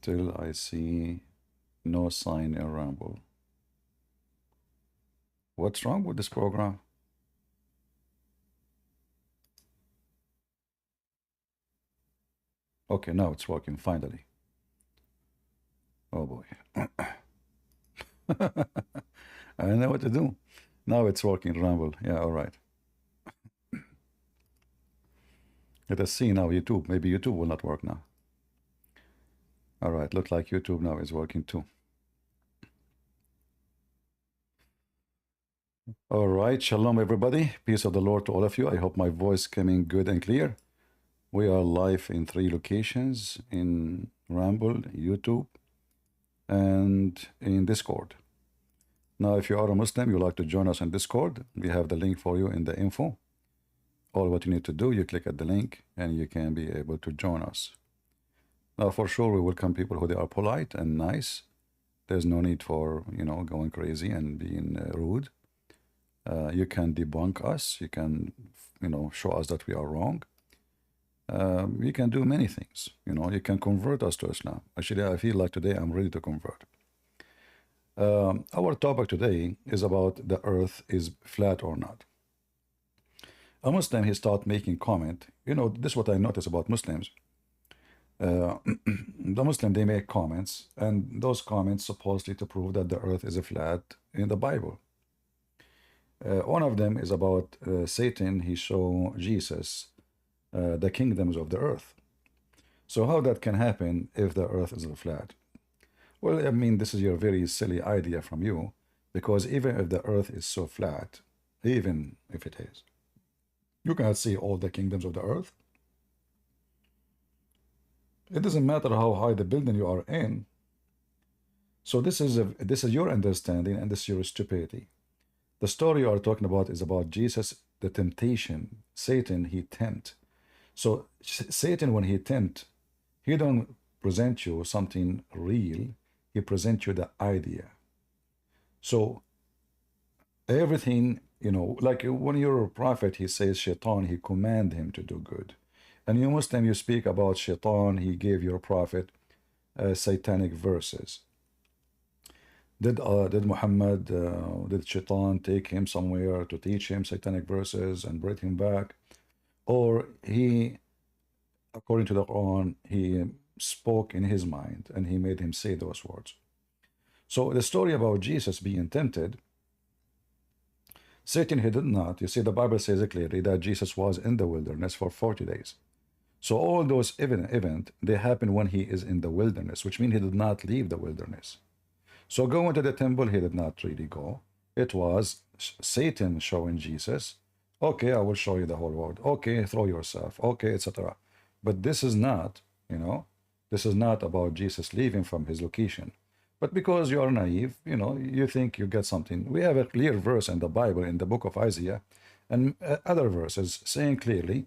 Still, I see no sign in Rumble. What's wrong with this program? Okay, now it's working finally. Oh boy. I know what to do. Now it's working, Rumble. Yeah, all right. Let us see now YouTube. Maybe YouTube will not work now. All right, look like YouTube now is working too. All right, shalom everybody. Peace of the Lord to all of you. I hope my voice coming good and clear. We are live in 3 locations, in Rumble, YouTube, and in Discord. Now, if you are a Muslim, you'd like to join us in Discord, we have the link for you in the info. All what you need to do, you click at the link and you can be able to join us. Now, for sure, we welcome people who they are polite and nice. There's no need for, going crazy and being rude. You can debunk us. You can, show us that we are wrong. You can do many things. You can convert us to Islam. Actually, I feel like today I'm ready to convert. Our topic today is about the earth is flat or not. A Muslim, he start making comment. This is what I notice about Muslims. The Muslim, they make comments, and those comments supposedly to prove that the earth is flat in the Bible. One of them is about Satan. He show Jesus the kingdoms of the earth. So how that can happen if the earth is flat? Well, I mean, this is your very silly idea from you, because even if the earth is so flat, even if it is, you cannot see all the kingdoms of the earth. It doesn't matter how high the building you are in. So this is your understanding, and this is your stupidity. The story you are talking about is about Jesus, the temptation. Satan, he tempt. So Satan, when he tempt, he don't present you something real. He presents you the idea. So everything, like when you're a prophet, he says shaitan, he command him to do good. And you Muslim, you speak about shaitan, he gave your prophet satanic verses. Did Muhammad, did shaitan take him somewhere to teach him satanic verses and bring him back? Or he, according to the Quran, he spoke in his mind and he made him say those words. So the story about Jesus being tempted, Satan, he did not. You see, the Bible says it clearly that Jesus was in the wilderness for 40 days. So all those events, they happen when he is in the wilderness, which means he did not leave the wilderness. So going to the temple, he did not really go. It was Satan showing Jesus, okay, I will show you the whole world. Okay, throw yourself. Okay, etc. But this is not, this is not about Jesus leaving from his location. But because you are naive, you think you get something. We have a clear verse in the Bible, in the book of Isaiah, and other verses saying clearly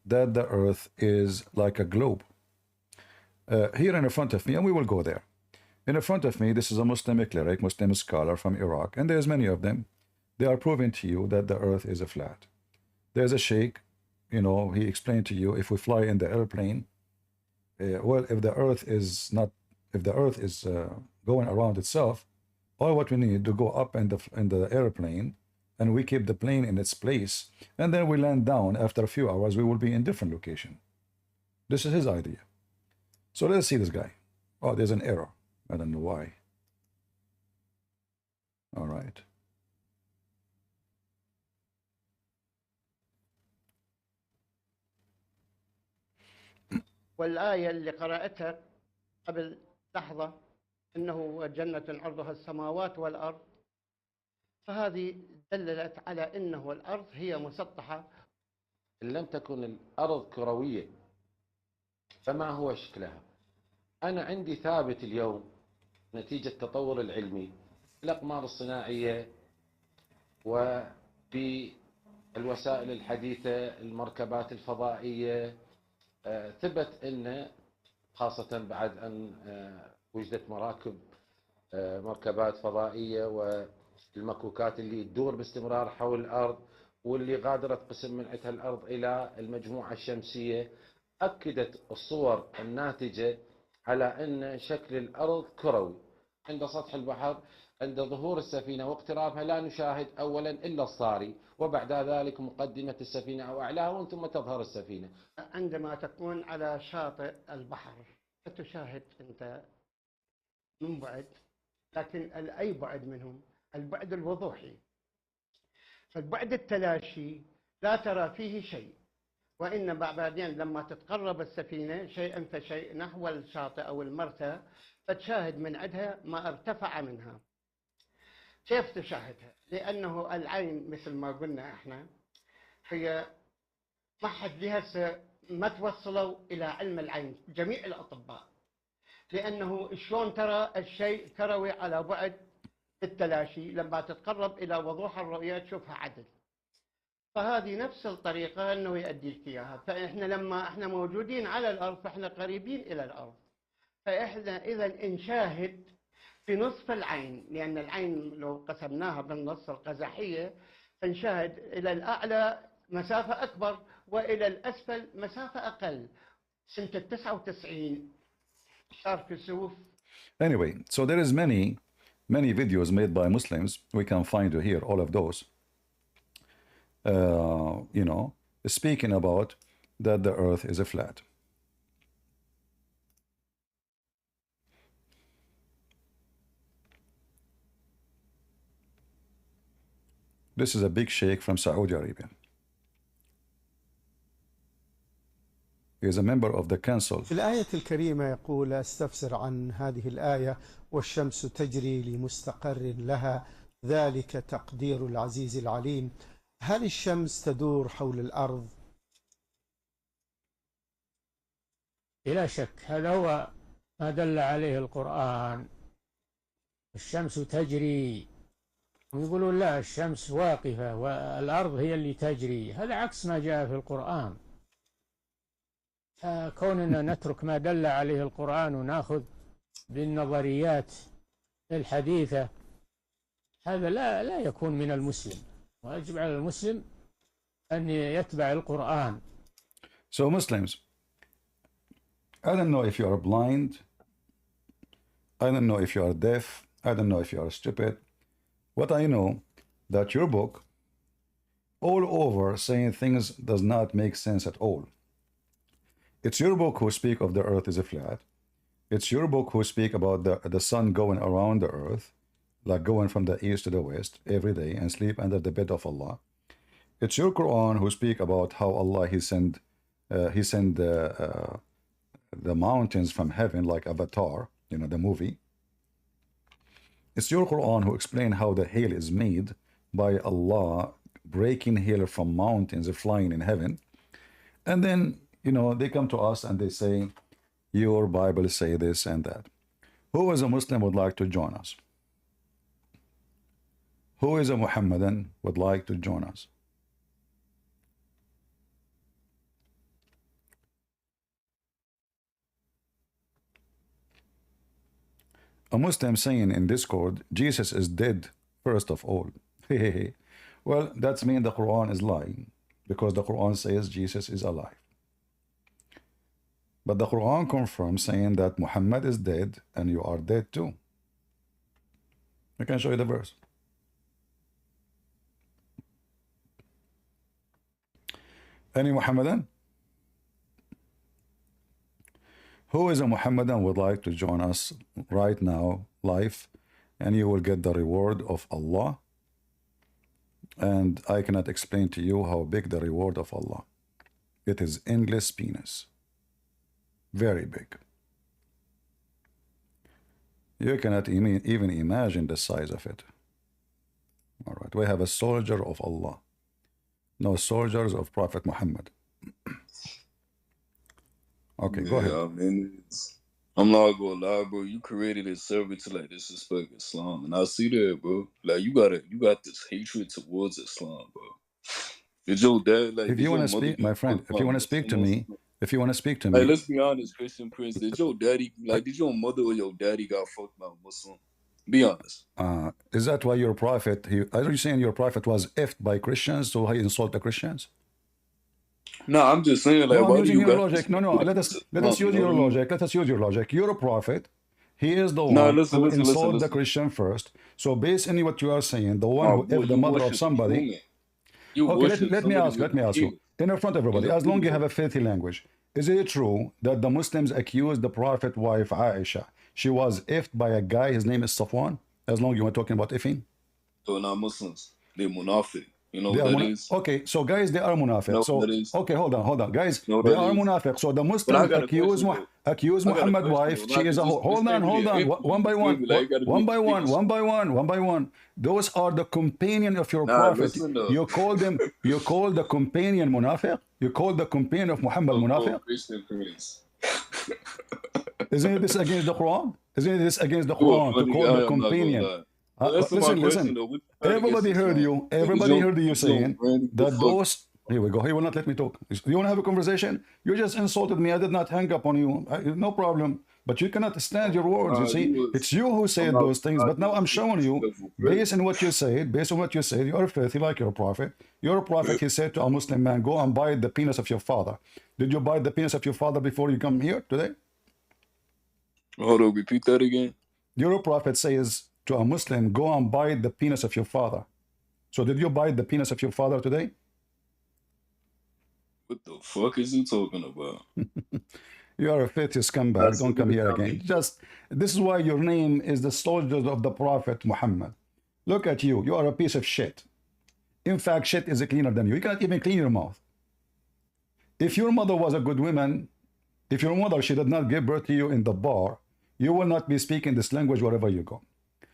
that the earth is like a globe. Here in front of me, and we will go there. In front of me, this is a Muslim cleric, Muslim scholar from Iraq, and there's many of them. They are proving to you that the earth is flat. There's a sheikh, he explained to you, if we fly in the airplane, well, if the earth is going around itself, all what we need to go up in the airplane, and we keep the plane in its place, and then we land down. After a few hours, we will be in different location. This is his idea. So let's see this guy. Oh, there's an error. I don't know why. All right. والآية اللي قرأتها قبل لحظة إنه جنة عرضها السماوات والأرض، فهذه دللت على إنه الأرض هي مسطحة. إن لم تكن الأرض كروية فما هو شكلها؟ أنا عندي ثابت اليوم نتيجة التطور العلمي، الأقمار الصناعية وبالوسائل الحديثة، المركبات الفضائية، ثبت أن خاصة بعد أن وجدت مركبات فضائية والمكوكات اللي تدور باستمرار حول الأرض، واللي غادرت قسم من عتها الأرض إلى المجموعة الشمسية، أكدت الصور الناتجة على أن شكل الأرض كروي. عند سطح البحر عند ظهور السفينة واقترابها لا نشاهد أولا إلا الصاري، وبعد ذلك مقدمة السفينة أو أعلاها، ثم تظهر السفينة. عندما تكون على شاطئ البحر فتشاهد أنت من بعد، لكن أي بعد منهم؟ البعد الوضوحي. فالبعد التلاشي لا ترى فيه شيء، وإنما بعدين لما تتقرب السفينة شيئا فشيء نحو الشاطئ أو المرسى فتشاهد من عندها ما ارتفع منها. كيف تشاهدها؟ لأنه العين مثل ما قلنا إحنا هي ما حد لها ما توصلوا إلى علم العين جميع الأطباء، لأنه شلون ترى الشيء كروي على بعد التلاشي، لما تتقرب إلى وضوح الرؤية تشوفها عدل. فهذه نفس الطريقة أنه يؤدي لك إياها. فإحنا لما إحنا موجودين على الأرض فإحنا قريبين إلى الأرض، فإحنا إذا نشاهد في نصف العين، لأن العين لو قسمناها بالنص القزحية فنشاهد إلى الأعلى مسافة أكبر وإلى الأسفل مسافة أقل. سنة 99 صار كسوف. Anyway, so there is many videos made by Muslims. We can find here all of those. You know, speaking about that the earth is a flat. This is a big sheikh from Saudi Arabia. He is a member of the council. في الآية الكريمة يقول استفسر عن هذه الآية: والشمس تجري لمستقر لها ذلك تقدير العزيز العليم. هل الشمس تدور حول الأرض؟ بلا شك هذا هو ما دل عليه القرآن. الشمس تجري، ويقولون لا الشمس واقفة والأرض هي اللي تجري. هذا عكس ما جاء في القرآن. كوننا نترك ما دل عليه القرآن وناخذ بالنظريات الحديثة هذا لا يكون من المسلم، ويجب على المسلم أن يتبع القرآن. So Muslims, I don't know if you are blind, I don't know if you are deaf, I don't know if you are stupid. What I know that your book all over saying things does not make sense at all. It's your book who speak of the earth is a flat. It's your book who speak about the sun going around the earth, like going from the east to the west every day and sleep under the bed of Allah. It's your Quran who speak about how Allah he send the mountains from heaven like Avatar, you know, the movie. It's your Quran who explain how the hail is made by Allah breaking hail from mountains flying in heaven. And then, you know, they come to us and they say, your Bible say this and that. Who as a Muslim would like to join us? Who is a Muhammadan would like to join us? A Muslim saying in Discord, Jesus is dead first of all. Well, that's mean the Quran is lying, because the Quran says Jesus is alive. But the Quran confirms saying that Muhammad is dead and you are dead too. I can show you the verse. Any Muhammadan? Who is a Muhammadan would like to join us right now live, and you will get the reward of Allah. And I cannot explain to you how big the reward of Allah. It is endless penis. Very big. You cannot even imagine the size of it. All right, we have a soldier of Allah, no soldiers of Prophet Muhammad. Okay, go ahead. I mean, I'm not gonna lie, bro. You created a server to like disrespect Islam, and I see that, bro. Like you got this hatred towards Islam, bro. Did your dad like? If you want to speak, my friend, if you want to speak to me, Hey, let's be honest, Christian Prince. Did your daddy did your mother or your daddy got fucked by a Muslim? Be honest. Is that why your prophet? Are you saying your prophet was effed by Christians, so he insult the Christians? No, I'm just saying, like, No, I'm why do using you your got to logic. No, speak no. like Let this us to let us Islam? You use know what your I mean? logic. Let us use your logic. You're a prophet. He is the No, one listen, who listen, listen, insult the listen. Christian first. So based on what you are saying, the one My who, boy, if the you mother of worship a somebody, human. You okay, worship let me somebody ask, with let me a ask you, kid in front of and everybody, a as long as you have Buddha. a filthy language, is it true that the Muslims accuse the Prophet wife Aisha? She was effed by a guy, his name is Safwan, as long as you are talking about effing? So not Muslims. They're Munafiq. You know They what are that is? okay, so guys, they are You munafiq. know what So that is? okay, hold on, guys, You know what they that are is? munafiq. So the But I Muslims got a question though. accuse I got a Muhammad question wife. though. She Not is a this. This hold on, can't really an one empty. by You feel one, me? Like it got to be one by one, continuous. one by one, one by one. Those are the companion of your Nah, prophet. listen though. You call them. You call the companion munafiq. You call the companion of Muhammad So-called munafiq. Christian prince. Isn't this against the Quran? Isn't this against the You a Quran to funny call the guy. I'm not gonna companion? lie. But answer my question Listen. though. What you got against Everybody Islam? heard you Is your saying random the that fuck? those. Here we go. He will not let me talk. You want to have a conversation? You just insulted me. I did not hang up on you. No problem. But you cannot stand your words. You You see, was. it's you who I'm said not those things. gonna lie. But You now was I'm a showing you, disrespectful person. based on what you said, you are filthy like your prophet. Your prophet, he said to a Muslim man, go and bite the penis of your father. Did you bite the penis of your father before you come here today? Hold on. Repeat that again. Your prophet says to a Muslim, go and bite the penis of your father. So did you bite the penis of your father today? What the fuck is he talking about? You are a filthy scumbag. That's Don't it. come here Not again. me. Just this is why your name is the soldiers of the Prophet Muhammad. Look at you. You are a piece of shit. In fact, shit is cleaner than you. You cannot even clean your mouth. If your mother was a good woman, if your mother she did not give birth to you in the bar, you will not be speaking this language wherever you go.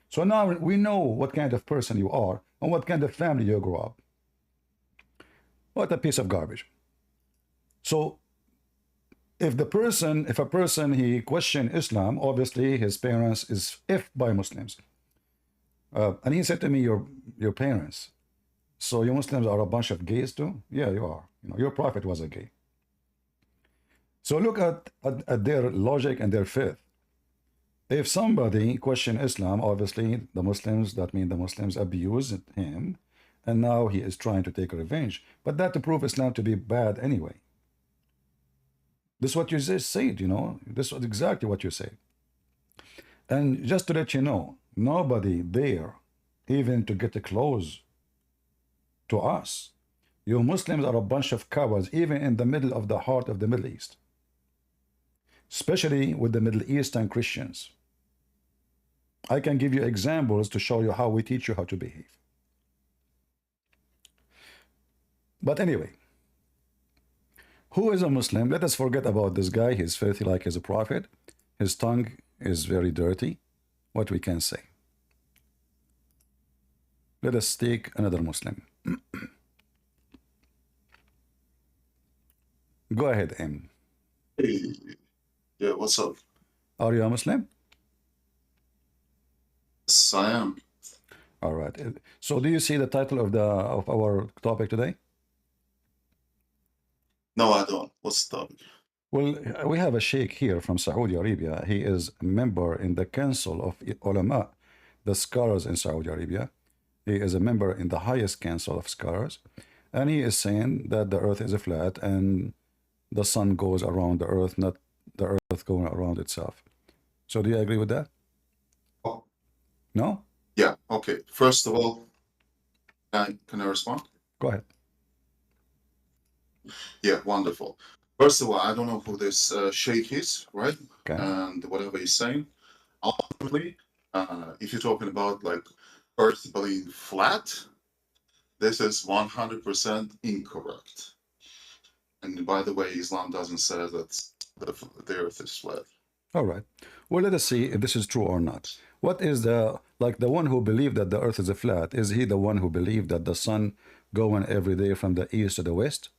So now we know what kind of person you are and what kind of family you grew up. What a piece of garbage. So if a person he question Islam, obviously his parents is if by Muslims. And he said to me, your parents. So you Muslims are a bunch of gays too? Yeah, you are. You know, your prophet was a gay. So look at their logic and their faith. If somebody question Islam, obviously the Muslims, that means the Muslims abused him, and now he is trying to take revenge. But that to prove Islam to be bad anyway. This is what you just said, you know. This was exactly what you said. And just to let you know, nobody there even to get close to us. You Muslims are a bunch of cowards, even in the middle of the heart of the Middle East, especially with the Middle Eastern Christians. I can give you examples to show you how we teach you how to behave. But anyway, who is a Muslim? Let us forget about this guy. He's filthy like he's a prophet. His tongue is very dirty. What we can say. Let us take another Muslim. Go ahead, M. Hey, yeah, what's up? Are you a Muslim? Yes, I am. All right. So do you see the title of our topic today? No, I don't. What's the topic? Well, we have a sheikh here from Saudi Arabia. He is a member in the Council of Ulama, the scholars in Saudi Arabia. He is a member in the highest council of scholars. And he is saying that the earth is flat and the sun goes around the earth, not the earth going around itself. So do you agree with that? Oh, No? yeah, okay. First of all, can I respond? Go ahead. Yeah, wonderful. First of all, I don't know who this sheikh is, right? Okay. And whatever he's saying. Ultimately, if you're talking about like Earth being flat, this is 100% incorrect. And by the way, Islam doesn't say that the Earth is flat. All right. Well, let us see if this is true or not. What is the one who believed that the earth is flat? Is he the one who believed that the sun going every day from the east to the west?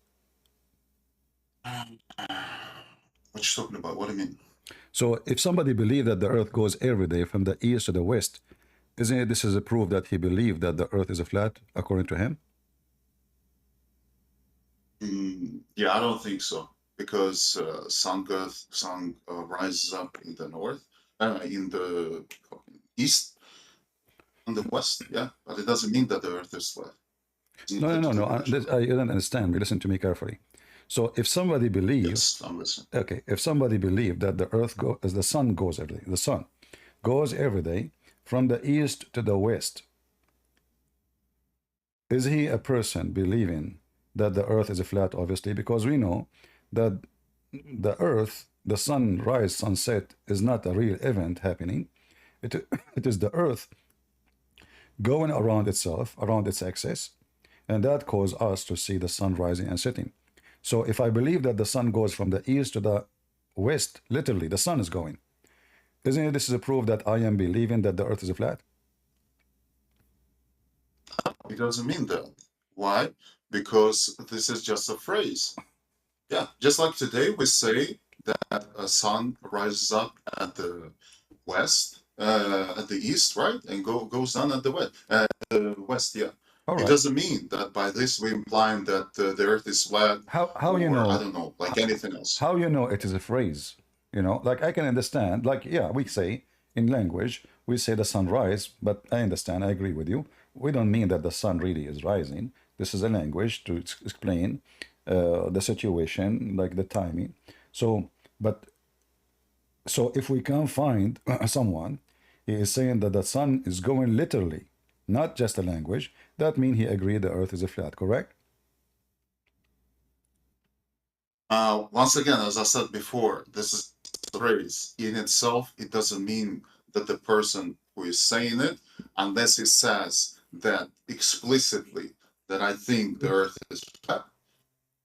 What you talking about? What do you mean? So if somebody believed that the earth goes every day from the east to the west, isn't it this is a proof that he believed that the earth is flat according to him? Yeah, I don't think so because sun rises up in the north, in the east, and the west. Yeah, but it doesn't mean that the Earth is flat. No. I don't understand. Listen to me carefully. So if somebody believes, Yes, I'm listening. okay, if somebody believed that the earth go as the sun goes every day, the sun goes every day from the east to the west, is he a person believing that the earth is flat? Obviously, because we know that the earth, the sunrise, sunset is not a real event happening. It, it is the earth going around itself, around its axis, and that causes us to see the sun rising and setting. So if I believe that the sun goes from the east to the west, literally the sun is going, isn't it this is a proof that I am believing that the earth is flat? It doesn't mean that. Why? Because this is just a phrase. Yeah, just like today we say that a sun rises up at the west, at the east, right, and goes down at the west. The west, yeah. All It right. doesn't mean that by this we implying that the earth is flat, How you or I know? don't know, like anything else. How you know it is a phrase? You know, like I can understand. Like yeah, we say in language we say the sun rise, but I understand. I agree with you. We don't mean that the sun really is rising. This is a language to explain the situation, like the timing. So, but so if we can find someone, he is saying that the sun is going literally, not just a language. That means he agreed the earth is a flat, correct? Once again, as I said before, this is a phrase in itself. It doesn't mean that the person who is saying it, unless he says that explicitly, that I think the earth is flat.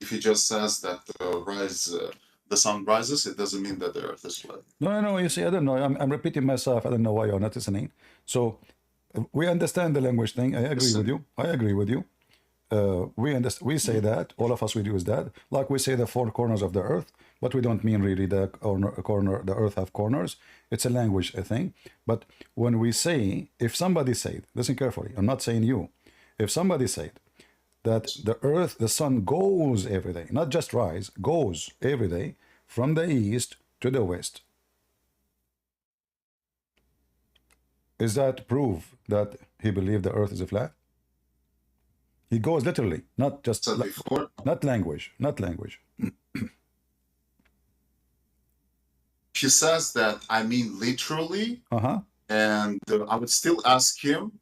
If he just says that the sun rises, it doesn't mean that the earth is flat. No. You see, I don't know. I'm repeating myself. I don't know why you're not listening. So we understand the language thing. I agree with you. I agree with you. We understand. We say that. All of us we do is that. Like we say the four corners of the earth, but we don't mean really the corner. The earth have corners. It's a language thing. But when we say, if somebody said, listen carefully. I'm not saying you. If somebody said that the earth, the sun goes every day, not just rise, goes every day from the east to the west. Is that proof that he believed the earth is flat? He goes literally, not just Said before, not language, not language. she says that I mean literally, Uh-huh. and I would still ask him.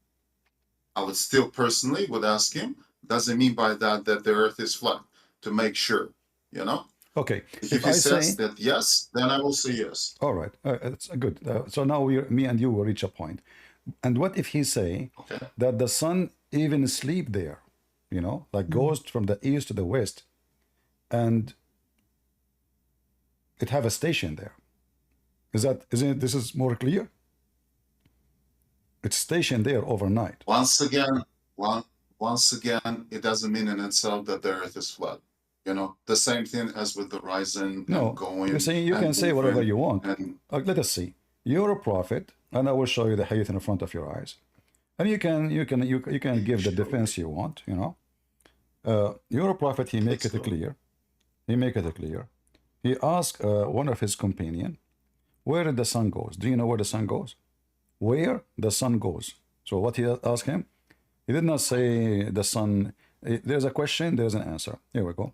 I would still personally would ask him, does it mean by that that the earth is flat? To make sure, you know? Okay. If If he I says say, that yes, then I will say yes. all right, it's good. So now me and you will reach a point. And what if he say Okay. that the sun even sleep there, you know, like goes from the east to the west, and it have a station there? Isn't it, this is more clear? It's stationed there overnight. Once again, it doesn't mean in itself that the earth is flat. You know, the same thing as with the rising No, and going. you see, you and can say whatever moving you want. and Let us see. You're a prophet, and I will show you the hadith in front of your eyes, and you can give the defense you want. You know, you're a prophet. He make Let's it go. clear. He make it clear. He asked one of his companion, "Where did the sun goes? Do you know where the sun goes? Where the sun goes?" So what he asked him, he did not say the sun. There's a question. There's an answer. Here we go.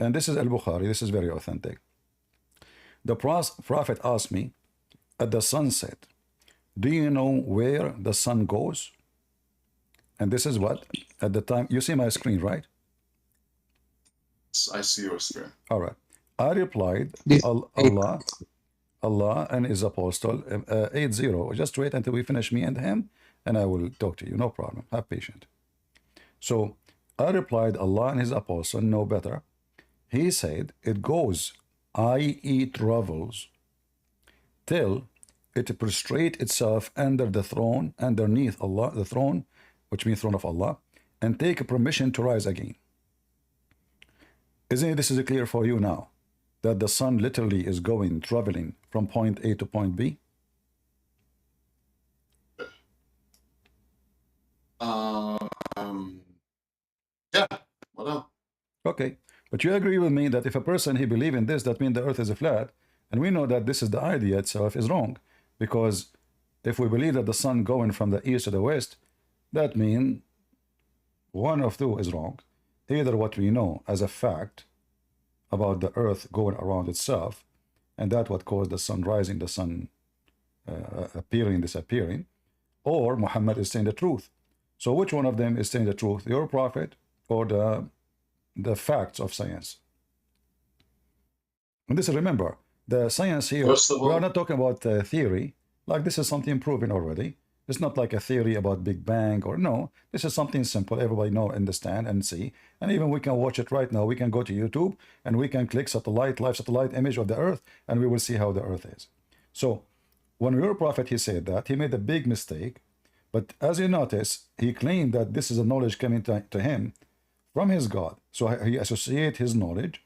And this is Al-Bukhari. This is very authentic. The prophet asked me at the sunset, do you know where the sun goes? And this is what, at the time, you see my screen, right? I see your screen. All right. I replied, This Allah and his apostle, 80. Just wait until we finish me and him, and I will talk to you. No problem. Have patience. So I replied, Allah and his apostle know better. He said, it goes, i.e. travels, till it prostrate itself under the throne, underneath Allah, the throne, which means throne of Allah, and take permission to rise again. Isn't this is clear for you now? That the sun literally is going, traveling from point A to point B? Yeah. What else? Okay. But you agree with me that if a person he believe in this, that means the earth is flat, and we know that this is the idea itself is wrong, because if we believe that the sun going from the east to the west, that means one of two is wrong. Either what we know as a fact, about the earth going around itself, and that what caused the sun rising, the sun appearing, disappearing, or Muhammad is saying the truth. So which one of them is saying the truth, your prophet or the facts of science? And this is, remember, the science here, First of we are all, not talking about theory, like this is something proven already. It's not like a theory about Big Bang or no, this is something simple, everybody know, understand, and see. And even we can watch it right now. We can go to YouTube and we can click satellite, live satellite image of the earth, and we will see how the earth is. So when your prophet, he said that, he made a big mistake. But as you notice, he claimed that this is a knowledge coming to him from his God. So he associate his knowledge.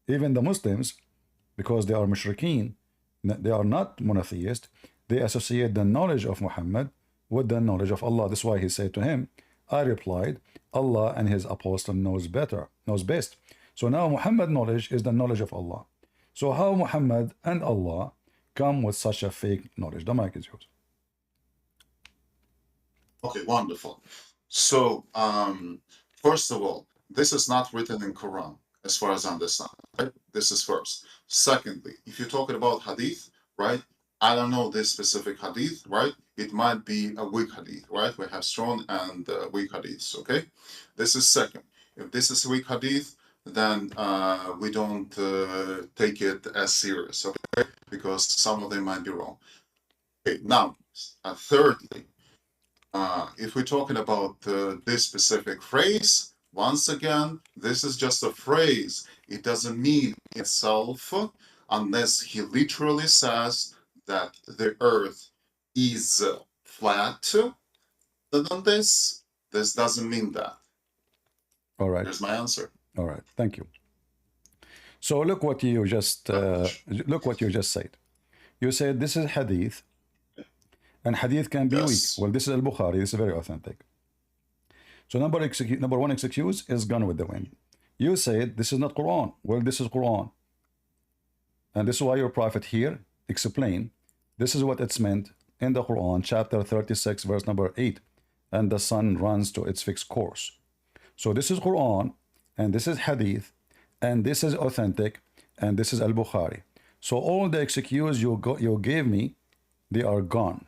Even the Muslims, because they are mushrikeen, they are not monotheist, they associate the knowledge of Muhammad with the knowledge of Allah. That's why he said to him, I replied, Allah and his apostle knows best. So now Muhammad knowledge is the knowledge of Allah. So how Muhammad and Allah come with such a fake knowledge? The mic is yours. okay, wonderful. So, first of all, this is not written in Quran, as far as I understand. Right? This is first. Secondly, if you're talking about hadith, right? I don't know this specific hadith, right? It might be a weak hadith, right? We have strong and weak hadiths, okay? This is second. If this is weak hadith, then we don't take it as serious, okay? Because some of them might be wrong. Okay, now, thirdly, if we're talking about this specific phrase, once again, this is just a phrase. It doesn't mean itself unless he literally says that the earth is flat. Then this doesn't mean that. All right. Here's my answer. All right. Thank you. So look what you just said. You said this is hadith, and hadith can be Yes. weak. Well, this is al-Bukhari. This is very authentic. So number one excuse is gone with the wind. You said this is not Quran. Well, this is Quran. And this is why your prophet here explained this is what it's meant in the Quran, chapter 36, verse number 8. And the sun runs to its fixed course. So this is Quran, and this is hadith, and this is authentic, and this is al-Bukhari. So all the excuses you gave me, they are gone.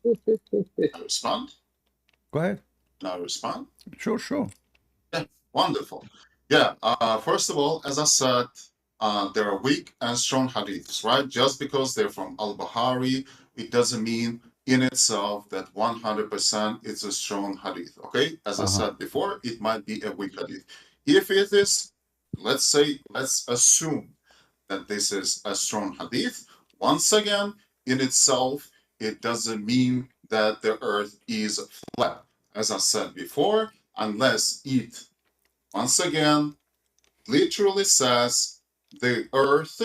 I respond? Go ahead. Now respond? Sure. Yeah, wonderful. Yeah, first of all, as I said, there are weak and strong hadiths, right? Just because they're from al-Bukhari, it doesn't mean in itself that 100% it's a strong hadith, okay? As I said before, it might be a weak hadith. If it is, let's assume that this is a strong hadith. Once again, in itself, it doesn't mean that the earth is flat. As I said before, unless it, once again, literally says the earth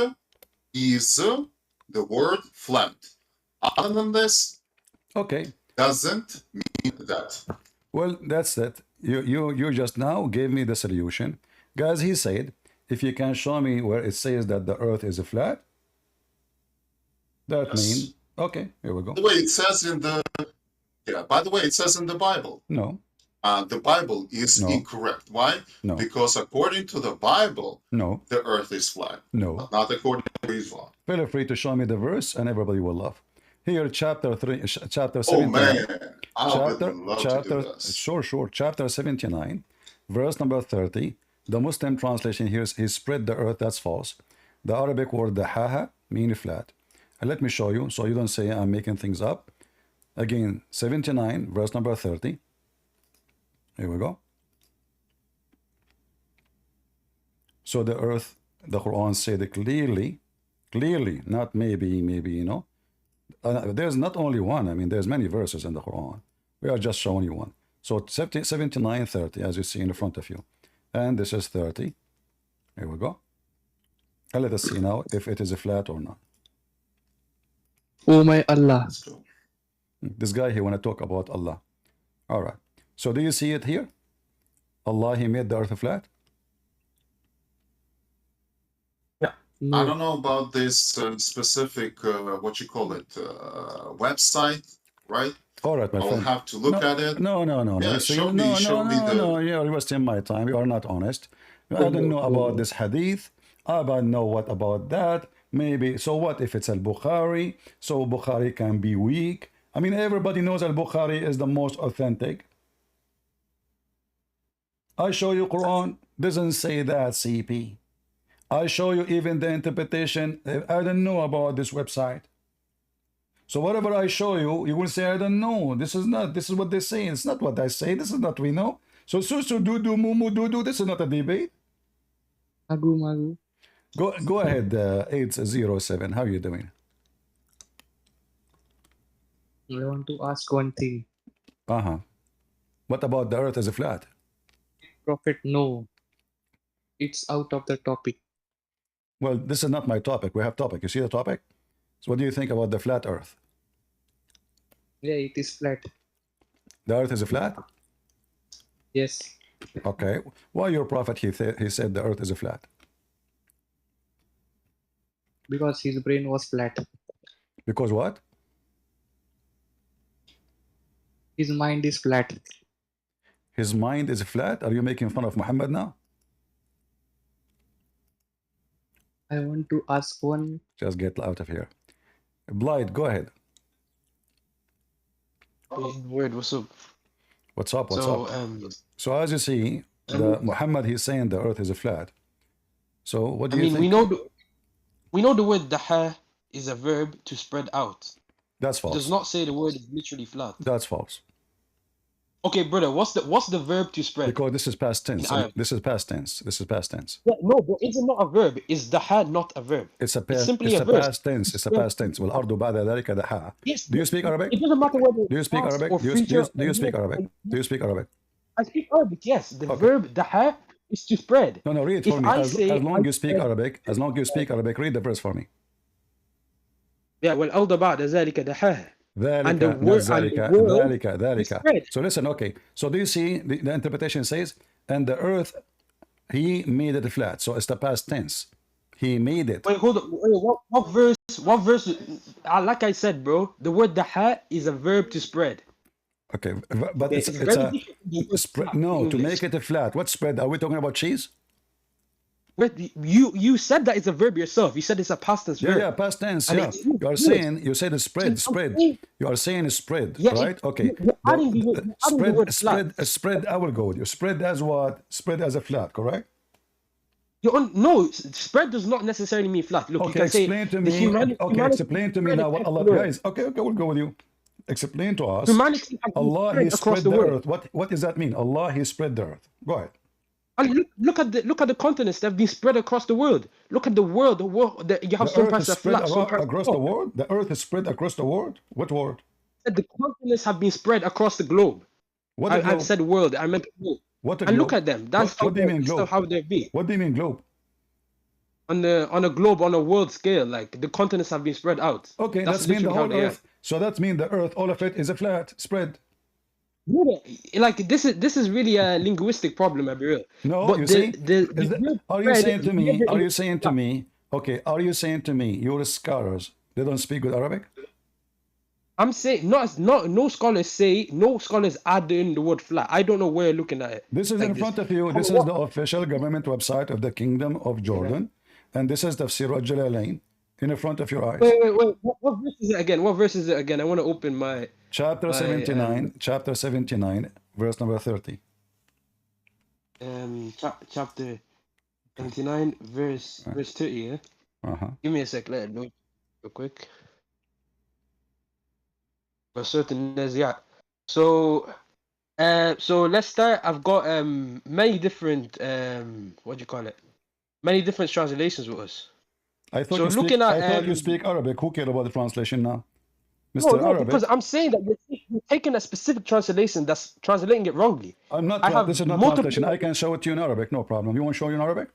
is the word flat. Other than this, Okay. doesn't mean that. Well, that's it. You just now gave me the solution. Guys, he said, if you can show me where it says that the earth is flat, that means, okay, here we go. By the way, it says in the, by the way, it says in the Bible. No. The Bible is incorrect. Why? No. Because according to the Bible, No. the earth is flat. No. But not according to Islam. Feel free to show me the verse and everybody will laugh. Here, chapter 79. Oh man, I would love to do this. Sure. Chapter 79, verse number 30. The Muslim translation here is he spread the earth. That's false. The Arabic word dahaha mean flat. And let me show you so you don't say I'm making things up. Again, 79, verse number 30. Here we go. So the earth, the Quran said clearly, not maybe, you know. There's not only one. I mean, there's many verses in the Quran. We are just showing you one. So 79, 30, as you see in the front of you. And this is 30. Here we go. And let us see now if it is a flat or not. Oh my Allah. This guy here want to talk about Allah. All right. So do you see it here? Allah, he made the earth flat? I don't know about this specific, what you call it, website. right? All right, my I'll friend. have to look No, at it. no, no, no, no. Yeah, So show you, me, no, show no, me no, the. no. You're wasting my time. You are not honest. I don't know about this hadith. I don't know what about that. Maybe. So what if it's al-Bukhari? So Bukhari can be weak. I mean, everybody knows al-Bukhari is the most authentic. I show you Quran doesn't say that, CP. I show you even the interpretation. I don't know about this website. So whatever I show you, you will say, I don't know. This is not, this is what they say. It's not what I say. This is not we know. So susu do mumu do. This is not a debate. Magu. Go ahead, 807. How are you doing? I want to ask one thing. Uh-huh. What about the earth as a flat? Prophet, no. It's out of the topic. Well, this is not my topic. We have topic. You see the topic? So what do you think about the flat earth? Yeah, it is flat. The earth is a flat? Yes. Okay. Why your prophet, he said the earth is a flat? Because his brain was flat. Because what? His mind is flat. His mind is flat? Are you making fun of Muhammad now? I want to ask one. Just get out of here. Blight, go ahead. Word, what's up? What's up? What's So, up? So as you see, the Muhammad, he's saying the earth is a flat. So what do I you mean, think? we know the word daha is a verb to spread out. That's It false. does not say the word is literally flat. That's false. Okay, brother, what's the verb to spread? Because this is past tense. Arabic. This is past tense. This is past tense. Yeah, no, but is it not a verb? Is daha not a verb? It's a It's past. simply It's a a verb. past tense. It's a past tense. والأرض بعد ذلك دحاها. Yes. Do you speak Arabic? It doesn't matter whether Do you it's speak past Arabic? or Do future. you speak Arabic? Do you speak Arabic? I speak Arabic. Yes, the Okay. verb daha is to spread. No, read If for me. I As say long I you speak spread- Arabic, as long you speak Arabic, read the verse for me. Yeah, والأرض بعد ذلك دحاها. ذلك And the word- ذلك and the world ذلك is spread. So listen, okay. So do you see the interpretation says, and the earth, he made it flat. So it's the past tense. He made it. Wait, hold on. Wait, what verse? What verse? Like I said, bro, the word daha is a verb to spread. Okay, but Okay, it's very a different from the word spread. flat No, in to English. make it a flat. What spread? Are we talking about cheese? Wait, you said that it's a verb yourself. You said it's a past tense verb. Yeah, past tense. And Yeah, it's- you are yes. saying you said it's spread, I'm spread. saying- You are saying it's spread, Yeah, right? Okay. you're adding the word- you're adding the word flat. Spread. I will go with you. Spread as what? Spread as a flat, correct? No, spread does not necessarily mean flat. Look, you Okay, can say explain to the me. humanity. Okay, explain to me now what Allah, guys. Okay, we'll go with you. Explain to us. Humanity has been Allah, spread He across spread the the world. earth. What does that mean? Allah, He spread the earth. Go ahead. And look at the continents that have been spread across the world. Look at the world. You have The some earth parts is that are spread flat, some parts across are the flat. world. The earth is spread across the world. What world? The continents have been spread across the globe. What I globe? said world. I meant globe. What a And globe? look at them. That's What do you mean globe? how they've been What do you mean globe? on a globe, on a world scale. Like the continents have been spread out. Okay, That's that's mean the literally how whole they are. earth. So that means the earth, all of it is a flat spread. Yeah, like this is really a linguistic problem, I'll be real. No, But you the- see? the- Is the that- are you spread saying to is me? never Are you in- saying to me? Okay, are you saying to me? Your scholars, they don't speak good Arabic? I'm saying no scholars add in the word flat. I don't know where you're looking at it. This is like in this. front of you. This is the official government website of the Kingdom of Jordan, and this is Tafsir al-Jalalain in the front of your eyes. Wait. What verse is it again? What verse is it again? I want to open my. Chapter 79, chapter 79, verse number 30. Chapter 79, verse 30. Yeah. Uh-huh. Give me a sec. Let it load real quick. For certain yeah. So let's start. I've got many different what do you call it? Many different translations with us. I thought So you speak, looking at, I thought you speak Arabic. Who cares about the translation now? No, Mr. no, Arabic. because I'm saying that you're taking a specific translation that's translating it wrongly. I'm not, I have this is not multiple- translation. I can show it to you in Arabic, no problem. You want to show you in Arabic?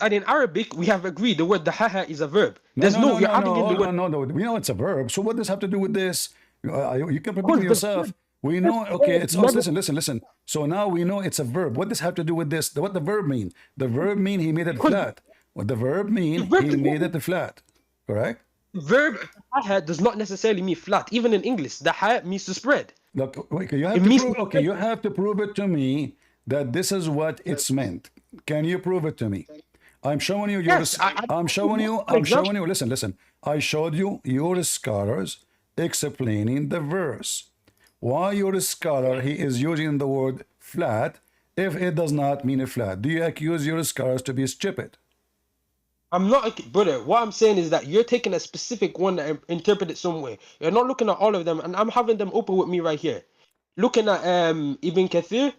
And in Arabic, we have agreed the word dahaha is a verb. No, There's no, you're no, adding in the no, word. no, no. We know it's a verb. So what does have to do with this? You can Because predict the yourself. verb- We know, the okay, verb it's never- listen. So now we know it's a verb. What does have to do with this? What the verb mean? The verb mean he made it Because- flat. What the verb mean, The verb he is made not- it flat. Correct? Verb dahaha does not necessarily mean flat. Even in English, dahaha means to spread. Look, okay, you It have to means prove. to Okay, spread. you have to prove it to me that this is what it's meant. Can you prove it to me? I'm showing you your. Yes, I'm showing you. for I'm showing example. you. Listen, listen. I showed you your scholars explaining the verse. Why your scholar he is using the word flat if it does not mean a flat? Do you accuse your scholars to be stupid? I'm not, brother. What I'm saying is that you're taking a specific one that interpret it some way. You're not looking at all of them, and I'm having them open with me right here. Looking at Ibn Kathir,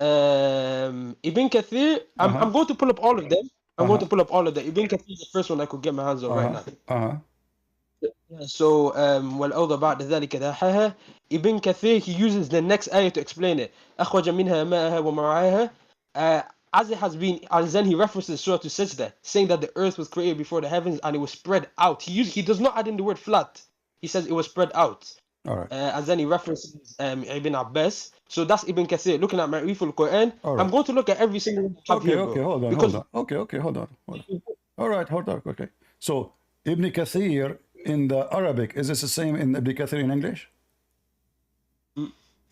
Ibn Kathir. I'm going to pull up all of them. I'm going to pull up all of them. Ibn Kathir is the first one I could get my hands on right now. So والأوضى بعد ذلك داحها. Ibn Kathir, he uses the next ayah to explain it. أخرج منها ماءها ومرعاها. As it has been, and then he references Surah to Sajda, saying that the earth was created before the heavens and it was spread out. He does not add in the word flat. He says it was spread out. All right. And then he references Ibn Abbas. So that's Ibn Kathir. Looking at Ma'rif al-Quran, All right. I'm going to look at every single one I have Okay, here, okay, bro. hold on, Because hold on. Okay, hold on, hold on. All right, hold on. Okay. So Ibn Kathir in the Arabic, is this the same in Ibn Kathir in English?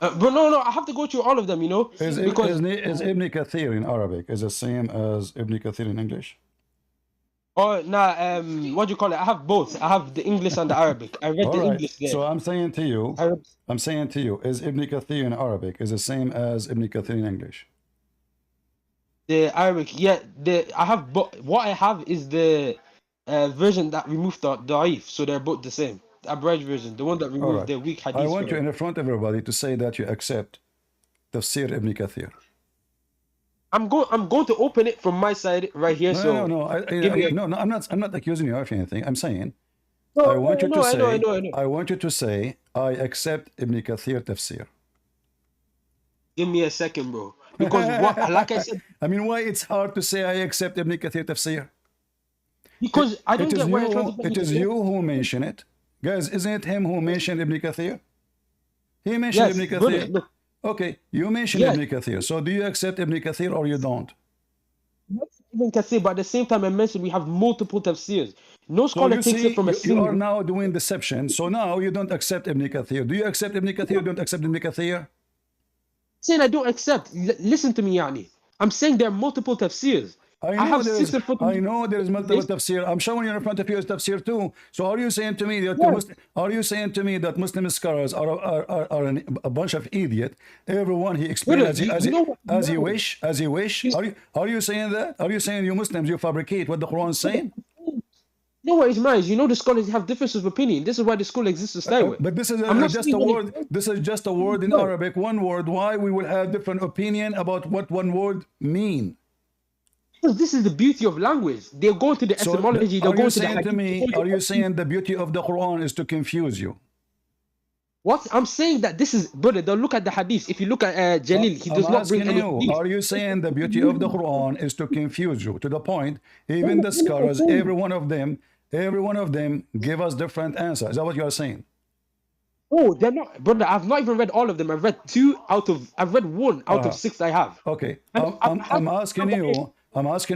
but no, I have to go through all of them, you know, Is Ibn Kathir in Arabic is the same as Ibn Kathir in English? oh, nah, what do you call it? I have both. I have the English and the Arabic. I read All the right. English there. So I'm saying to you, is Ibn Kathir in Arabic is the same as Ibn Kathir in English? The Arabic, yeah. I have what I have is the version that removed the da'if, so they're both the same. The abridged version, the one that All removed right. the weak hadith. I want you in front of everybody to say that you accept Tafsir Ibn Kathir. I'm going to open it from my side right here. No, I'm not accusing you of anything. I'm saying I want you to say I accept Ibn Kathir Tafsir. Give me a second, bro. Because like I said, I mean, why it's hard to say I accept Ibn Kathir Tafsir? Because I don't get where it is you who mention it. Guys, isn't it him who mentioned Ibn Kathir? He mentioned Ibn Kathir. Brother, okay, you mentioned Ibn Kathir. So do you accept Ibn Kathir or you don't? Ibn Kathir, but at the same time I mentioned we have multiple tafsirs. No scholar takes it from a single. You are now doing deception. So now you don't accept Ibn Kathir. Do you accept Ibn Kathir or don't accept Ibn Kathir? Saying I don't accept. Listen to me, Yani. I'm saying there are multiple tafsirs. I know there is multiple tafsir. I'm showing you in front of you is tafsir too. So are you saying to me that Muslim scholars are a bunch of idiot? Everyone he explains as he wish. Are you saying that? Are you saying you Muslims you fabricate what the Quran is saying? No worries, man. You know the scholars have differences of opinion. This is why the school exists to start with. But this is just a word. This is just a word in Arabic. One word. Why we will have different opinion about what one word mean? Because this is the beauty of language. They're going to the etymology. They're going to the Are you saying the beauty of the Quran is to confuse you? What I'm saying that this is, brother. They'll look at the hadith. If you look at Jalil, he does not bring any hadith. Are you saying the beauty of the Quran is to confuse you to the point? Even the scholars, every one of them give us different answers. Is that what you are saying? Oh, they're not, brother. I've not even read all of them. I've read I've read one out of 6 I have. Okay, I'm asking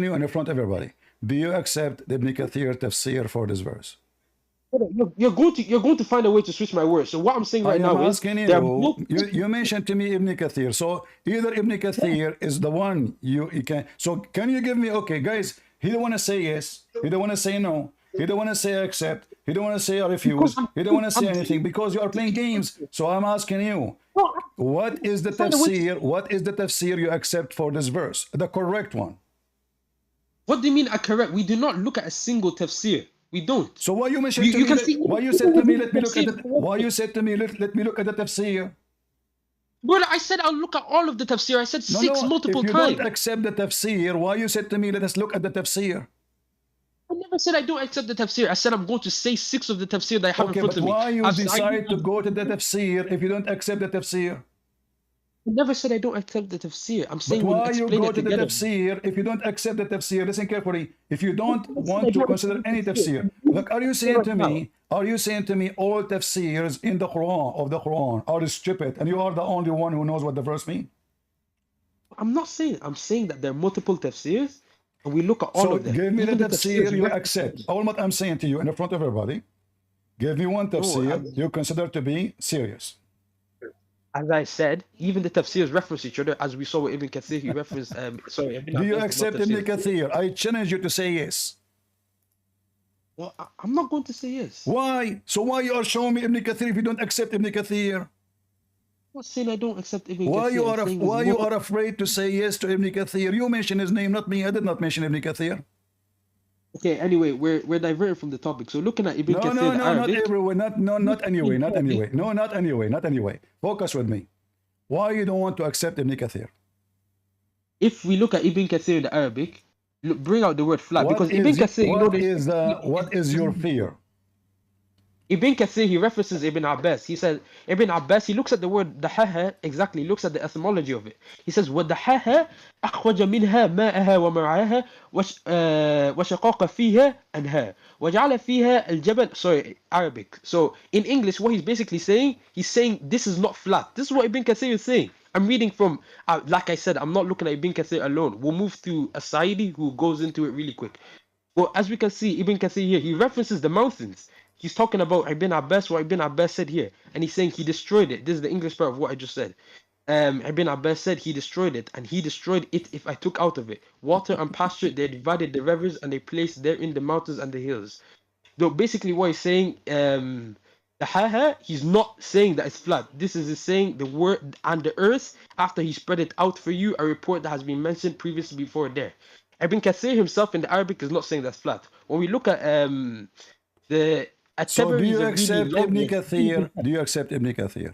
you in front of everybody. Do you accept the Ibn Kathir tafsir for this verse? You're going to find a way to switch my words. So what I'm saying right now is you mentioned to me Ibn Kathir. So either Ibn Kathir is the one you can. So can you give me guys? He don't want to say yes. He don't want to say no. He don't want to say accept. He don't want to say refuse. He don't want to say anything because you are playing games. So I'm asking you, what is the tafsir? What is the tafsir you accept for this verse? The correct one. What do you mean correct? We do not look at a single tafsir. We don't. So why you mentioned to me? Why you said to me? Let me look at it. Why you said to me? Let me look at the tafsir. Brother, I said I'll look at all of the tafsir. I said six multiple times. If you don't accept the tafsir, why you said to me? Let us look at the tafsir. I never said I don't accept the tafsir. I said I'm going to say 6 of the tafsir that I have in front of me. Why you decide to go to the tafsir if you don't accept the tafsir? I never said I don't accept the tafsir. I'm saying why you go to the tafsir if you don't accept the tafsir? Listen carefully. If you don't want to consider any tafsir, look, are you saying to me all tafsirs in the Quran are stupid and you are the only one who knows what the verse means? I'm not saying. I'm saying that there are multiple tafsirs. and we look at all So of them, give me the even the tafsir tafsirs you reference. accept. All what I'm saying to you in front of everybody, give me one No, tafsir you consider to be serious. as I said, even the tafsirs reference each other, as we saw with Ibn Kathir, he referenced, sorry, Ibn Do you Abbas is not accept Ibn tafsir. Kathir? I challenge you to say yes. Well, I'm not going to say yes. Why? So why you are showing me Ibn Kathir if you don't accept Ibn Kathir? I'm not saying I don't accept Ibn Why Kathir. you I'm are saying why there's you more. are afraid to say yes to Ibn Kathir? You mentioned his name, not me. I did not mention Ibn Kathir. Okay, anyway, we're diverting from the topic. So looking at Ibn No, Kathir, no, the no, not Arabic. everywhere. Not anyway, not anyway. No, not anyway, not anyway. Focus with me. Why you don't want to accept Ibn Kathir? If we look at Ibn Kathir, the Arabic, look, bring out the word flat, because Ibn Kathir, you know, what is your fear? Ibn Kathir, he references Ibn Abbas. He says, Ibn Abbas, he looks at the word dahaha, exactly, he looks at the etymology of it. He says, وَدَحَاهَا أَخْرَجَ مِنْهَا مَاءَهَا وَمَرْعَاهَا وَشَقَاقَ فِيهَا أَنْهَا وَجَعَلَ فِيهَا الْجَبَلِ. Sorry, Arabic. So in English, what he's basically saying, he's saying this is not flat. This is what Ibn Kathir is saying. I'm reading from, like I said, I'm not looking at Ibn Kathir alone. We'll move to As-Sa'idi, who goes into it really quick. Well, as we can see, Ibn Kathir here, he references the mountains. He's talking about Ibn Abbas, what Ibn Abbas said here. And he's saying he destroyed it. This is the English part of what I just said. Ibn Abbas said he destroyed it, and he destroyed it if I took out of it water and pasture. They divided the rivers, and they placed therein the mountains and the hills. So basically what he's saying, the haha, he's not saying that it's flat. This is saying the word and the earth, after he spread it out for you, a report that has been mentioned previously before there. Ibn Kathir himself in the Arabic is not saying that's flat. When we look at the So do you accept Ibn At-Tabari Kathir? Do you accept Ibn Kathir?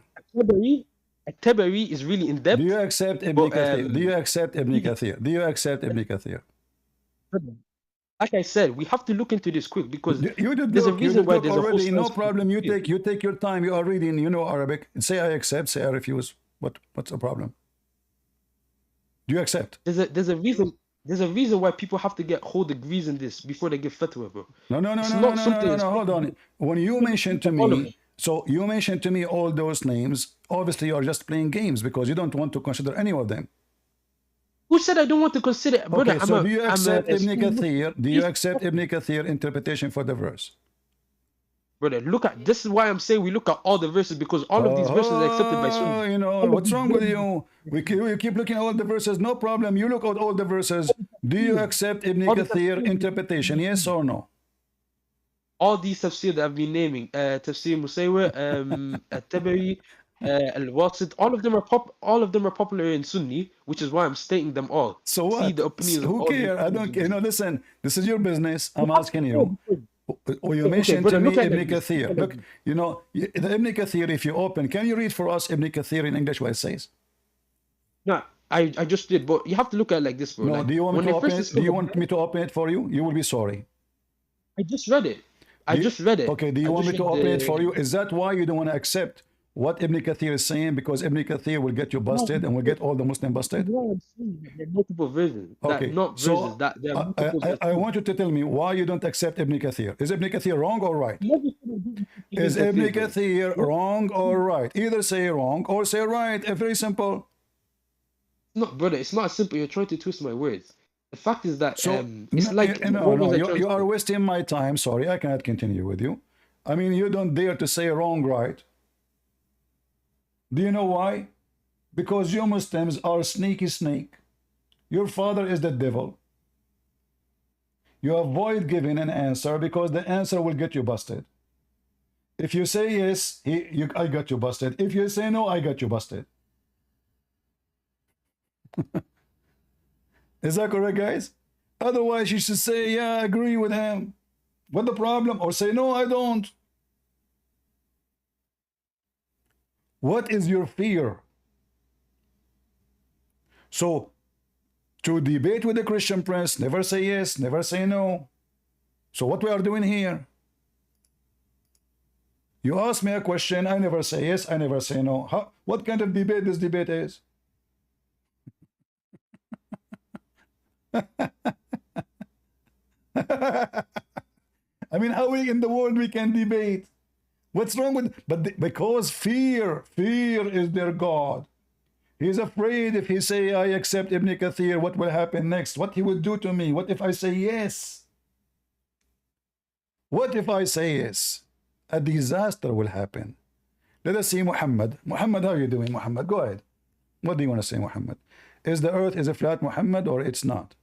At-Tabari is really in depth. Do you accept Ibn but, Kathir? Do you accept Ibn Kathir? Do you accept Ibn Kathir? Like I said, we have to look into this quick, because You did there's a look, you reason did why look there's a whole already. No science- problem. You take your time. You are reading. You know Arabic. Say I accept. Say I refuse. What's the problem? Do you accept? There's a reason why people have to get whole degrees in this before they give fatwa, bro. No. It's not something that's- Hold on. When you mentioned to me, so you mentioned to me all those names. Obviously, you are just playing games because you don't want to consider any of them. Who said I don't want to consider it, brother? Okay, so do you accept Ibn Kathir? Do you accept Ibn Kathir interpretation for the verse? Brother, look at this is why I'm saying we look at all the verses, because all of these verses are accepted by Sunni. You know what's wrong with you? We keep looking at all the verses. No problem. You look at all the verses. Do you accept Ibn Kathir interpretation? Yes or no? All these tafsir that I've been naming, tafsir Musaywa, At-Tabari, Al-Wasit, all of them are popular in Sunni, which is why I'm stating them all. So what? See the opinions of Who all these cares? I don't care. Muslims. No, listen. This is your business. I'm asking you. You mentioned brother, to me look at Ibn this. Kathir. Look, you know, the Ibn Kathir, if you open, can you read for us Ibn Kathir in English what it says? No, I just did, but you have to look at it like this, bro. No, like, do you want when me to they open first it? Do discovered- you want me to open it for you? You will be sorry. I just read it. I Do you- just read it. Okay, do you I want me just to read open it the- for you? Is that why you don't want to accept what Ibn Kathir is saying? Because Ibn Kathir will get you busted and will get all the Muslim busted? No, I'm saying that there are multiple versions. Okay, That, not so versions. That there are multiple I want you to tell me why you don't accept Ibn Kathir. Is Ibn Kathir wrong or right? Is Ibn Kathir wrong or right? Either say wrong or say right. Very simple. No, brother, it's not as simple. You're trying to twist my words. The fact is that So it's like you are wasting my time. Sorry, I cannot continue with you. I mean, you don't dare to say wrong, right? Do you know why? Because you Muslims are sneaky snake. Your father is the devil. You avoid giving an answer because the answer will get you busted. If you say yes, I got you busted. If you say no, I got you busted. Is that correct, guys? Otherwise, you should say, yeah, I agree with him. What the problem? Or say, no, I don't. What is your fear? So, to debate with the Christian Prince, never say yes, never say no. So what we are doing here? You ask me a question, I never say yes, I never say no. What kind of debate this debate is? I mean, how in the world we can debate? What's wrong with? Because fear is their God. He's afraid if he say, I accept Ibn Kathir, what will happen next? What he will do to me? What if I say yes? What if I say yes? A disaster will happen. Let us see Muhammad. Muhammad, how are you doing, Muhammad? Go ahead. What do you want to say, Muhammad? Is the earth is a flat, Muhammad, or it's not?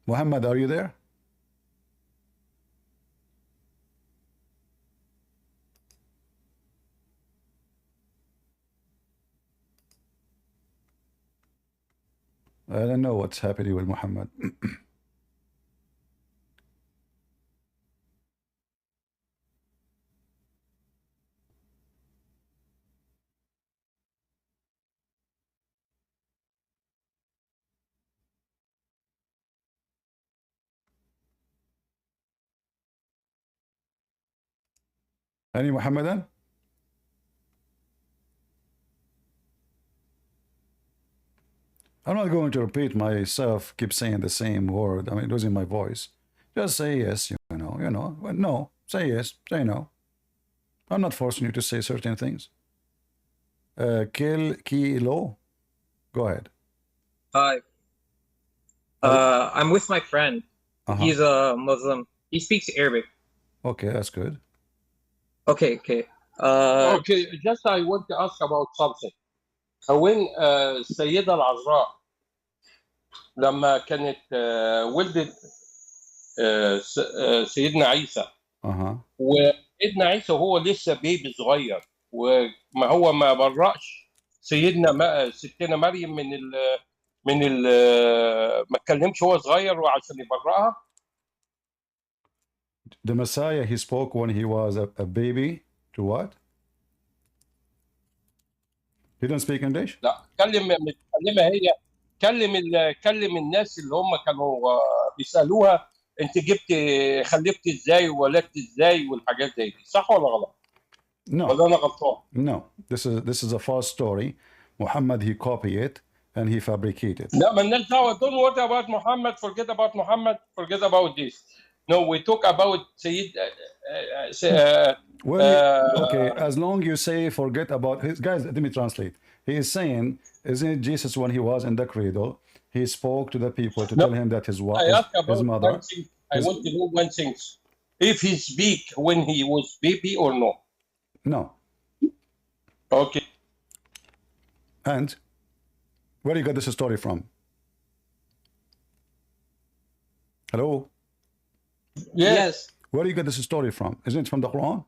Muhammad, are you there? I don't know what's happening with Muhammad. Any Muhammadan? I'm not going to repeat myself, keep saying the same word. I mean, losing my voice. Just say yes, you know. No, say yes, say no. I'm not forcing you to say certain things. Kill Kilo. Go ahead. Hi. I'm with my friend. He's a Muslim. He speaks Arabic. Okay, that's good. Okay. Okay, just I want to ask about something. When السيدة العذراء لما كانت ولدت سيدنا عيسى وسيدنا عيسى هو لسه بيبي صغير وما هو ما برأش ستنا مريم ما اتكلمش هو صغير وعشان يبرأها. The Messiah, he spoke when he was a baby to what? He didn't speak English? لا متكلمة هي كلم الناس اللي هم كانوا بيسألوها انت خلفت ازاي وولدت ازاي والحاجات زي دي صح ولا غلط؟ No. ولا انا غلطان؟ No. This is a false story. Muhammad, he copied it and he fabricated. لا مالناش دعوة. Don't worry about Muhammad. Forget about Muhammad. Forget about this. No, we talk about Sayyid. Okay, as long you say forget about his guys, let me translate. He is saying, isn't it Jesus when he was in the cradle? He spoke to the people to tell him that his mother. I want to know one thing. If he speak when he was baby or no? No. Okay. And where you got this story from? Hello? Yes. Where you got this story from? Isn't it from the Quran?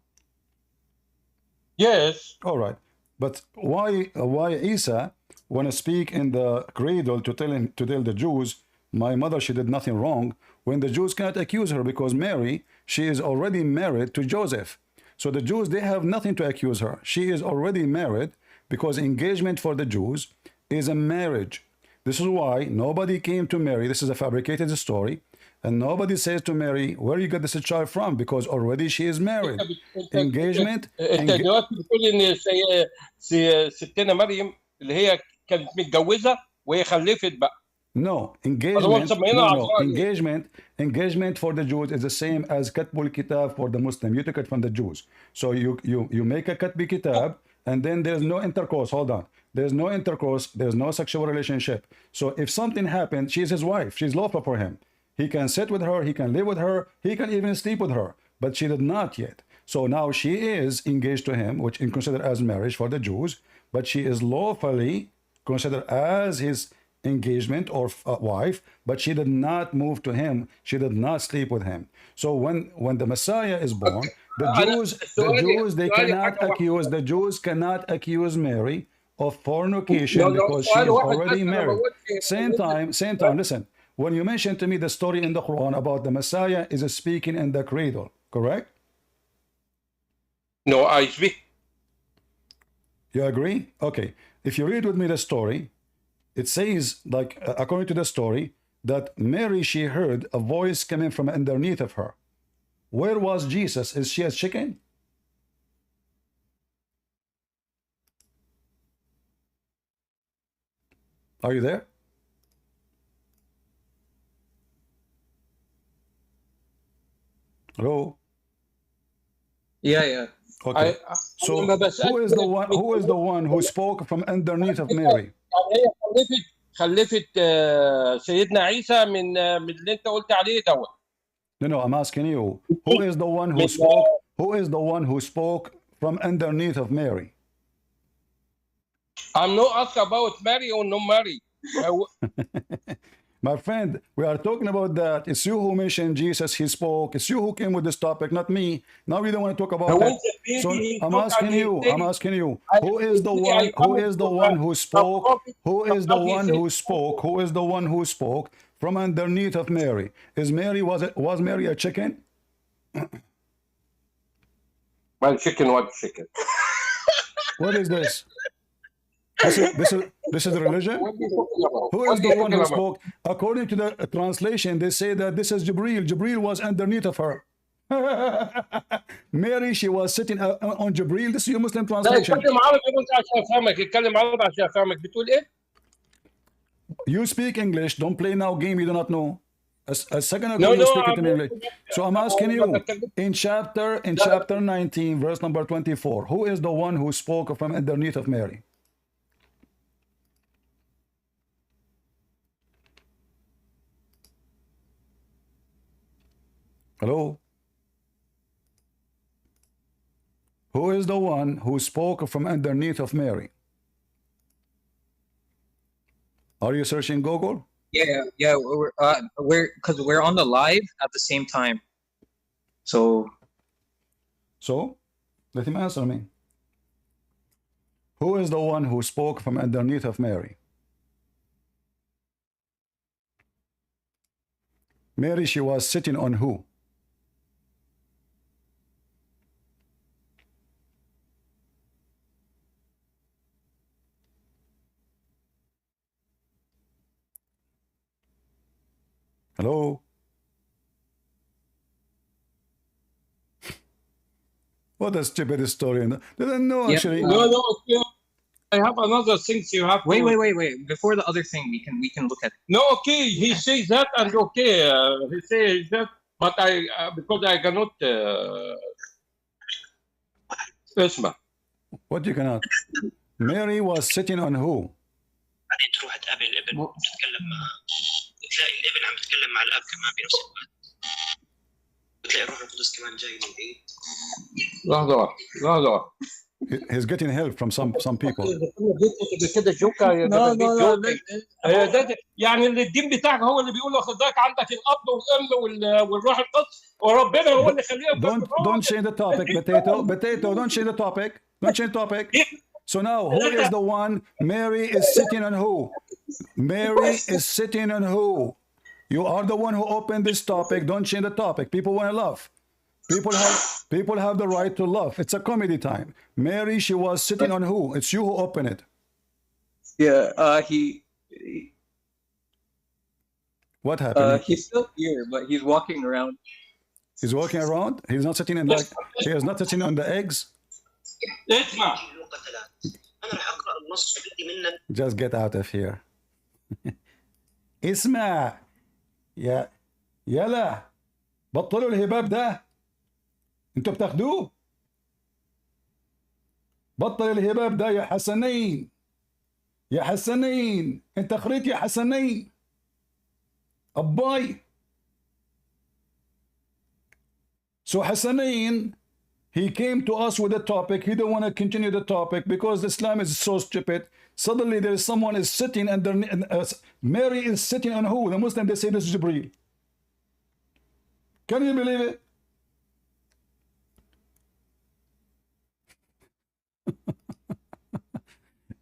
Yes. All right. But why Isa want to speak in the cradle to tell the Jews, my mother, she did nothing wrong, when the Jews cannot accuse her because Mary, she is already married to Joseph. So the Jews, they have nothing to accuse her. She is already married because engagement for the Jews is a marriage. This is why nobody came to Mary. This is a fabricated story. And nobody says to Mary, where you got this child from? Because already she is married. Engagement. انت دلوقتي بتقول ان ستنا مريم اللي هي كانت متجوزه وهي خلفت بقى. No, engagement for the Jews is the same as katbul kitab for the Muslim. You took it from the Jews. So you make a katbi kitab and then there's no intercourse. Hold on. There's no intercourse. There's no sexual relationship. So if something happened, she's his wife. She's lawful for him. He can sit with her. He can live with her. He can even sleep with her. But she did not yet. So now she is engaged to him, which is considered as marriage for the Jews. But she is lawfully considered as his engagement or wife, but she did not move to him. She did not sleep with him. So when the Messiah is born, the Jews they cannot accuse, the Jews cannot accuse Mary of fornication because she is already married. Same time, listen, when you mentioned to me the story in the Quran about the Messiah is speaking in the cradle, correct? No, I agree. You agree? Okay. If you read with me the story, it says, like, according to the story, that Mary, she heard a voice coming from underneath of her. Where was Jesus? Is she a chicken? Are you there? Hello? Yeah. Okay. So who is the one? Who is the one who spoke from underneath of Mary? هي خلفت سيدنا عيسى من اللي انت قلت عليه دوت. No, I'm asking you. Who is the one who spoke? Who is the one who spoke from underneath of Mary? I'm not asking about Mary or no Mary. My friend, we are talking about that. It's you who mentioned Jesus, he spoke. It's you who came with this topic, not me. Now we don't want to talk about that. So I'm asking you, who is the one who spoke? Who is the one who spoke? Who is the one who spoke from underneath of Mary? Was Mary a chicken? Well, chicken, what chicken? What is this? This is the religion? Who is the one who spoke? According to the translation, they say that this is Jibril. Jibril was underneath of her. Mary, she was sitting on Jibril. This is your Muslim translation. You speak English. Don't play now game you do not know. A second ago you speak it in English. So I'm asking you, in chapter 19, verse number 24, who is the one who spoke from underneath of Mary? Hello? Who is the one who spoke from underneath of Mary? Are you searching Google? Yeah. Because we're on the live at the same time. So let him answer me. Who is the one who spoke from underneath of Mary? Mary, she was sitting on who? Hello? What a stupid story. Didn't know actually. No, I have another thing you have to... Wait. Before the other thing, we can look at... No, okay, he says that and okay, he says that, but I, because I cannot... What you cannot? Mary was sitting on who? بعدين تروح تقابل الابن وتتكلم معه وتلاقي الابن عم يتكلم مع الاب كمان بنفس الوقت وتلاقي الروح القدس كمان جاي من بعيد. لحظة. He's getting help from some people. كده جوكا يعني الدين بتاعك هو اللي بيقول لك عندك الاب والام والروح القدس وربنا هو اللي يخليهم. Don't change the topic, potato. Don't change the topic. So now, who is the one? Mary is sitting on who? Mary is sitting on who? You are the one who opened this topic. Don't change the topic. People want to laugh. People have the right to laugh. It's a comedy time. Mary, she was sitting on who? It's you who opened it. Yeah, What happened? He's still here, but he's walking around. He's walking around? He's not sitting in like he is not sitting on the eggs? Just get out of here. اسمع يلا بطلوا الهباب ده. انتوا بتاخدوه. بطل الهباب ده يا حسنين. يا حسنين انت خريت يا حسنين. أباي. So Hassanin, he came to us with a topic. He don't want to continue the topic because Islam is so stupid. Suddenly there is someone is sitting and Mary is sitting on who? The Muslim, they say this is Jibreel. Can you believe it?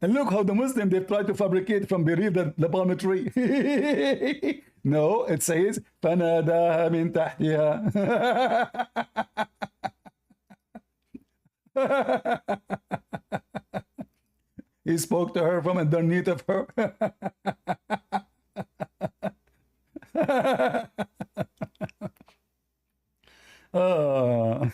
And look how the Muslim, they try to fabricate from belief that the palm tree. No, it says فناداها من تحتها. He spoke to her from underneath of her. Oh.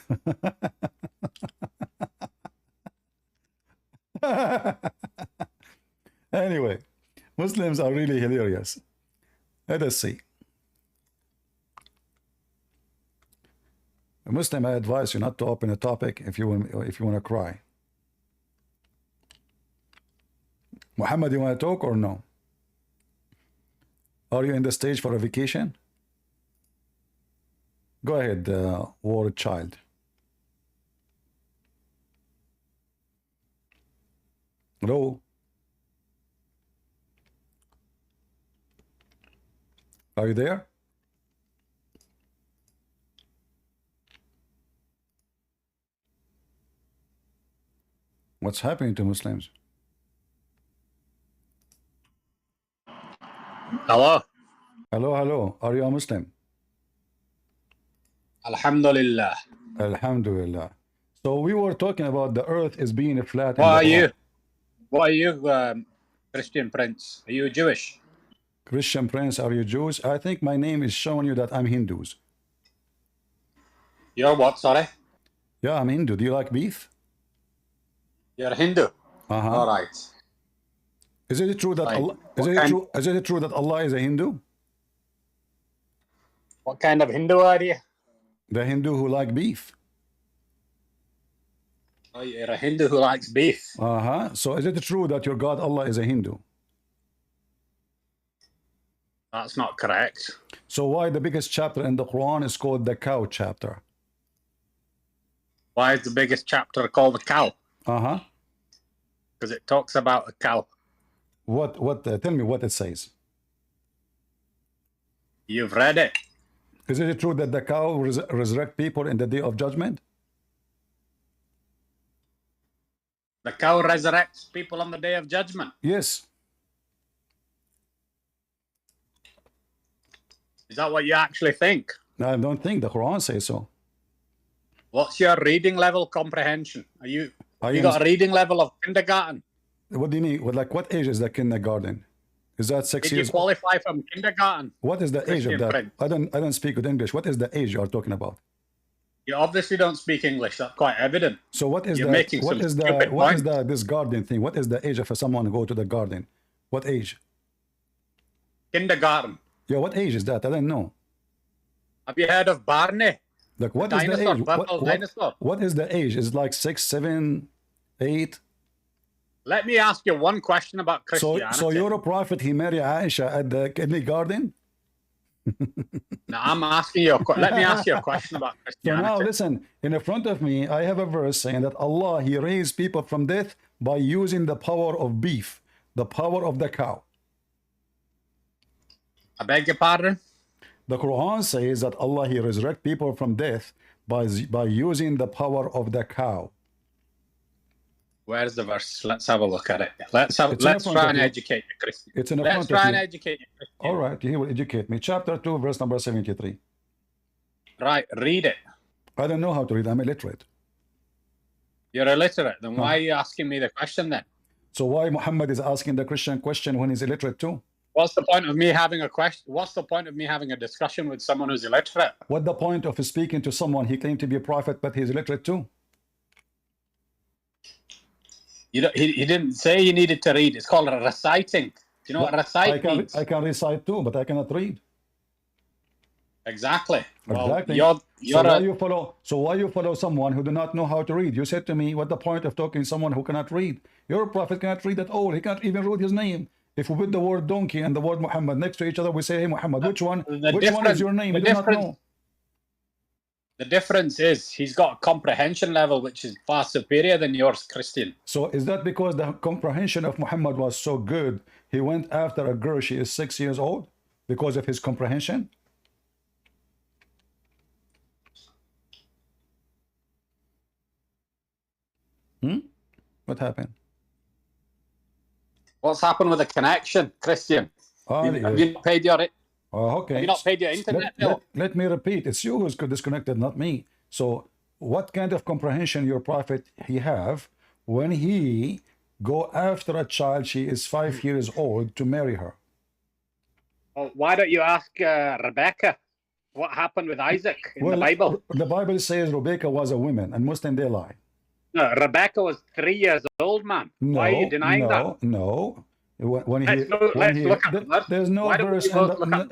Anyway, Muslims are really hilarious. Let us see. A Muslim, I advise you not to open a topic if you want to cry. Muhammad, you want to talk or no? Are you in the stage for a vacation? Go ahead, war child. Hello? Are you there? What's happening to Muslims? Hello. Hello, hello. Are you a Muslim? Alhamdulillah. Alhamdulillah. So we were talking about the earth is being flat. What are you? What are you, Christian Prince? Are you Jewish? Christian Prince, are you Jews? I think my name is showing you that I'm Hindus. You're what, sorry? Yeah, I'm Hindu. Do you like beef? You're a Hindu? All right. Is it true that Allah, is it true that Allah is a Hindu? What kind of Hindu are you? The Hindu who like beef. Oh, you're a Hindu who likes beef. So is it true that your God Allah is a Hindu? That's not correct. So why the biggest chapter in the Quran is called the cow chapter? Why is the biggest chapter called the cow? Because it talks about a cow. Tell me what it says. You've read it. Is it true that the cow resurrect people in the day of judgment? The cow resurrects people on the day of judgment? Yes. Is that what you actually think? I don't think the Quran says so. What's your reading level comprehension? You got a reading level of kindergarten? What do you mean? Like what age is the kindergarten? Is that 6 years? Did you qualify from kindergarten? What is the age of that? Prince? I don't speak good English. What is the age you are talking about? You obviously don't speak English. That's quite evident. So what is this garden thing? What is the age of someone who go to the garden? What age? Kindergarten. Yeah, what age is that? I don't know. Have you heard of Barney? Like what is the age? What is the age? Is it like 6, 7, 8? Let me ask you one question about Christianity. So your prophet, he married Aisha at the kindergarten? Now I'm asking you. Let me ask you a question about Christianity. So now listen. In front of me, I have a verse saying that Allah, He raised people from death by using the power of beef, the power of the cow. I beg your pardon? The Quran says that Allah, He resurrect people from death by using the power of the cow. Where's the verse? Let's have a look at it. Let's try and educate you, Christian. It's in the Let's try and educate you, Christian. All right, He will educate me. Chapter 2, verse number 73. Right, read it. I don't know how to read. I'm illiterate. You're illiterate. Then why are you asking me the question then? So why Muhammad is asking the Christian question when he's illiterate too? What's the point of me having a question? What's the point of me having a discussion with someone who's illiterate? What's the point of speaking to someone he claimed to be a prophet, but he's illiterate too? He didn't say you needed to read. It's called reciting. Do you know what recite means? I can recite too, but I cannot read. Exactly. Exactly. Well, so why you follow someone who do not know how to read? You said to me, what the point of talking to someone who cannot read? Your prophet cannot read at all. He can't even read his name. If we put the word donkey and the word Muhammad next to each other, we say, hey Muhammad, which one is your name? We do not know. The difference is he's got a comprehension level which is far superior than yours, Christian. So is that because the comprehension of Muhammad was so good, he went after a girl, she is 6 years old, because of his comprehension? What happened? What's happened with the connection, Christian? Have you not paid your okay. Have you not paid your internet bill? Let me repeat. It's you who's disconnected, not me. So what kind of comprehension your prophet he have when he go after a child, she is 5 years old, to marry her? Well, why don't you ask Rebecca what happened with Isaac in the Bible? The Bible says Rebecca was a woman, and Muslim they lie. No, Rebecca was 3 years old, man. No, why are you denying that? No. Let's look at the verse. There's no verse.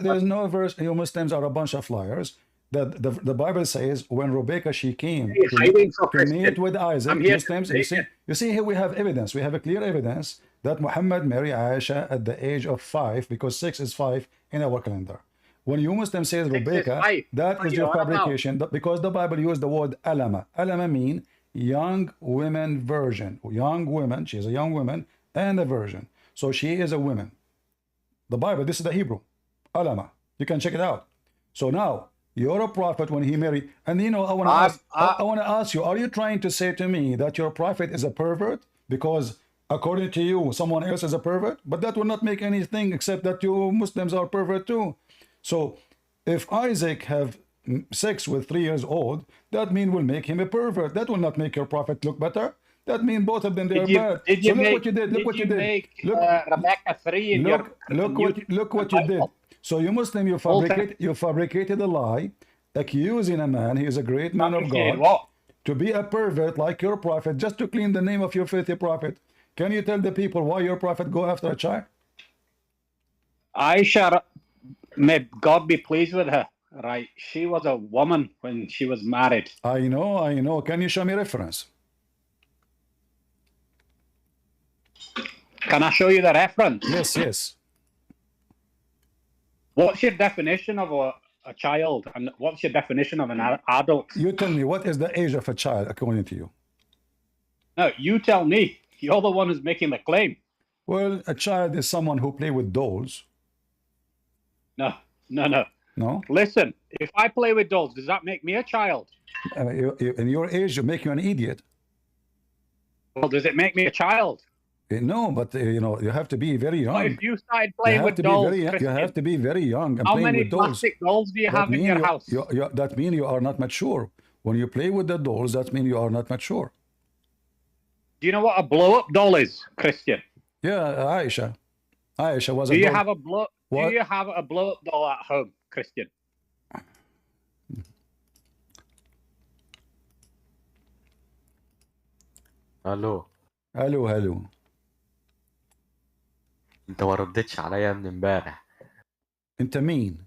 There's no verse. You Muslims are a bunch of liars. The Bible says when Rebecca, she came He's hiding for to meet Christian. with Isaac, I'm here Muslims, to you see here we have evidence. We have a clear evidence that Muhammad married Aisha at the age of 5, because 6 is 5 in our calendar. When you Muslim says Rebecca, that is your fabrication, because the Bible used the word alama. Alama mean young women virgin. Young woman, she's a young woman and a virgin. So she is a woman. The Bible, this is the Hebrew. Alama. You can check it out. So now, you're a prophet when he married. And you know, I want to ask you, are you trying to say to me that your prophet is a pervert? Because according to you, someone else is a pervert? But that will not make anything except that you Muslims are pervert too. So if Isaac have sex with 3 years old, that mean will make him a pervert. That will not make your prophet look better. That means both of them, they are bad. So look what you did. Look what you did. Look, Rebecca 3 in look what you did. So you Muslim, you fabricated a lie, accusing a man, he is a great man of God, to be a pervert like your prophet, just to clean the name of your filthy prophet. Can you tell the people why your prophet go after a child? Aisha, may God be pleased with her, right? She was a woman when she was married. I know. Can you show me reference? Can I show you the reference? Yes. What's your definition of a child, and what's your definition of an adult? You tell me, what is the age of a child according to you? No, you tell me. You're the one who's making the claim. Well, a child is someone who play with dolls. No. No? Listen, if I play with dolls, does that make me a child? In your age, you make you an idiot. Well, does it make me a child? No, but you know, you have to be very young. Well, if you started playing with dolls, you have to be very young and how playing many with dolls. plastic dolls do you have in your house? That means you are not mature. When you play with the dolls, that means you are not mature. Do you know what a blow-up doll is, Christian? Yeah, Aisha. Aisha was Do you have a blow-up doll at home, Christian? الو الو انت ما ردتش عليا من امبارح. انت مين؟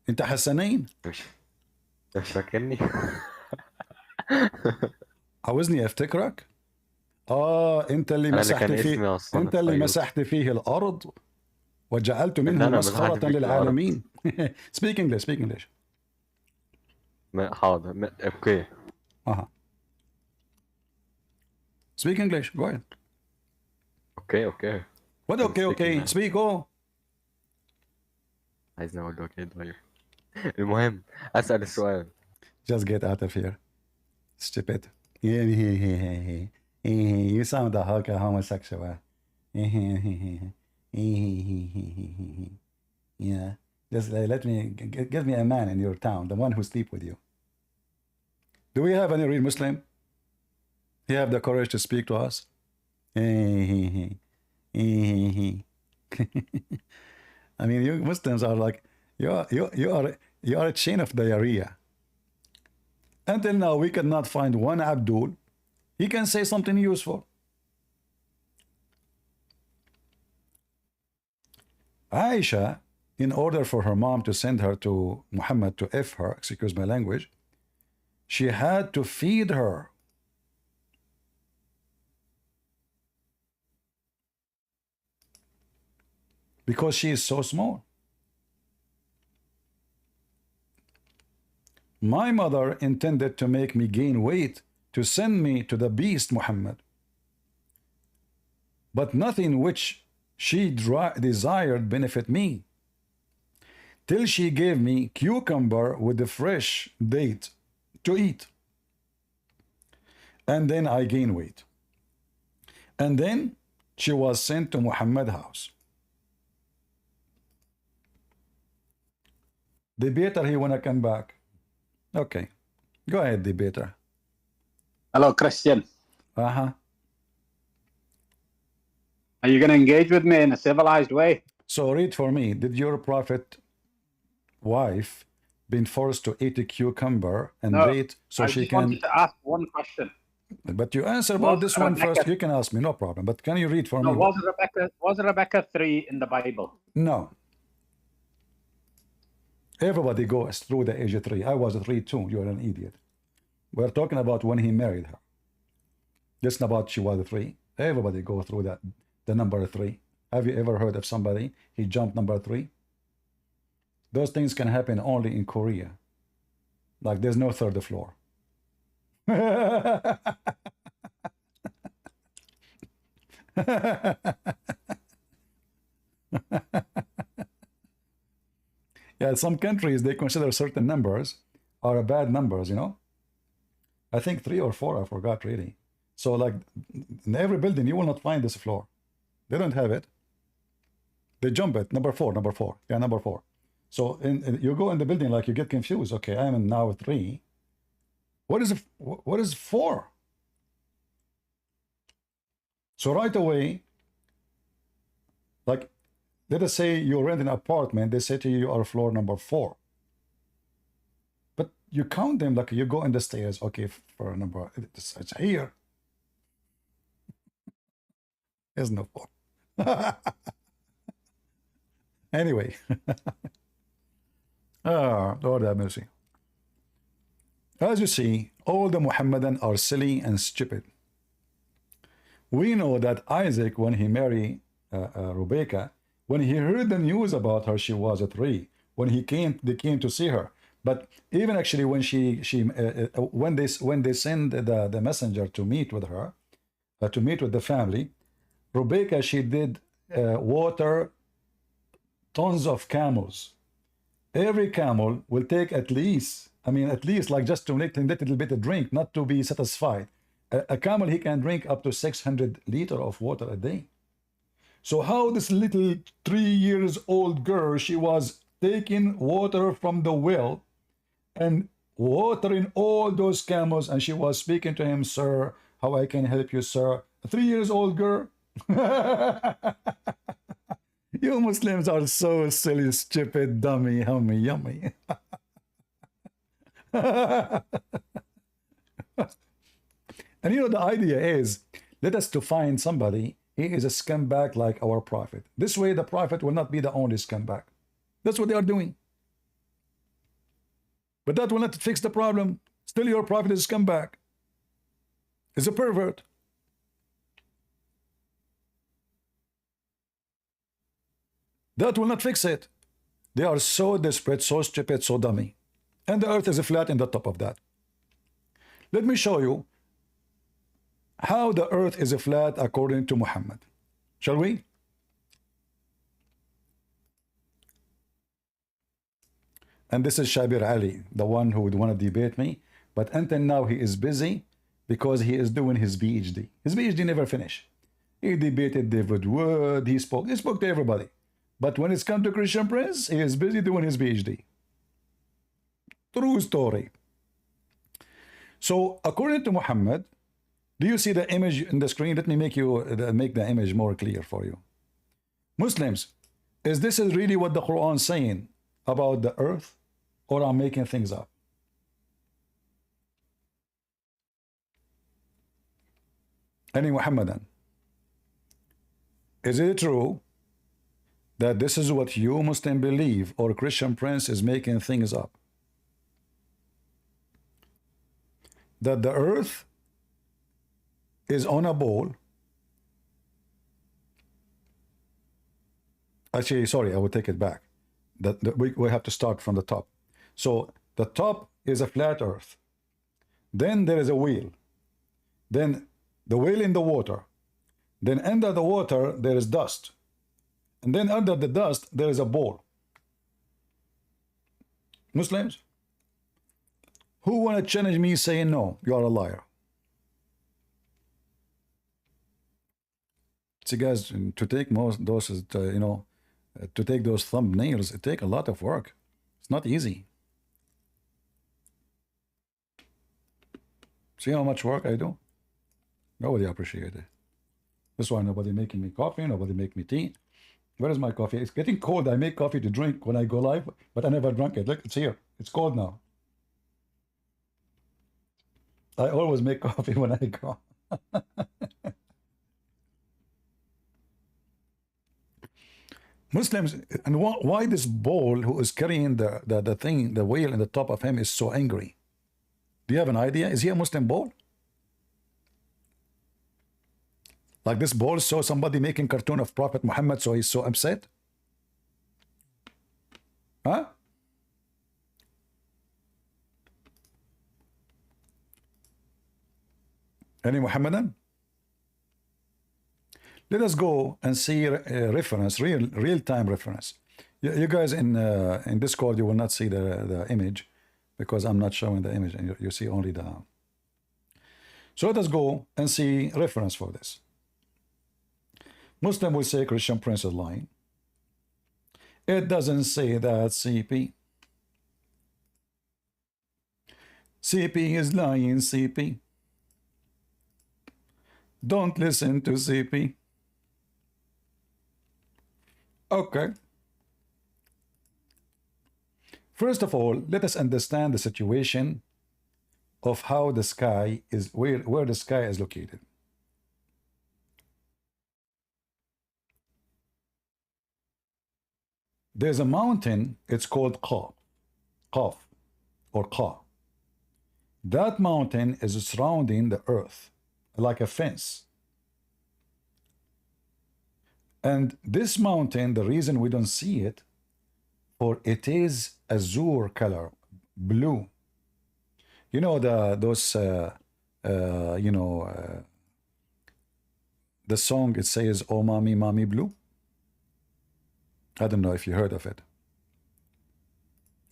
انت حسنين؟ مش فاكرني؟ عاوزني افتكرك؟ انت اللي مسحت فيه، انت اللي مسحت فيه الارض وجعلت منه مسخرة للعالمين. Speak English. حاضر. اوكي. Speak English. Go ahead. اوكي. What okay? Speak. عايزني اقول له كده طيب. المهم اسال السؤال. Just get out of here. Stupid. You sound like a homosexual. Yeah. Just let me give me a man in your town, the one who sleep with you. Do we have any real Muslim? You have the courage to speak to us? I mean, you Muslims are like you are a chain of diarrhea. Until now, we cannot find one Abdul. He can say something useful. Aisha, in order for her mom to send her to Muhammad to F her, excuse my language, she had to feed her. Because she is so small. My mother intended to make me gain weight to send me to the beast Muhammad. But nothing which she desired benefit me, till she gave me cucumber with the fresh date to eat. And then I gained weight. And then she was sent to Muhammad's house. Debater, he wanna come back. Okay, go ahead, debater. Hello, Christian. Uh-huh. Are you going to engage with me in a civilized way? So read for me. Did your prophet wife been forced to eat a cucumber and date so she can... I just wanted to ask one question. But you answer about this one first. You can ask me, no problem. But can you read for me? Was Rebecca 3 in the Bible? No. Everybody goes through the age of 3. I was 3 too. You're an idiot. We're talking about when he married her. Listen about she was 3. Everybody go through that, the number 3. Have you ever heard of somebody, he jumped number 3? Those things can happen only in Korea. Like there's no third floor. Yeah, some countries, they consider certain numbers are bad numbers, you know. I think 3 or 4, I forgot really. So like in every building, you will not find this floor. They don't have it. They jump it, number 4, number 4. Yeah, number 4. So you go in the building, like you get confused. Okay, I am now 3. What is 4? So right away, like, let us say you rent an apartment, they say to you, you are floor number 4. But you count them like you go in the stairs, okay, for a number, it's here. There's no 4. Anyway. Lord have mercy. As you see, all the Muhammadan are silly and stupid. We know that Isaac, when he married Rebecca, when he heard the news about her, she was 3. When they came to see her. But even actually, when when they send the messenger to meet with her, to meet with the family, Rebecca, she did water tons of camels. Every camel will take at least like just to make a little bit of drink, not to be satisfied. A camel, he can drink up to 600 liters of water a day. So how this little 3-year-old girl, she was taking water from the well and watering all those camels, and she was speaking to him, sir, how I can help you, sir? A 3-year-old girl? You Muslims are so silly, stupid, dummy, hummy, yummy. And you know, the idea is, let us to find somebody, he is a scumbag like our prophet. This way the prophet will not be the only scumbag. That's what they are doing. But that will not fix the problem. Still your prophet is a scumbag. Is a pervert. That will not fix it. They are so desperate, so stupid, so dummy. And the earth is flat in the top of that. Let me show you how the earth is flat according to Muhammad. Shall we? And this is Shabir Ali, the one who would want to debate me. But until now, he is busy because he is doing his PhD. His PhD never finished. He debated David Wood. He spoke to everybody. But when it's come to Christian Prince, he is busy doing his PhD. True story. So according to Muhammad, do you see the image in the screen? Let me make the image more clear for you. Muslims, is this really what the Quran is saying about the earth, or I'm making things up? Any Muhammadan, is it true that this is what you Muslim believe, or Christian Prince is making things up? That the earth is on a ball. Actually, sorry, I will take it back. We have to start from the top. So the top is a flat earth. Then there is a wheel. Then the wheel in the water. Then under the water, there is dust. And then under the dust, there is a ball. Muslims, who want to challenge me saying no, you are a liar? See, guys, to take those, to take those thumbnails, it takes a lot of work. It's not easy. See how much work I do? Nobody appreciates it. That's why nobody making me coffee, nobody make me tea. Where is my coffee? It's getting cold. I make coffee to drink when I go live, but I never drank it. Look, it's here. It's cold now. I always make coffee when I go. Muslims, and why this bull who is carrying the thing, the whale in the top of him is so angry? Do you have an idea? Is he a Muslim bull? Like this bull saw somebody making cartoon of Prophet Muhammad, so he's so upset? Huh? Any Muhammadan? Let us go and see a reference, real-time reference. You guys in Discord, you will not see the image because I'm not showing the image, and you see only the. So let us go and see reference for this. Muslim will say Christian Prince is lying. It doesn't say that CP. CP is lying, CP. Don't listen to CP. Okay. First of all, let us understand the situation of how the sky is, where the sky is located. There's a mountain, it's called Qaf or Qa. That mountain is surrounding the earth like a fence. And this mountain, the reason we don't see it, for it is azure color, blue. You know the song, it says, "Oh mommy, mommy blue." I don't know if you heard of it.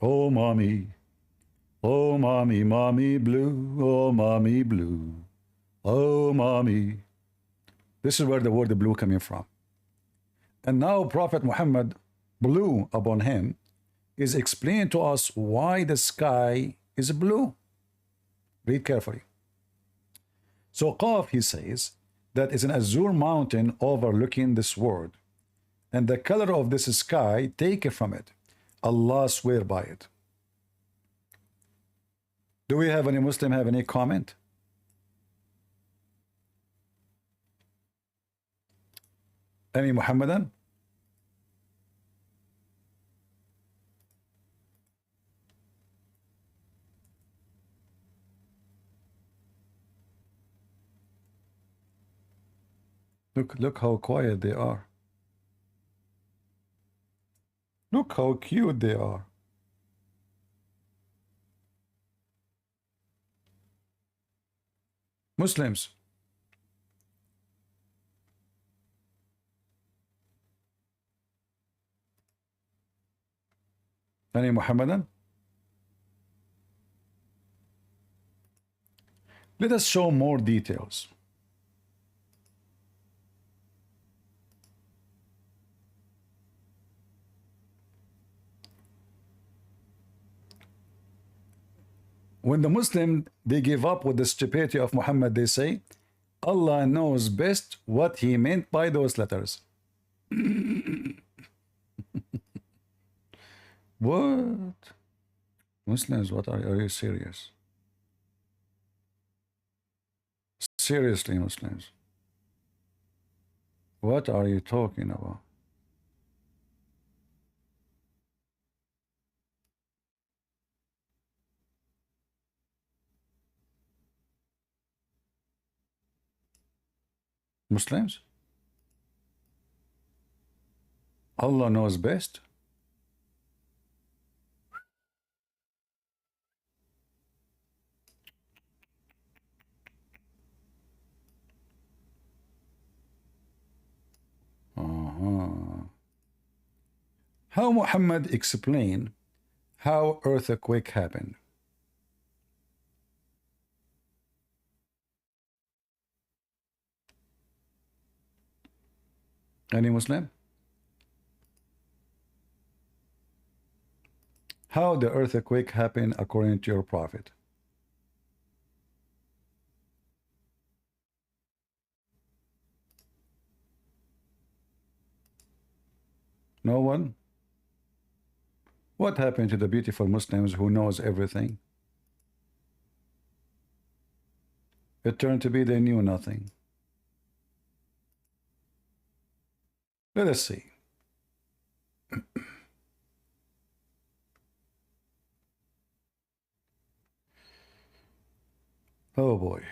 Oh mommy, mommy blue, oh mommy blue, oh mommy. This is where the word blue coming from. And now Prophet Muhammad blew upon him is explained to us why the sky is blue. Read carefully. So Qaf, he says, that is an azure mountain overlooking this world. And the color of this sky, take it from it. Allah swear by it. Do we have any Muslim have any comment? Any Muhammadan? Look how quiet they are. Look how cute they are. Muslims. Any Muhammadan? Let us show more details. When the Muslim, they give up with the stupidity of Muhammad, they say, Allah knows best what he meant by those letters. What? Muslims, what are you serious? Seriously, Muslims. What are you talking about? Muslims? Allah knows best. How Muhammad explained how earthquake happened? Any Muslim? How the earthquake happened according to your prophet? No one? What happened to the beautiful Muslims who knows everything? It turned to be they knew nothing. Let us see. Oh boy.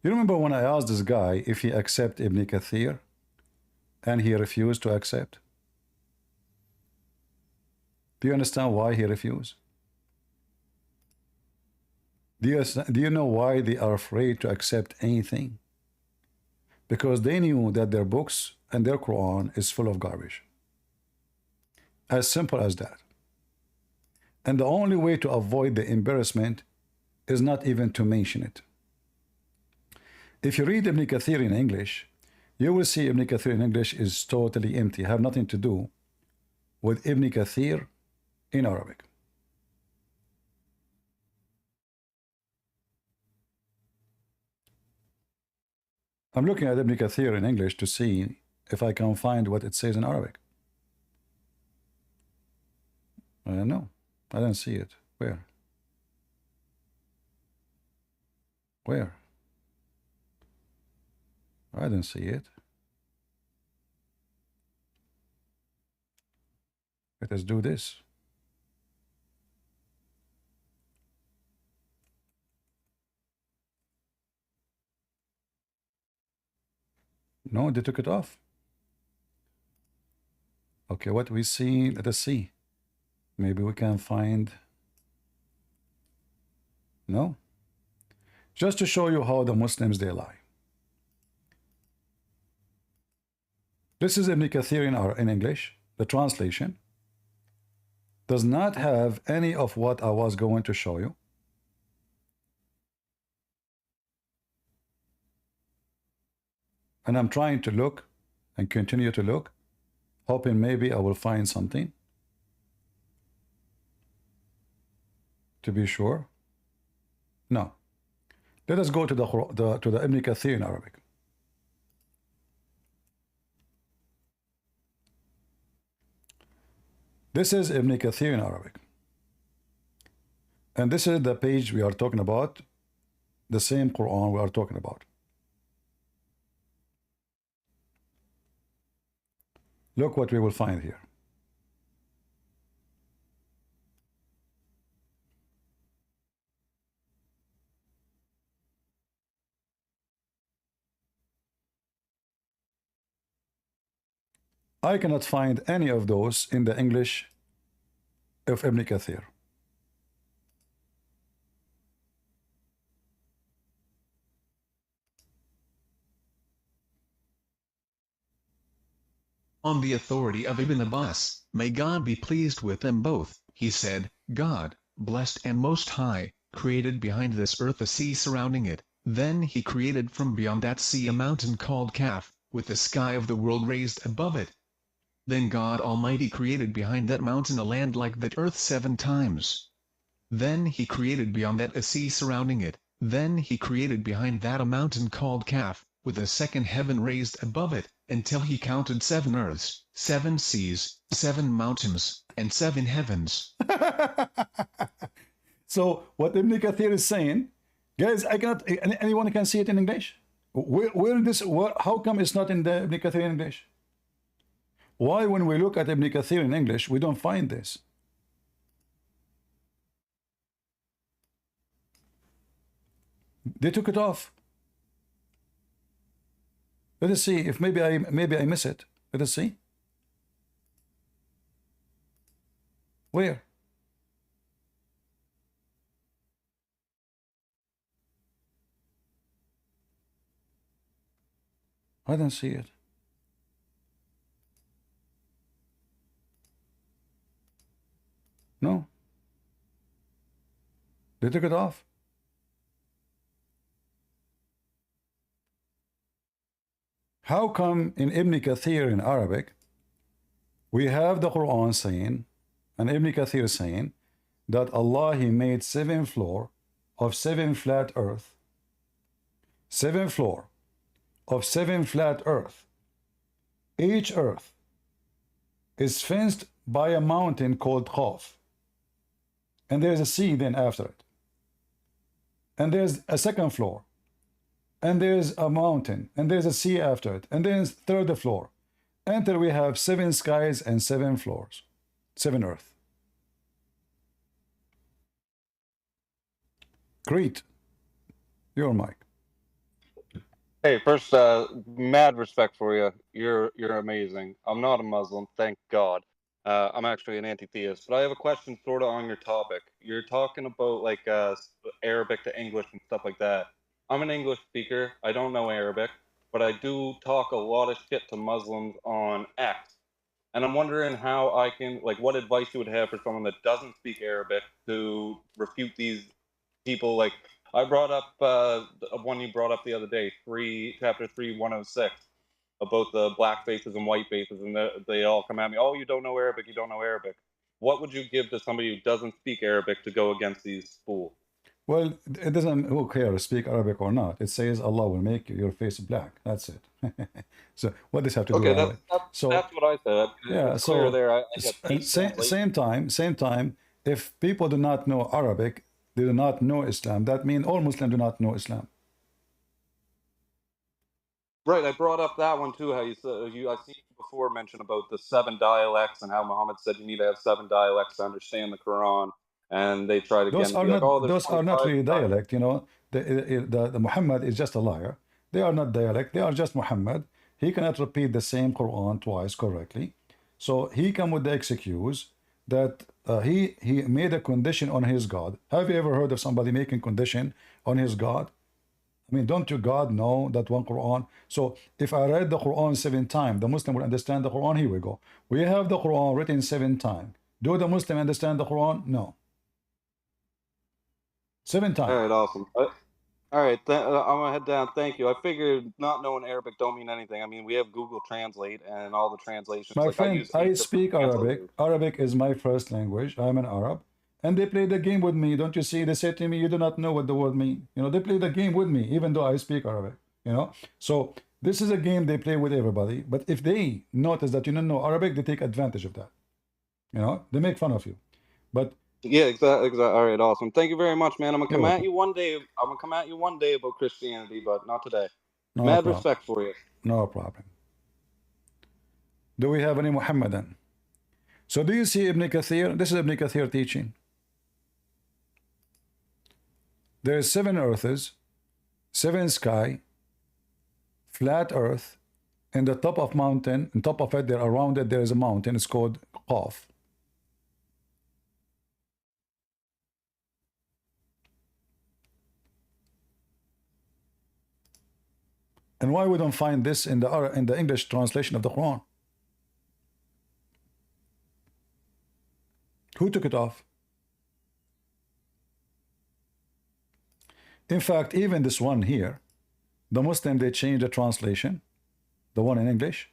You remember when I asked this guy if he accept Ibn Kathir and he refused to accept? Do you understand why he refused? Do you know why they are afraid to accept anything? Because they knew that their books and their Quran is full of garbage. As simple as that. And the only way to avoid the embarrassment is not even to mention it. If you read Ibn Kathir in English, you will see Ibn Kathir in English is totally empty, have nothing to do with Ibn Kathir in Arabic. I'm looking at Ibn Kathir in English to see if I can find what it says in Arabic. No, I don't see it. Where? Where? I don't see it. Let us do this. No, they took it off. Okay, what we see, let us see. Maybe we can find. No. Just to show you how the Muslims, they lie. This is Ibn Kathir in English. The translation does not have any of what I was going to show you. And I'm trying to look and continue to look, hoping maybe I will find something. To be sure. No. Let us go to the Ibn Kathir in Arabic. This is Ibn Kathir in Arabic. And this is the page we are talking about, the same Quran we are talking about. Look what we will find here. I cannot find any of those in the English of Ibn Kathir. On the authority of Ibn Abbas, may God be pleased with them both, he said, God, blessed and most high, created behind this earth a sea surrounding it, then he created from beyond that sea a mountain called Kaf, with the sky of the world raised above it. Then God Almighty created behind that mountain a land like that earth 7 times. Then he created beyond that a sea surrounding it, then he created behind that a mountain called Kaf, with a second heaven raised above it, until he counted 7 earths, 7 seas, 7 mountains, and 7 heavens. So what Ibn Kathir is saying, guys, I cannot. Anyone can see it in English. How come it's not in the Ibn Kathir in English? Why, when we look at Ibn Kathir in English, we don't find this? They took it off. Let us see if maybe I miss it. Let us see. Where? I don't see it. No. They took it off. How come in Ibn Kathir in Arabic, we have the Quran saying, and Ibn Kathir saying, that Allah, He made 7 floor of 7 flat earth. 7 floor of 7 flat earth. Each earth is fenced by a mountain called Qaf. And there's a sea then after it. And there's a second floor. And there's a mountain. And there's a sea after it. And then third floor. Until we have 7 skies and 7 floors. 7 earth. Crete, your mic. Hey, first, mad respect for you. You're amazing. I'm not a Muslim, thank God. I'm actually an anti-theist, but I have a question sort of on your topic. You're talking about like Arabic to English and stuff like that. I'm an English speaker. I don't know Arabic, but I do talk a lot of shit to Muslims on X. And I'm wondering how I can, like, what advice you would have for someone that doesn't speak Arabic to refute these people. Like, I brought up one you brought up the other day, chapter 3, 106, about the black faces and white faces, and they all come at me, oh, you don't know Arabic, you don't know Arabic. What would you give to somebody who doesn't speak Arabic to go against these fools? Well, it doesn't who cares speak Arabic or not. It says Allah will make your face black. That's it. So what does have to do with Arabic? That's what I said. Yeah, it's clear there. I and same time, if people do not know Arabic, they do not know Islam. That means all Muslims do not know Islam. Right, I brought up that one too. How you said I've seen you before mention about the 7 dialects and how Muhammad said you need to have 7 dialects to understand the Quran, and they try to Those are not those are not really dialect. You know, the Muhammad is just a liar. They are not dialect. They are just Muhammad. He cannot repeat the same Quran twice correctly. So he come with the excuse that he made a condition on his God. Have you ever heard of somebody making condition on his God? I mean, don't your God know that one Quran? So if I read the Quran 7 times, the Muslim will understand the Quran. Here we go. We have the Quran written 7 times. Do the Muslim understand the Quran? No. 7 times. All right, awesome. All right, I'm gonna head down. Thank you. I figured not knowing Arabic don't mean anything. I mean, we have Google Translate and all the translations. My like friend, I speak Arabic. Arabic is my first language. I'm an Arab. And they play the game with me. Don't you see? They say to me, you do not know what the word means. You know, they play the game with me, even though I speak Arabic. You know? So this is a game they play with everybody. But if they notice that you don't know Arabic, they take advantage of that. You know, they make fun of you. But yeah, exactly. All right, awesome. Thank you very much, man. I'm gonna come at you one day. I'm gonna come at you one day about Christianity, but not today. No Mad problem. respect for you. No problem. Do we have any Muhammadan? So do you see Ibn Kathir? This is Ibn Kathir teaching. There is 7 earths, 7 sky, flat earth, and the top of mountain, on top of it, there around it, there is a mountain. It's called Qaf. And why we don't find this in the English translation of the Quran? Who took it off? In fact, even this one here, the Muslim, they changed the translation, the one in English.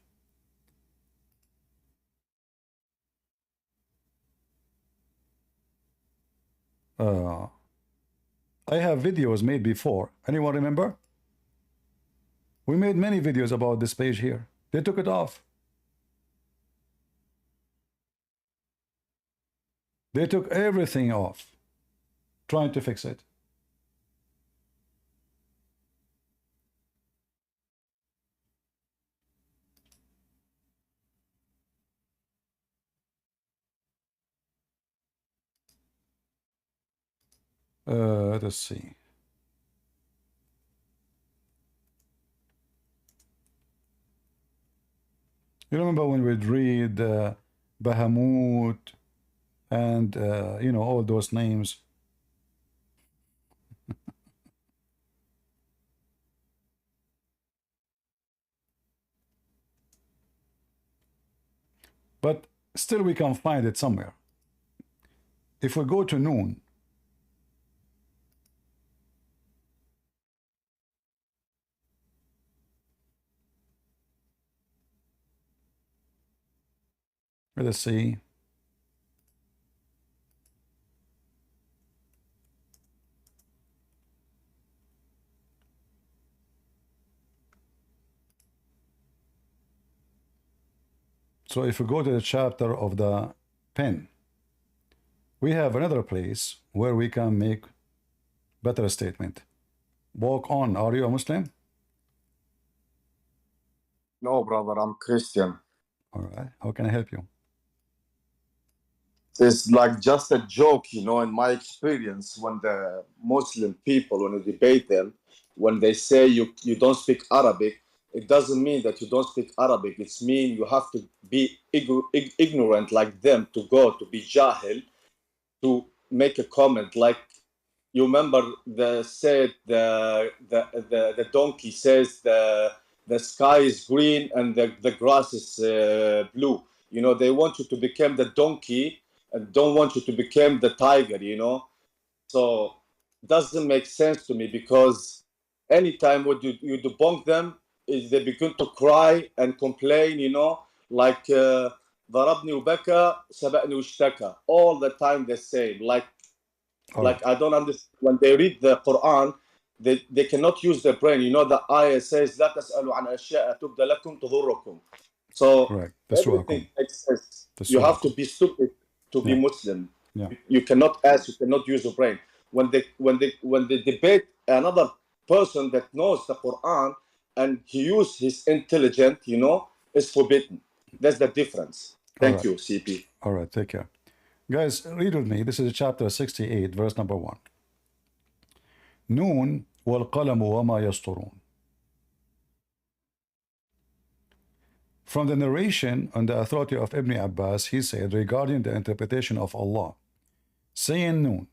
I have videos made before. Anyone remember? We made many videos about this page here. They took it off. They took everything off, trying to fix it. Let's see. You remember when we'd read Bahamut and you know, all those names? But still we can find it somewhere. If we go to Noon, let's see. So if we go to the chapter of the pen, we have another place where we can make better statement. Walk on. Are you a Muslim? No, brother, I'm Christian. All right. How can I help you? It's like just a joke, you know, in my experience, when the Muslim people, when you debate them, when they say you don't speak Arabic, it doesn't mean that you don't speak Arabic. It's mean you have to be ignorant like them, to go to be jahil, to make a comment. Like, you remember the donkey says the sky is green and the grass is blue. You know, they want you to become the donkey and don't want you to become the tiger, you know. So it doesn't make sense to me, because anytime when you debunk them, they begin to cry and complain, you know, like ضربني وبكى سبقني واشتكى. All the time the same. Like I don't understand. When they read the Quran, they cannot use their brain. You know, the ayah says لا تسألوا عن أشياء تبدى لكم تضركم. So everything makes sense. You have to be stupid to be Muslim. Yeah. You cannot ask. You cannot use your brain. When they debate another person that knows the Quran and he uses his intelligence, you know, is forbidden. That's the difference. Thank you, CP. All right, take care. Guys, read with me. This is chapter 68, verse number 1. Noon والقلم وما يسطرون. From the narration on the authority of Ibn Abbas, he said regarding the interpretation of Allah, saying Noon.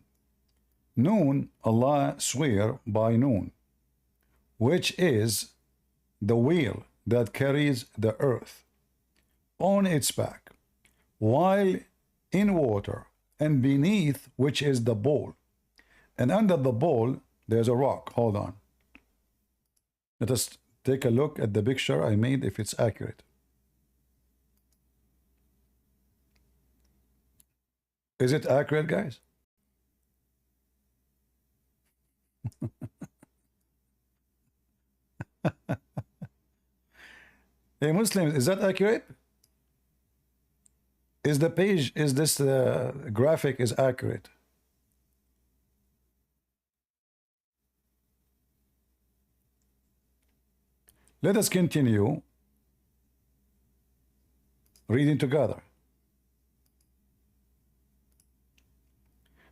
Noon, Allah swear by Noon, which is the wheel that carries the earth on its back, while in water, and beneath which is the bowl, and under the bowl there's a rock. Hold on. Let us take a look at the picture I made, if it's accurate. Is it accurate, guys? Hey, Muslims, is that accurate? Is the page, is this graphic is accurate? Let us continue reading together.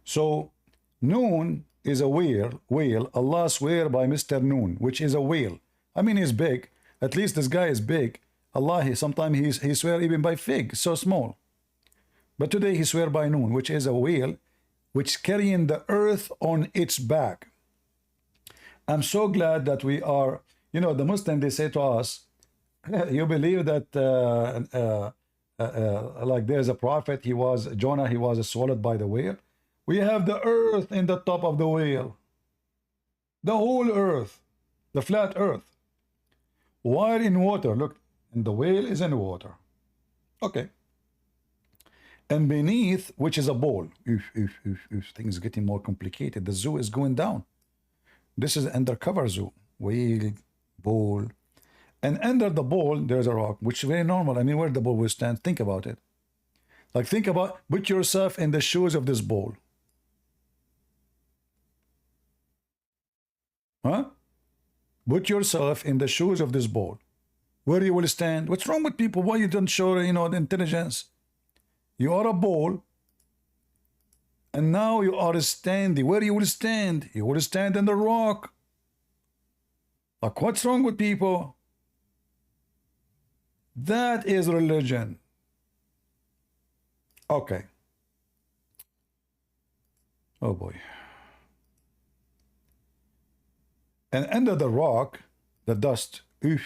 So, Noon is a whale. Allah swear by Mr. Noon, which is a whale. I mean, he's big. At least this guy is big. Allah, sometimes he swear even by fig, so small. But today he swear by Noon, which is a whale, which carrying the earth on its back. I'm so glad that we are, you know, the Muslim, they say to us, you believe that like there's a prophet, Jonah, he was swallowed by the whale. We have the earth in the top of the whale. The whole earth, the flat earth. While in water, look, and the whale is in water. Okay. And beneath, which is a bowl. Things getting more complicated. The zoo is going down. This is undercover zoo. Whale, bowl. And under the bowl, there's a rock, which is very normal. I mean, where the bowl will stand, think about it. Like, think about, put yourself in the shoes of this bowl. Huh? Put yourself in the shoes of this bowl. Where you will stand. What's wrong with people? Why you don't show, you know, the intelligence? You are a bowl, and now you are standing. Where you will stand? You will stand in the rock. Like, what's wrong with people? That is religion. Okay. Oh boy. And under the rock, the dust. You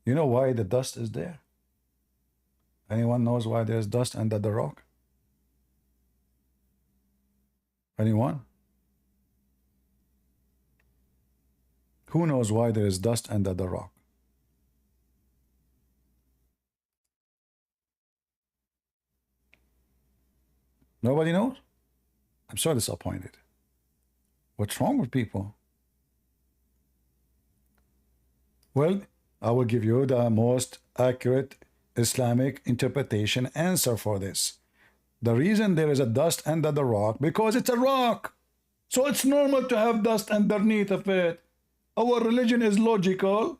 know why the dust is there? Anyone knows why there's dust under the rock? Anyone? Who knows why there is dust under the rock? Nobody knows? I'm so disappointed. What's wrong with people? Well, I will give you the most accurate Islamic interpretation answer for this. The reason there is a dust under the rock, because it's a rock. So it's normal to have dust underneath of it. Our religion is logical.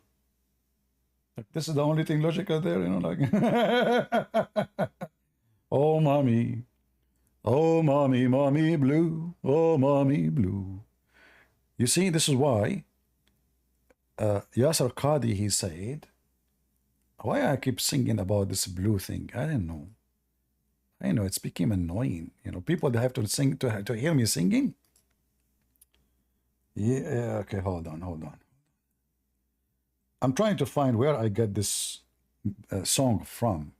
This is the only thing logical there, you know, like. Oh, mommy. Oh, mommy, mommy blue. Oh, mommy blue. You see, this is why Yasser Qadi, he said, why I keep singing about this blue thing? I don't know. I know it's became annoying. You know, people they have to sing to hear me singing. Yeah, okay, hold on. I'm trying to find where I get this song from.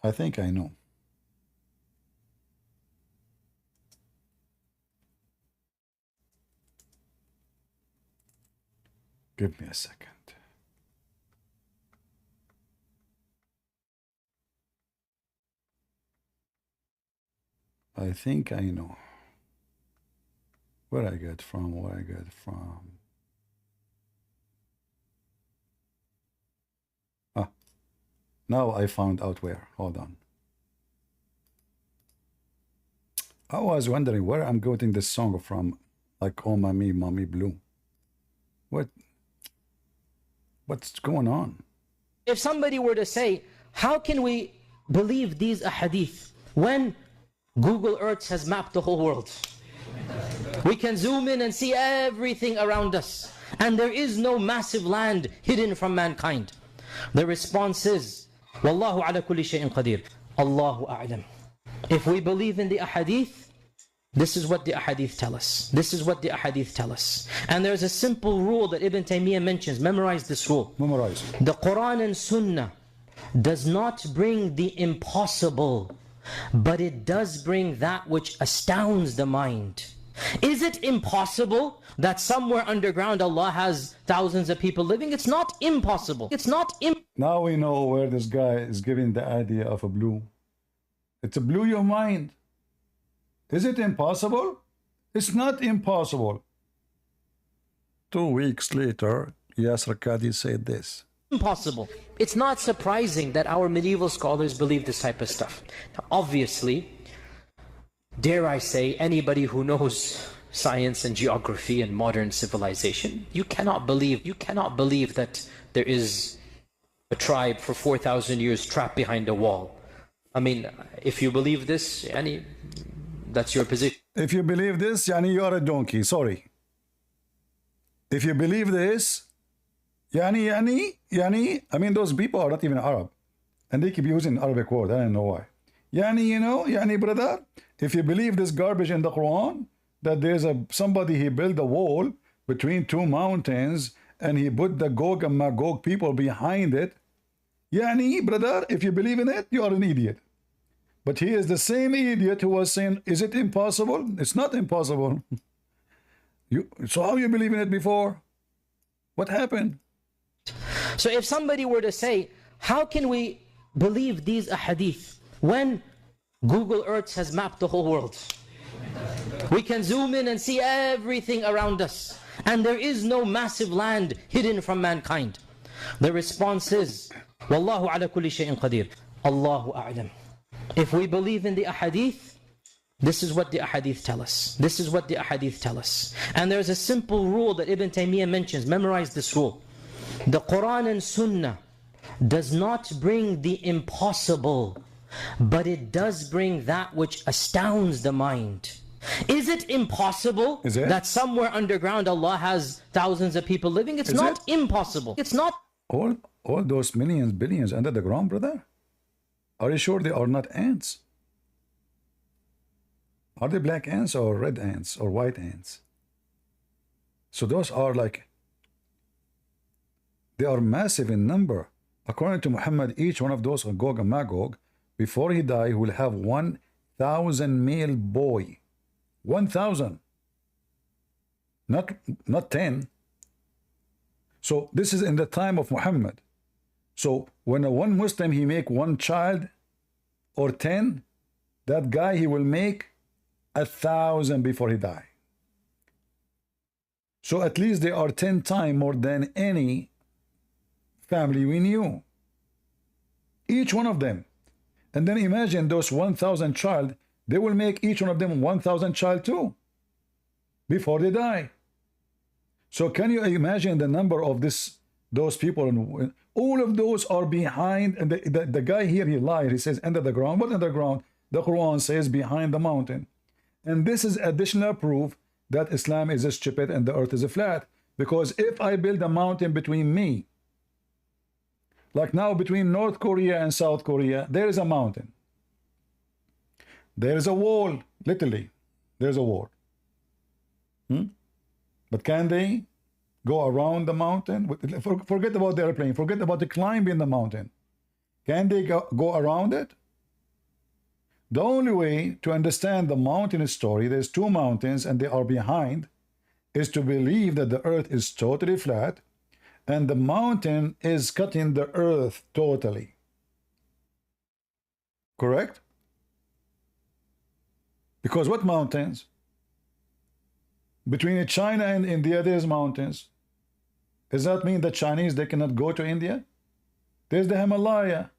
I think I know. Give me a second. I think I know where I get from. Ah, now I found out where. Hold on. I was wondering where I'm getting this song from, like Oh Mommy, Mommy Blue. What's going on? If somebody were to say, how can we believe these ahadith when Google Earth has mapped the whole world? We can zoom in and see everything around us, and there is no massive land hidden from mankind. The response is, Wallahu ala kulli shay'in qadir. Allahu a'lam. If we believe in the ahadith, this is what the ahadith tell us. This is what the ahadith tell us. And there's a simple rule that Ibn Taymiyyah mentions. Memorize this rule. Memorize. The Quran and Sunnah does not bring the impossible, but it does bring that which astounds the mind. Is it impossible that somewhere underground Allah has thousands of people living? It's not impossible. It's not Now we know where this guy is giving the idea of a blue. It's a blew your mind. Is it impossible? It's not impossible. 2 weeks later, Yasser Qadi said this. Impossible. It's not surprising that our medieval scholars believe this type of stuff. Now, obviously, dare I say, anybody who knows science and geography and modern civilization, you cannot believe that there is a tribe for 4,000 years trapped behind a wall. I mean, if you believe this, that's your position. If you believe this, you are a donkey. Sorry. If you believe this, I mean, those people are not even Arab. And they keep using Arabic word. I don't know why. Brother, if you believe this garbage in the Quran, that there's somebody, he built a wall between 2 mountains and he put the Gog and Magog people behind it. Brother, if you believe in it, you are an idiot. But he is the same idiot who was saying, is it impossible? It's not impossible. So how you believe in it before? What happened? So if somebody were to say, how can we believe these ahadith when Google Earth has mapped the whole world? We can zoom in and see everything around us, and there is no massive land hidden from mankind. The response is, Wallahu ala kulli shay'in qadir. Allahu a'lam. If we believe in the ahadith, this is what the ahadith tell us. This is what the ahadith tell us. And there's a simple rule that Ibn Taymiyyah mentions. Memorize this rule. The Quran and Sunnah does not bring the impossible, but it does bring that which astounds the mind. Is it impossible that somewhere underground Allah has thousands of people living? It's not impossible. It's not. All those millions, billions under the ground, brother? Are you sure they are not ants? Are they black ants or red ants or white ants? So those are they are massive in number. According to Muhammad, each one of those Gog and Magog, before he die, will have 1,000 male boy. 1,000. Not 10. So this is in the time of Muhammad. So when one Muslim, he make 1 child or 10, that guy, he will make 1,000 before he die. So at least they are 10 times more than any family we knew. Each one of them. And then imagine those 1,000 child, they will make each one of them 1,000 child too before they die. So can you imagine the number of this Those people, all of those are behind. And the guy here, he lied. He says under the ground. What underground? The Quran says behind the mountain. And this is additional proof that Islam is stupid and the earth is flat. Because if I build a mountain between me, like now between North Korea and South Korea, there is a mountain. There is a wall, literally. There's a wall. But can they go around the mountain? Forget about the airplane. Forget about the climbing the mountain. Can they go around it? The only way to understand the mountain story, there's two mountains and they are behind, is to believe that the earth is totally flat and the mountain is cutting the earth totally. Correct? Because what mountains? Between China and India, there's mountains. Does that mean the Chinese, they cannot go to India? There's the Himalaya.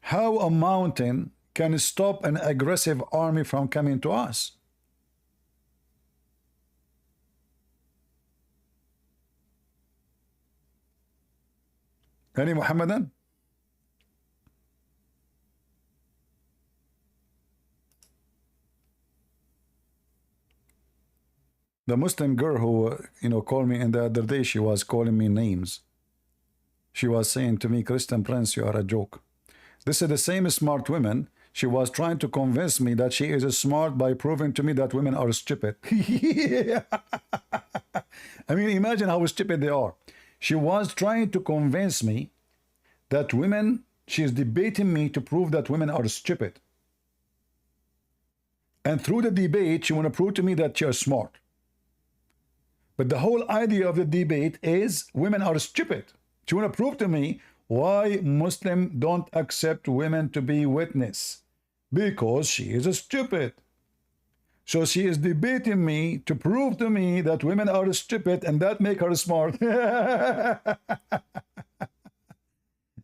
How a mountain can stop an aggressive army from coming to us? Any Muhammadan? The Muslim girl who, called me in the other day, she was calling me names. She was saying to me, Christian Prince, you are a joke. This is the same smart woman. She was trying to convince me that she is smart by proving to me that women are stupid. I mean, imagine how stupid they are. She was trying to convince me that women, she is debating me to prove that women are stupid. And through the debate, she want to prove to me that you're smart. But the whole idea of the debate is women are stupid. She want to prove to me why Muslims don't accept women to be witness. Because she is stupid. So she is debating me to prove to me that women are stupid and that make her smart. The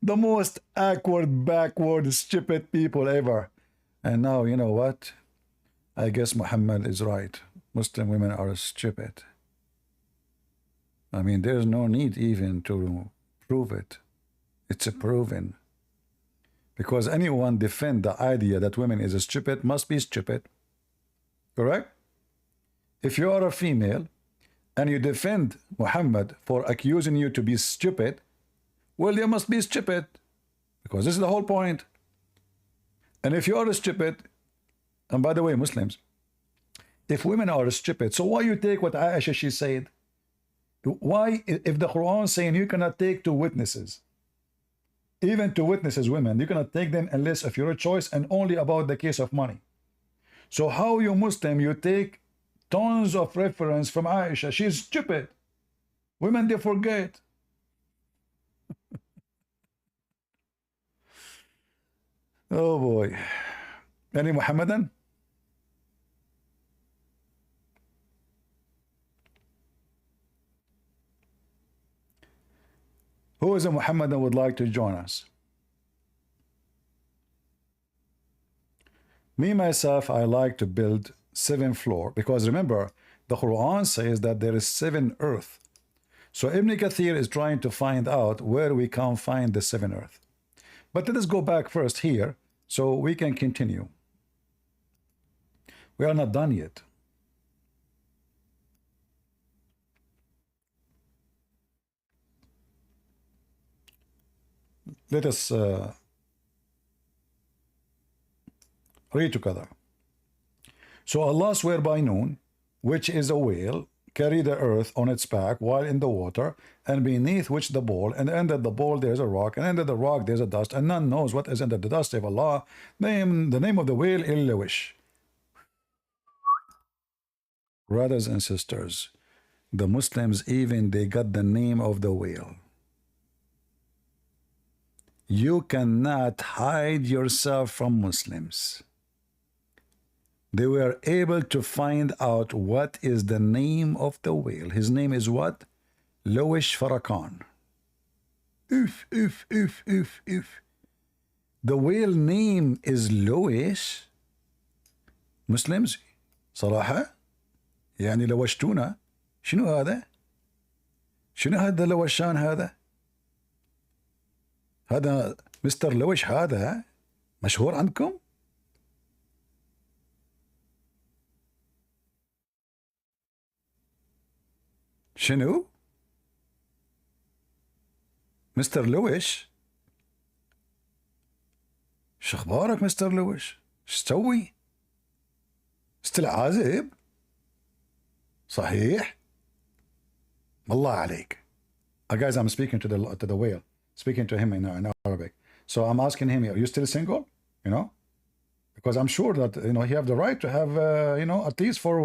most awkward, backward, stupid people ever. And now, you know what? I guess Muhammad is right. Muslim women are stupid. I mean, there's no need even to prove it. It's proven. Because anyone defend the idea that women is stupid must be stupid. Correct? If you are a female and you defend Muhammad for accusing you to be stupid, well, you must be stupid. Because this is the whole point. And if you are stupid, and by the way, Muslims, if women are stupid, so why you take what Aisha she said? Why, if the Quran is saying you cannot take two witnesses, even two witnesses, women, you cannot take them unless of your choice and only about the case of money. So how you Muslim, you take tons of reference from Aisha, she's stupid. Women, they forget. Oh boy. Any Muhammadan? Who is a Muhammadan would like to join us? Me, myself, I like to build 7 floors because remember, the Quran says that there is 7 earth. So Ibn Kathir is trying to find out where we can find the 7 earth. But let us go back first here so we can continue. We are not done yet. Let us read together. So Allah swear by noon, which is a whale, carry the earth on its back while in the water, and beneath which the bowl, and under the bowl there is a rock, and under the rock there is a dust, and none knows what is under the dust save Allah. The name of the whale is Lewish. Brothers and sisters, the Muslims even they got the name of the whale. You cannot hide yourself from Muslims. They were able to find out what is the name of the whale. His name is what? Lowish Farrakhan. Oof, oof, oof, oof, oof. The whale name is Lowish. Muslims, Salaha, يعني لوشتونا. شنو هذا؟ شنو هذا لوشان هذا؟ هذا مستر لوش هذا مشهور عندكم؟ شنو؟ مستر لوش؟ شو اخبارك مستر لوش؟ شو تسوي؟ عازب؟ صحيح؟ الله عليك. Guys, I'm speaking to the whale, speaking to him in Arabic. So I'm asking him, are you still single? You know, because I'm sure that he have the right to have at least for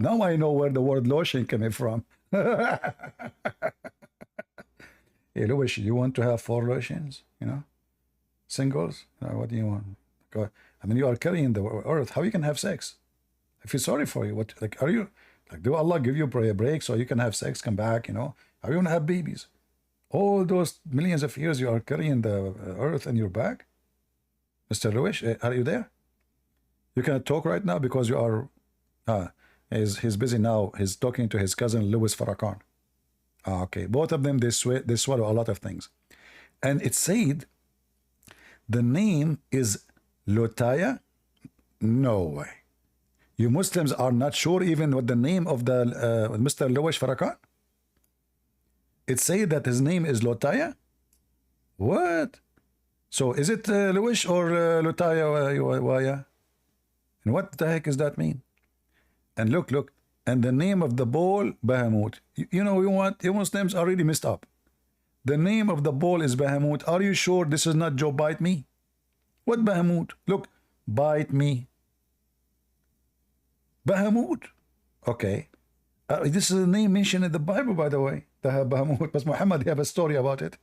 now I know where the word lotion coming from. Hey, Louis, you want to have 4 lotions? Singles? What do you want? I mean, you are carrying the earth. How you can have sex? I feel sorry for you. What, like, are you, like, do Allah give you a break so you can have sex, come back, How you going to have babies? All those millions of years you are carrying the earth in your back? Mr. Louis, are you there? You cannot talk right now because you are, he's busy now. He's talking to his cousin, Louis Farrakhan. Okay, both of them, they swallow a lot of things. And it said, the name is Lotaya? No way. You Muslims are not sure even what the name of the Mr. Louis Farrakhan? It says that his name is Lotaya? What? So is it Louis or Lotaya Waya? And what the heck does that mean? And look, and the name of the ball, Bahamut. You Muslims are really messed up. The name of the ball is Bahamut. Are you sure this is not Joe Bite Me? What Bahamut? Look, bite me. Bahamut. Okay. This is a name mentioned in the Bible, by the way. The Bahamut. But Muhammad have a story about it.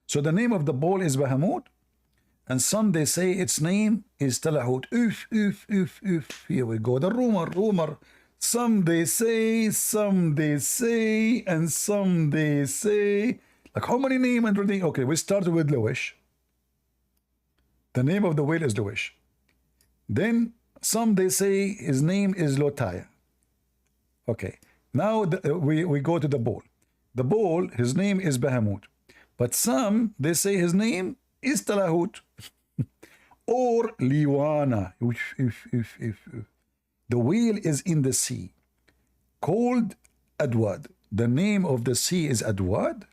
So the name of the ball is Bahamut. And some they say its name is Talahut. Here we go. The rumor. Some they say, and some they say. Like how many names and everything? Okay, we started with Louis. The name of the whale is Louis. Then some they say his name is Lotaya. Okay, now we go to the bull. The bull, his name is Bahamut. But some they say his name is Talahut or Liwana. The whale is in the sea, called Adwad. The name of the sea is Adwad.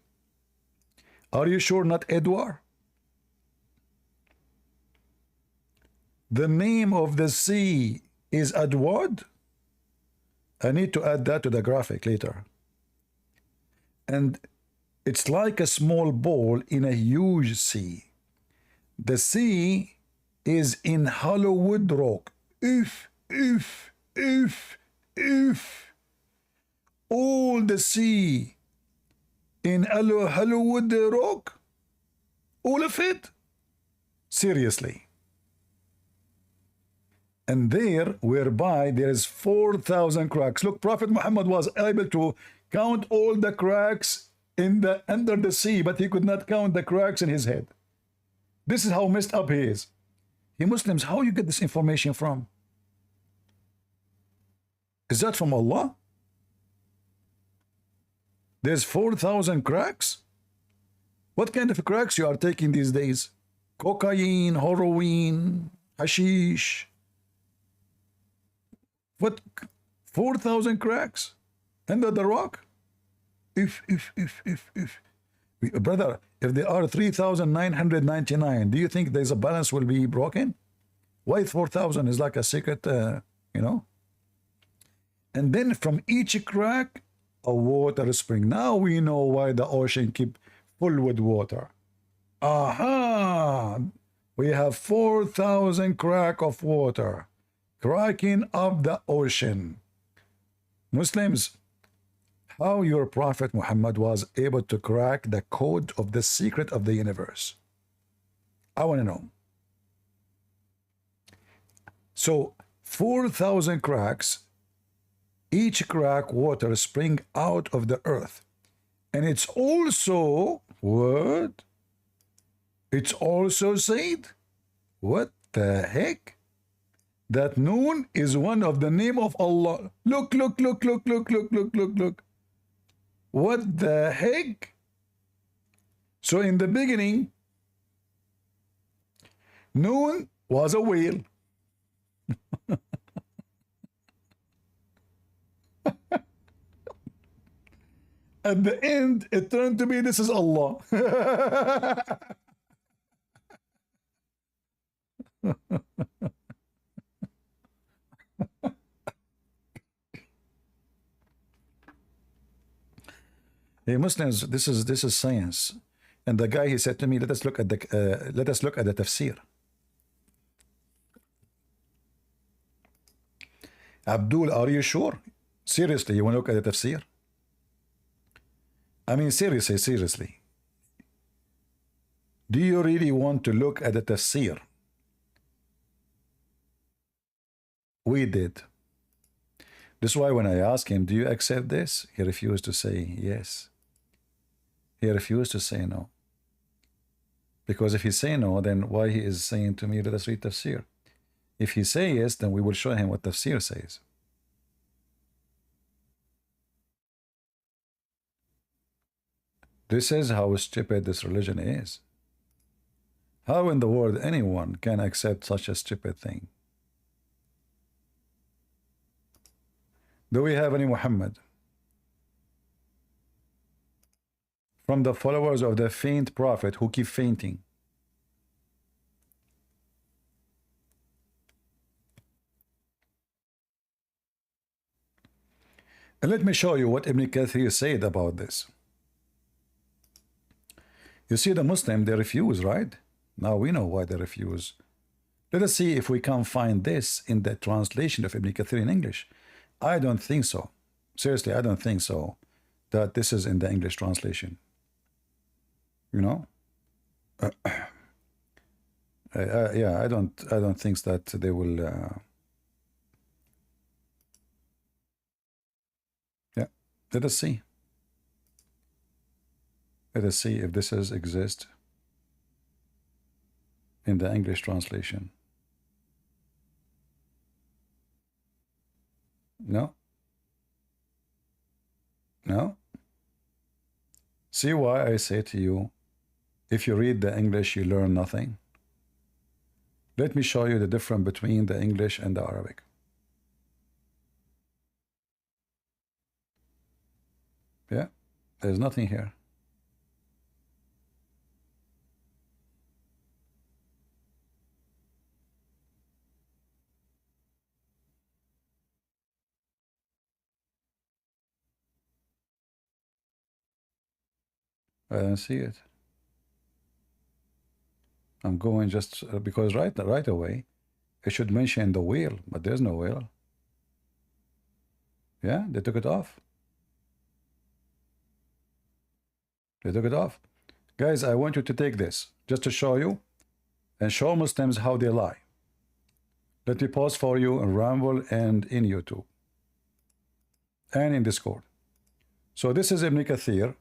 Are you sure not Edward? The name of the sea is Adwad. I need to add that to the graphic later. And it's like a small ball in a huge sea. The sea is in Hollywood Rock. All the sea in Hollywood Rock. All of it. Seriously. And there, whereby there is 4,000 cracks. Look, Prophet Muhammad was able to count all the cracks under the sea, but he could not count the cracks in his head. This is how messed up he is. You Muslims, how you get this information from? Is that from Allah? There's 4,000 cracks? What kind of cracks you are taking these days? Cocaine, heroin, hashish. What? 4,000 cracks under the rock? Brother, if there are 3,999, do you think there's a balance will be broken? Why 4,000 is like a secret, And then from each crack, a water spring. Now we know why the ocean keep full with water. Aha! We have 4,000 crack of water cracking up the ocean. Muslims, how your Prophet Muhammad was able to crack the code of the secret of the universe. I want to know. So 4,000 cracks, each crack water spring out of the earth. And it's also, what? It's also said, what the heck? that Noon is one of the name of Allah. Look, look, look, look, look, look, look, look, look. What the heck? So in the beginning, Noon was a whale. At the end, it turned to be this is Allah. Hey Muslims, this is science. And the guy, he said to me, let us look at the tafsir. Abdul, are you sure? Seriously, you want to look at the tafsir? I mean, seriously. Do you really want to look at the tafsir? We did. This is why when I asked him, do you accept this? He refused to say yes. He refused to say no. Because if he say no, then why he is saying to me, let us read tafsir? If he say yes, then we will show him what tafsir says. This is how stupid this religion is. How in the world anyone can accept such a stupid thing? Do we have any Muhammad? From the followers of the faint prophet who keep fainting. And let me show you what Ibn Kathir said about this. You see, the Muslim, they refuse, right? Now we know why they refuse. Let us see if we can find this in the translation of Ibn Kathir in English. I don't think so. Seriously, I don't think so. That this is in the English translation. You know? Yeah, I don't think that they will. Yeah, let us see. Let us see if this exists in the English translation. No. No. See why I say to you, if you read the English, you learn nothing. Let me show you the difference between the English and the Arabic. Yeah, there's nothing here. I don't see it. I'm going just because right away it should mention the whale, but there's no whale. Yeah, they took it off. They took it off. Guys, I want you to take this just to show you and show Muslims how they lie. Let me pause for you in Rumble and in YouTube and in Discord. So this is Ibn Kathir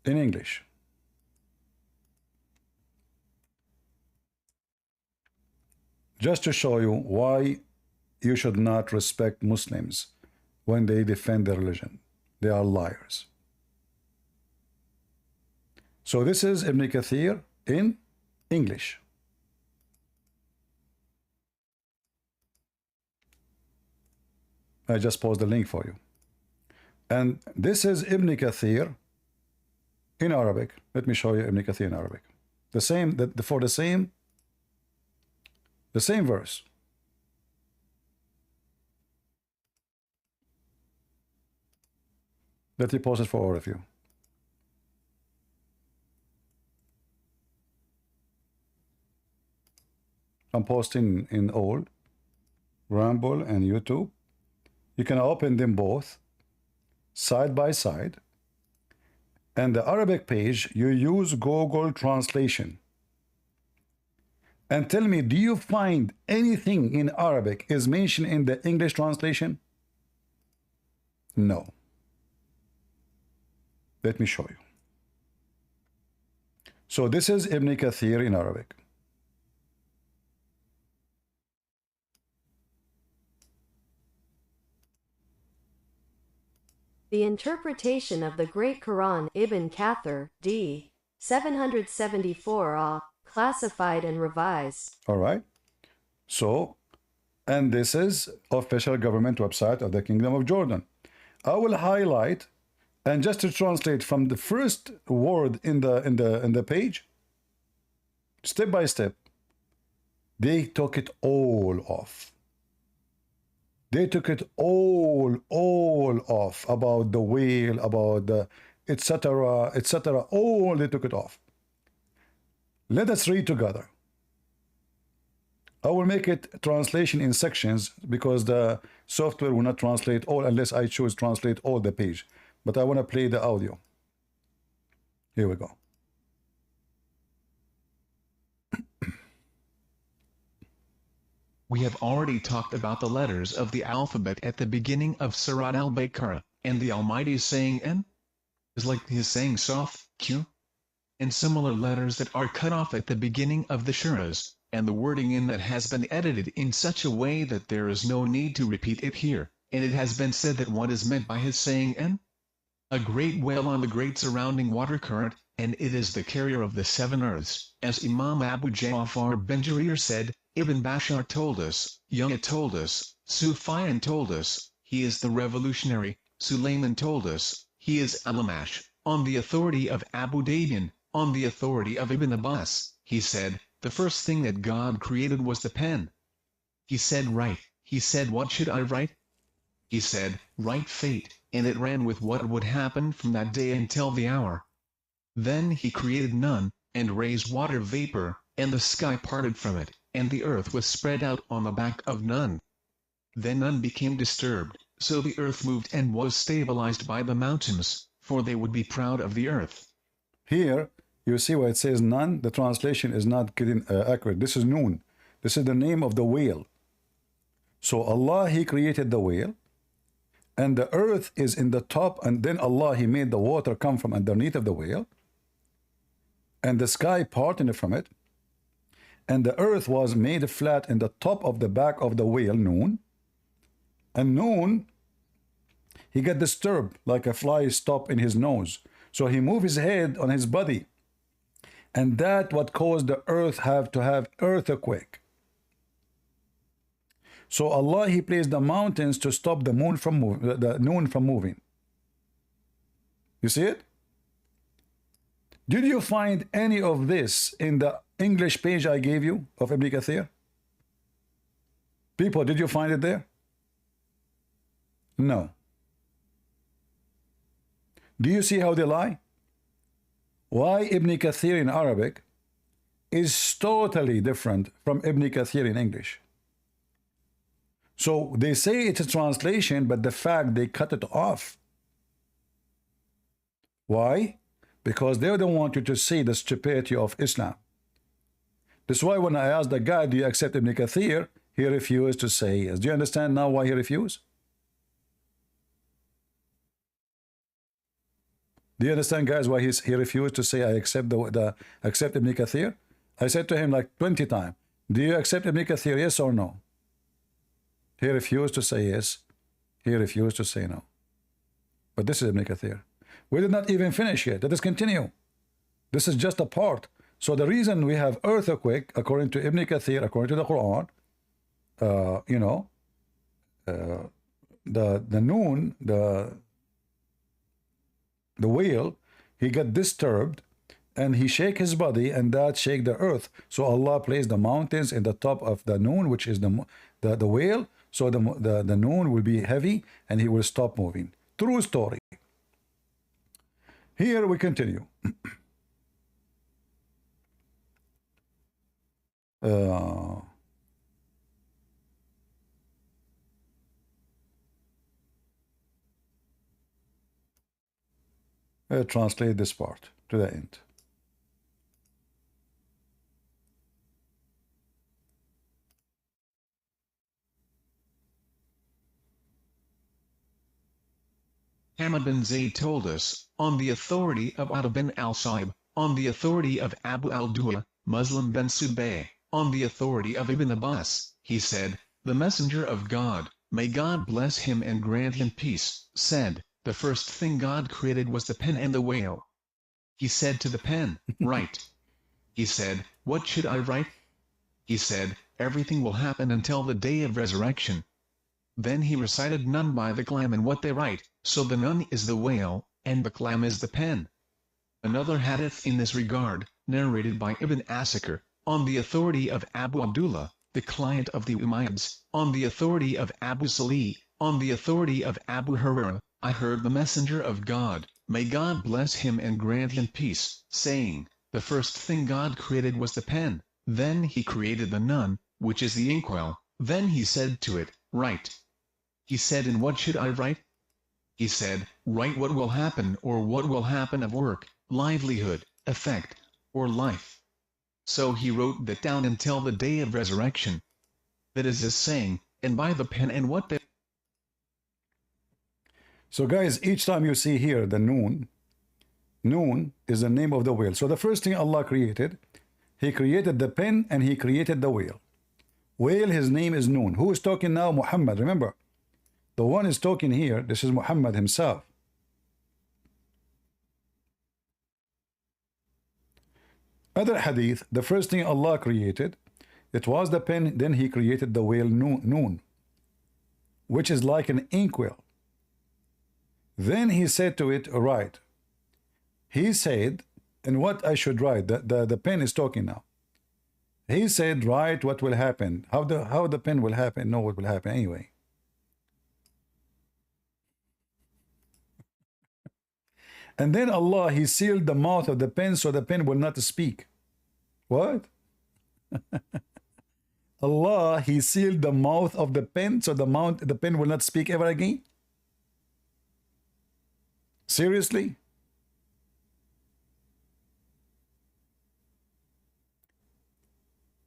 in English. Just to show you why you should not respect Muslims when they defend their religion. They are liars. So this is Ibn Kathir in English. I just posted the link for you. And this is Ibn Kathir in Arabic. Let me show you Ibn Kathir in Arabic. The same, for the same verse. Let me post it for all of you. I'm posting in all, Rumble and YouTube. You can open them both side by side. And the Arabic page, you use Google Translation. And tell me, do you find anything in Arabic is mentioned in the English translation? No. Let me show you. So this is Ibn Kathir in Arabic. The interpretation of the Great Quran Ibn Kathir, d. 774 classified and revised. All right. So, and this is official government website of the Kingdom of Jordan. I will highlight and just to translate from the first word in the page, step by step. They took it all off. They took it all off about the whale, about the etc., etc. All they took it off. Let us read together. I will make it translation in sections because the software will not translate all unless I choose translate all the page. But I want to play the audio. Here we go. We have already talked about the letters of the alphabet at the beginning of Surat al-Baqarah, and the Almighty saying N is like his saying Saf, Q, and similar letters that are cut off at the beginning of the surahs, and the wording in that has been edited in such a way that there is no need to repeat it here, and it has been said that what is meant by his saying N? A great whale on the great surrounding water current, and it is the carrier of the seven earths, as Imam Abu Ja'far ben Jarir said. Ibn Bashar told us, Yunus told us, Sufyan told us, he is the revolutionary, Sulayman told us, he is Alamash, on the authority of Abu Dadian, on the authority of Ibn Abbas, he said, the first thing that God created was the pen. He said write, he said what should I write? He said, write fate, and it ran with what would happen from that day until the hour. Then he created none, and raised water vapor, and the sky parted from it, and the earth was spread out on the back of none. Then none became disturbed, so the earth moved and was stabilized by the mountains, for they would be proud of the earth. Here, you see where it says none, the translation is not getting accurate. This is Noon. This is the name of the whale. So Allah, He created the whale, and the earth is in the top, and then Allah, He made the water come from underneath of the whale, and the sky parted from it, and the earth was made flat in the top of the back of the whale, Noon. And Noon, he got disturbed like a fly stop in his nose. So he moved his head on his body. And that what caused the earth to have earthquake. So Allah, He placed the mountains to stop the moon from moving. You see it? Did you find any of this in the English page I gave you of Ibn Kathir? People, did you find it there? No. Do you see how they lie? Why Ibn Kathir in Arabic is totally different from Ibn Kathir in English. So they say it's a translation, but the fact they cut it off. Why? Because they don't want you to see the stupidity of Islam. That's why when I asked the guy, do you accept Ibn Kathir? He refused to say yes. Do you understand now why he refused? Do you understand, guys, why he refused to say I accept accept Ibn Kathir? I said to him like 20 times, do you accept Ibn Kathir, yes or no? He refused to say yes. He refused to say no. But this is Ibn Kathir. We did not even finish yet. Let us continue. This is just a part. So the reason we have earthquake, according to Ibn Kathir, according to the Quran, the Noon, the whale, he got disturbed and he shake his body, and that shake the earth. So Allah placed the mountains in the top of the Noon, which is the whale. So the Noon will be heavy and he will stop moving. True story. Here we continue. Translate this part to the end. Hamad bin Zayd told us, on the authority of Ata bin al-Saib, on the authority of Abu al-Duwa, Muslim bin Subay, on the authority of Ibn Abbas, he said, the Messenger of God, may God bless him and grant him peace, said, the first thing God created was the pen and the whale. He said to the pen, write. He said, what should I write? He said, everything will happen until the day of resurrection. Then he recited Nun by the clam and what they write, so the Nun is the whale, and the clam is the pen. Another hadith in this regard, narrated by Ibn Asakir, on the authority of Abu Abdullah, the client of the Umayyads, on the authority of Abu Salih, on the authority of Abu Hurairah, I heard the Messenger of God, may God bless him and grant him peace, saying, the first thing God created was the pen, then he created the nun, which is the inkwell, then he said to it, write. He said, and what should I write? He said, write what will happen or what will happen of work, livelihood, effect, or life. So he wrote that down until the day of resurrection. That is his saying, and by the pen and what they... So guys, each time you see here the noon is the name of the whale. So the first thing Allah created, he created the pen and he created the whale. Whale, his name is Noon. Who is talking now? Muhammad. Remember, the one is talking here, this is Muhammad himself. Other hadith, the first thing Allah created, it was the pen, then he created the whale Noon, which is like an inkwell. Then he said to it, write. He said, and what I should write, the pen is talking now. He said, write what will happen. How the pen will happen, know what will happen anyway. And then Allah, he sealed the mouth of the pen so the pen will not speak. What? Allah, he sealed the mouth of the pen so the pen will not speak ever again? Seriously?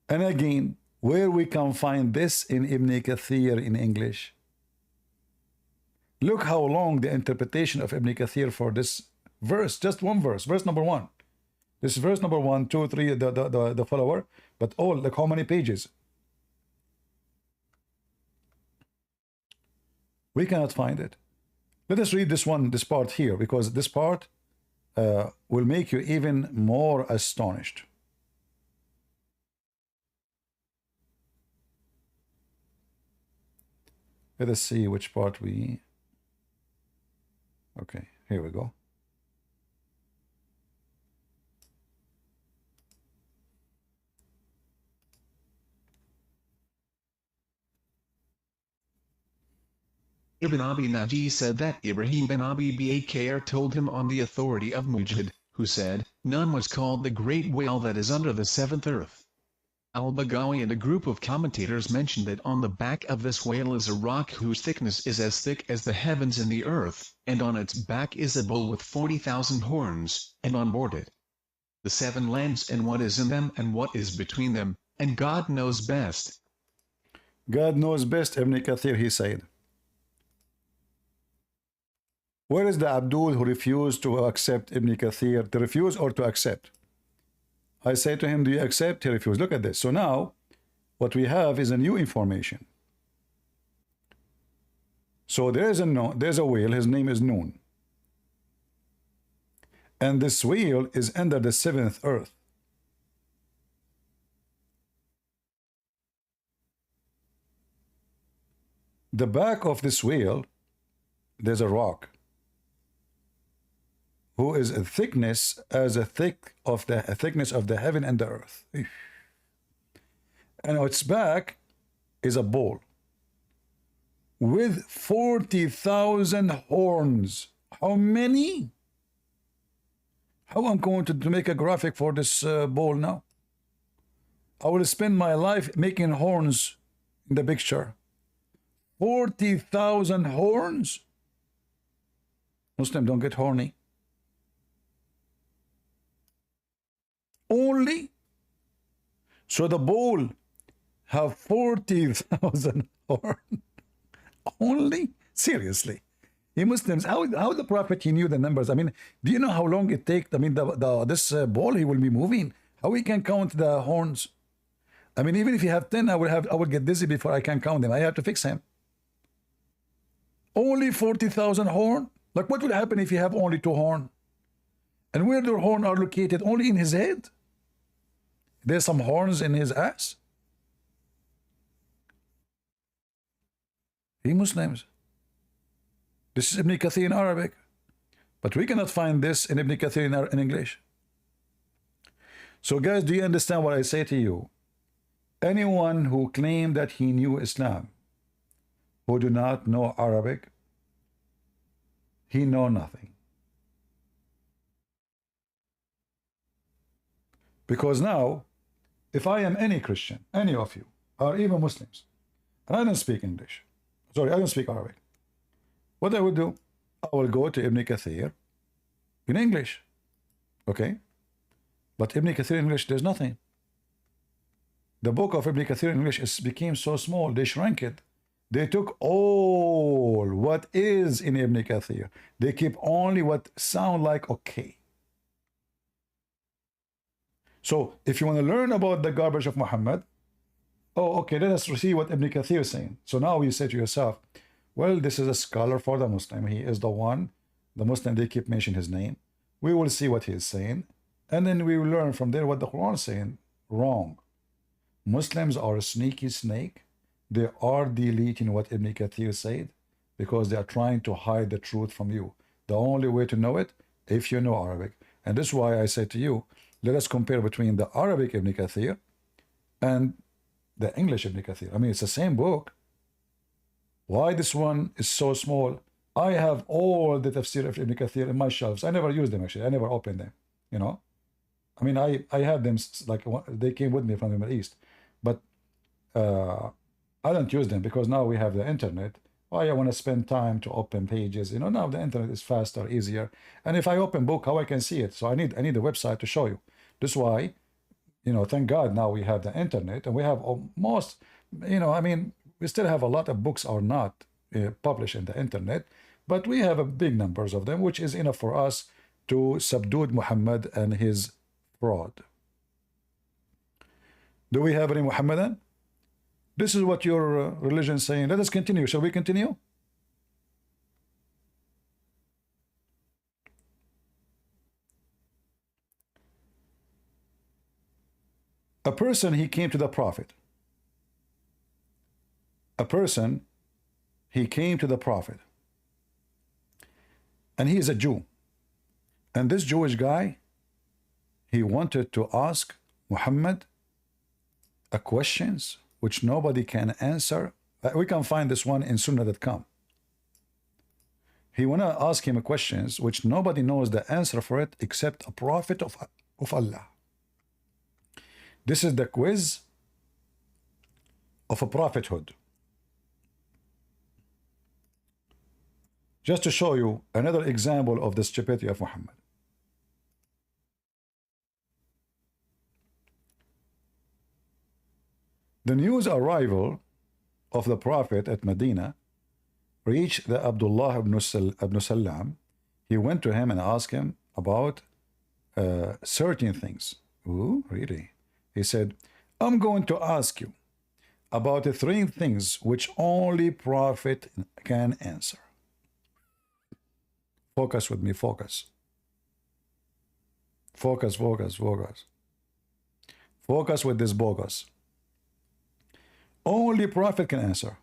And again, where we can find this in Ibn Kathir in English? Look how long the interpretation of Ibn Kathir for this verse, just one verse, verse number 1. This is verse number 1, 2, 3, the follower, but all, like how many pages? We cannot find it. Let us read this part here, because this part will make you even more astonished. Let us see which part we... Okay, here we go. Ibn Abi Najih said that Ibrahim bin Abi Bakr told him on the authority of Mujahid, who said, Nun was called the great whale that is under the seventh earth. Al-Bagawi and a group of commentators mentioned that on the back of this whale is a rock whose thickness is as thick as the heavens and the earth, and on its back is a bull with 40,000 horns, and on board it the 7 lands and what is in them and what is between them, and God knows best. God knows best, Ibn Kathir, he said. Where is the Abdul who refused to accept Ibn Kathir, to refuse or to accept? I say to him, do you accept? He refused. Look at this. So now, what we have is a new information. So there's a whale, his name is Noon. And this whale is under the 7th earth. The back of this whale, there's a rock, who is a thickness as a thickness of the heaven and the earth. And its back is a bull with 40,000 horns. How many? How I'm going to make a graphic for this bull now? I will spend my life making horns in the picture. 40,000 horns? Muslim, don't get horny. Only? So the bull have 40,000 horns? Only? Seriously? You Muslims, how the Prophet, he knew the numbers? I mean, do you know how long it takes? I mean, this bull, he will be moving. How we can count the horns? I mean, even if you have 10, I will get dizzy before I can count them. I have to fix him. Only 40,000 horn? Like what will happen if you have only two horns? And where the horns are located? Only in his head? There's some horns in his ass? He Muslims. This is Ibn Kathir in Arabic. But we cannot find this in Ibn Kathir in English. So guys, do you understand what I say to you? Anyone who claimed that he knew Islam, who do not know Arabic, he know nothing. Because now, if I am any Christian, any of you, or even Muslims, and I don't speak English, sorry, I don't speak Arabic, what I will do, I will go to Ibn Kathir in English, okay? But Ibn Kathir in English, there's nothing. The book of Ibn Kathir in English became so small, they shrank it. They took all what is in Ibn Kathir. They keep only what sound like okay. So if you want to learn about the garbage of Muhammad, oh, okay, let us see what Ibn Kathir is saying. So now you say to yourself, well, this is a scholar for the Muslim. He is the one, the Muslim, they keep mentioning his name. We will see what he is saying. And then we will learn from there what the Quran is saying. Wrong. Muslims are a sneaky snake. They are deleting what Ibn Kathir said because they are trying to hide the truth from you. The only way to know it, if you know Arabic. And this is why I say to you, let us compare between the Arabic Ibn Kathir and the English Ibn Kathir. I mean, it's the same book. Why this one is so small? I have all the tafsir of Ibn Kathir in my shelves. I never use them, actually. I never open them, you know. I mean, I have them, like they came with me from the Middle East. But I don't use them because now we have the internet. Why I want to spend time to open pages? You know, now the internet is faster, easier. And if I open book, how I can see it? So I need a website to show you. This is why, you know, thank God now we have the internet and we have almost, you know, I mean, we still have a lot of books are not published in the internet, but we have a big numbers of them, which is enough for us to subdue Muhammad and his fraud. Do we have any Muhammadan? This is what your religion is saying. Let us continue. Shall we continue? A person, he came to the Prophet. A person, he came to the Prophet. And he is a Jew. And this Jewish guy, he wanted to ask Muhammad a questions which nobody can answer. We can find this one in Sunnah.com. He want to ask him questions which nobody knows the answer for it except a prophet of Allah. This is the quiz of a prophethood. Just to show you another example of the stupidity of Muhammad. The news arrival of the Prophet at Medina reached the Abdullah ibn Salam. He went to him and asked him about certain things. Ooh, really? He said, I'm going to ask you about the three things which only Prophet can answer. Focus with me, focus. Focus, focus, focus. Focus with this bogus. Only Prophet can answer.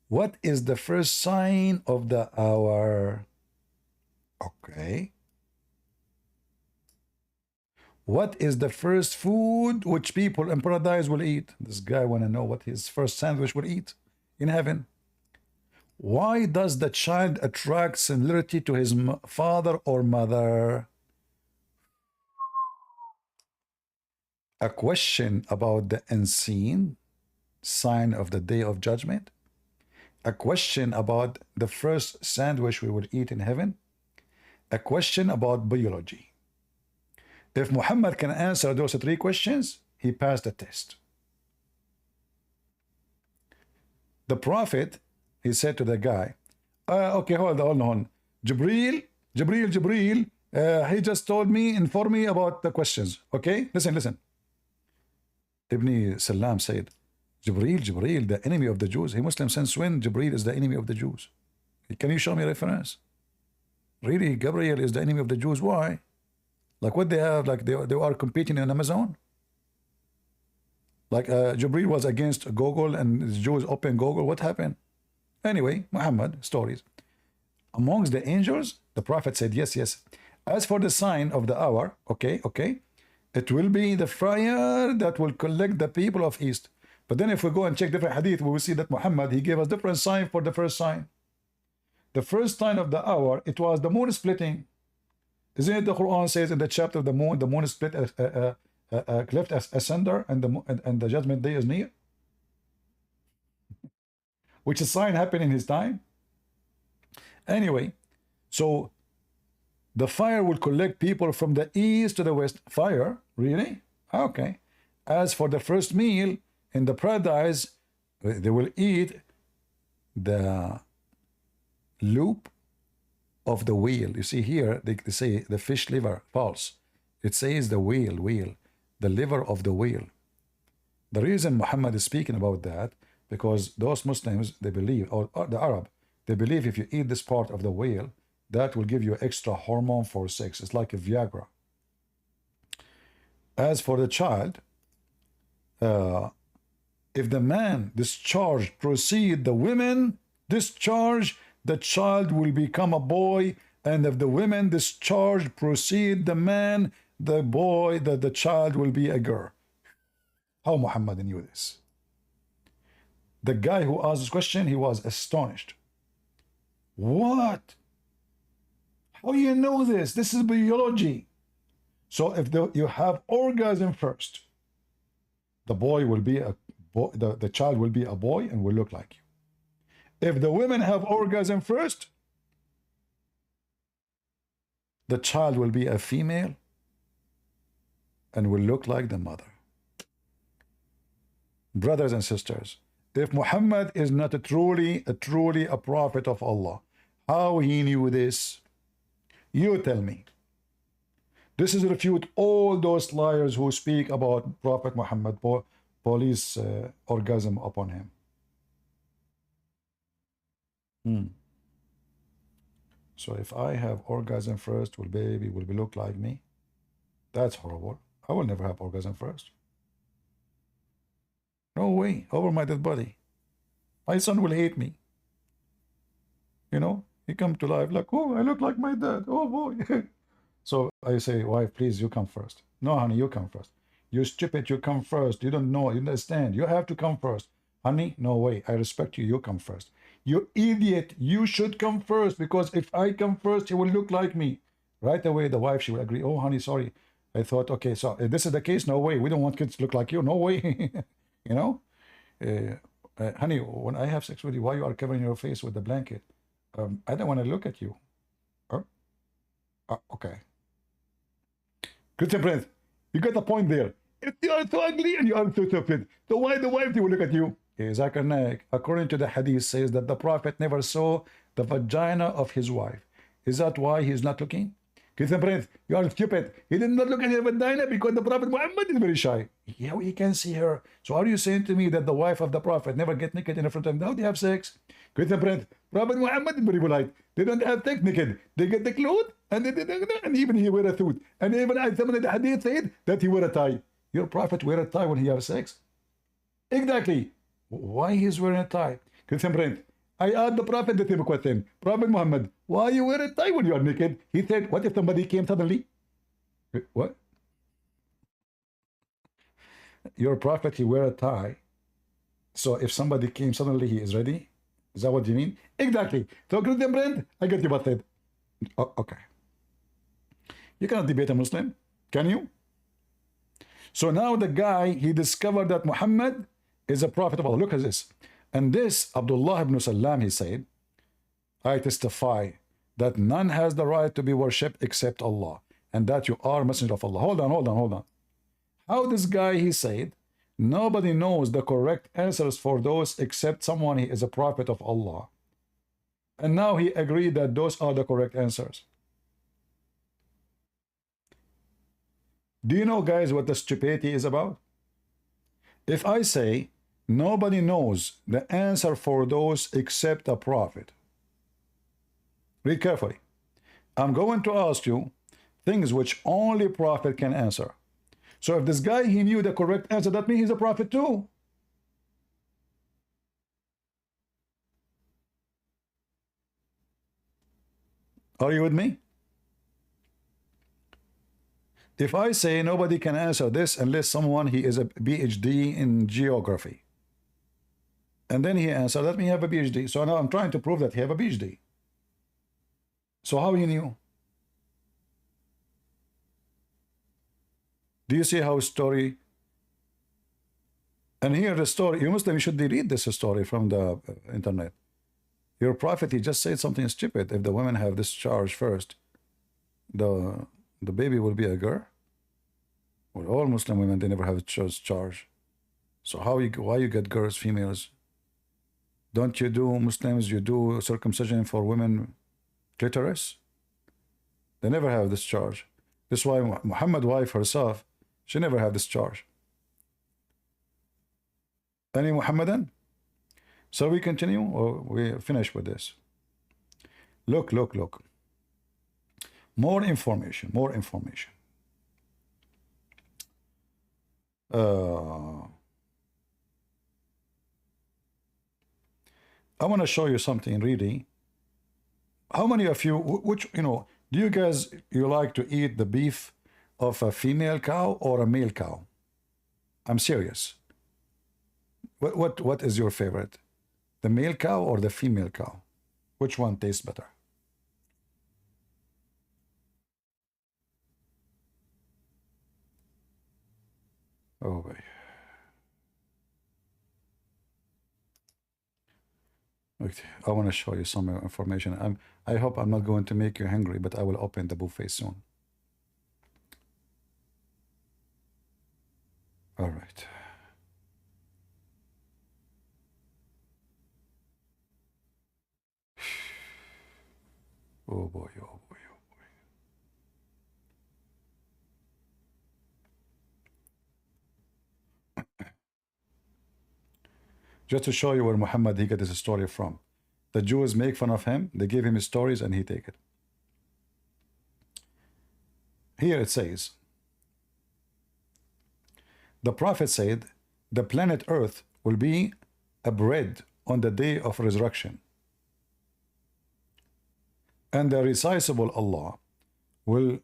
What is the first sign of the hour? Okay. What is the first food which people in paradise will eat? This guy want to know what his first sandwich will eat in heaven. Why does the child attract similarity to his father or mother? A question about the unseen sign of the day of judgment. A question about the first sandwich we will eat in heaven. A question about biology. If Muhammad can answer those three questions, he passed the test. The Prophet, he said to the guy, okay, hold on. Jibreel, he just informed me about the questions. Okay, listen. Ibn Salam said, Jibreel, the enemy of the Jews. He Muslim since when Jibreel is the enemy of the Jews? Can you show me a reference? Really, Gabriel is the enemy of the Jews. Why? Like what they have, like they are competing in Amazon. Like Jibril was against Google and the Jews open Google. What happened? Anyway, Muhammad, stories. Amongst the angels, the Prophet said, yes, yes. As for the sign of the hour, okay, it will be the fire that will collect the people of East. But then if we go and check different hadith, we will see that Muhammad, he gave us different sign for the first sign. The first sign of the hour, it was the moon splitting. Isn't it the Quran says in the chapter of the moon split cleft asunder, and the judgment day is near? Which is sign happened in his time. Anyway, so the fire will collect people from the east to the west. Fire? Really? Okay. As for the first meal in the paradise, they will eat the loop of the wheel. You see here, they say the fish liver, false. It says the wheel, the liver of the wheel. The reason Muhammad is speaking about that, because those Muslims, they believe, or the Arab, they believe if you eat this part of the whale, that will give you extra hormone for sex. It's like a Viagra. As for the child, if the man discharged proceed, the women discharge, the child will become a boy, and if the women discharge proceed the man, the boy, the child will be a girl. How Muhammad knew this? The guy who asked this question, he was astonished. What? How do you know this? This is biology. So if you have orgasm first, the boy will be a boy, the child will be a boy and will look like you. If the women have orgasm first, the child will be a female and will look like the mother. Brothers and sisters, if Muhammad is not truly a prophet of Allah, how he knew this? You tell me. This is refute all those liars who speak about Prophet Muhammad, police orgasm upon him. So if I have orgasm first, will baby will be look like me? That's horrible. I will never have orgasm first. No way, over my dead body. My son will hate me. You know, he come to life like, oh, I look like my dad. Oh boy. So I say, wife, please, you come first. No, honey, you come first. You stupid, you come first. You don't know, you understand. You have to come first. Honey, no way. I respect you. You come first. You idiot. You should come first, because if I come first, you will look like me. Right away, the wife, she will agree. Oh, honey, sorry. I thought, okay, so if this is the case, no way. We don't want kids to look like you. No way. You know? Honey, when I have sex with you, why you are covering your face with the blanket? I don't want to look at you. Okay. Christian Prince, you got the point there. If you are so ugly and you are so stupid, so why the wife will look at you? Zakir Naik, according to the hadith, says that the Prophet never saw the vagina of his wife. Is that why he is not looking? Christian Prince, you are stupid. He did not look at her vagina because the Prophet Muhammad is very shy. Yeah, he can see her. So are you saying to me that the wife of the Prophet never get naked in front of him? Now they have sex. Christian Prince, Prophet Muhammad is very polite. They don't have sex naked. They get the clothes and even he wear a suit. And even some of the hadith said that he wear a tie. Your Prophet wear a tie when he have sex? Exactly. Why he's wearing a tie? Christian Prince, I asked the Prophet the same question. Prophet Muhammad, why you wear a tie when you are naked? He said, what if somebody came suddenly? What? Your Prophet, he wear a tie. So if somebody came suddenly, he is ready? Is that what you mean? Exactly. So Christian Brand, I get you busted. Oh, okay. You cannot debate a Muslim, can you? So now the guy, he discovered that Muhammad is a prophet of Allah. Look at this. And this, Abdullah ibn Salam, he said, I testify that none has the right to be worshipped except Allah, and that you are messenger of Allah. Hold on. How this guy, he said, nobody knows the correct answers for those except someone he is a prophet of Allah. And now he agreed that those are the correct answers. Do you know, guys, what the stupidity is about? If I say nobody knows the answer for those except a prophet, read carefully. I'm going to ask you things which only prophet can answer. So if this guy, he knew the correct answer, that means he's a prophet too. Are you with me? If I say nobody can answer this unless someone he is a PhD in geography, and then he answered, let me have a PhD. So now I'm trying to prove that he have a PhD. So how he knew? Do you see how story? And here the story, you Muslim should delete this story from the internet. Your prophet, he just said something stupid. If the women have this charge first, the baby will be a girl. Well, all Muslim women, they never have a charge. So why you get girls, females? Don't you do, Muslims, you do circumcision for women clitoris? They never have this charge. This is why Muhammad's wife herself, she never had this charge. Any Muhammadan? So we continue or we finish with this? Look. More information. I want to show you something really. How many of you, do you guys, you like to eat the beef of a female cow or a male cow? I'm serious. What is your favorite? The male cow or the female cow? Which one tastes better? Oh boy. Okay, I want to show you some information. I hope I'm not going to make you hungry, but I will open the buffet soon. All right. Oh boy. Just to show you where Muhammad, he got his story from. The Jews make fun of him, they give him his stories, and he take it. Here it says, the prophet said, the planet Earth will be a bread on the day of resurrection. And the resizable Allah will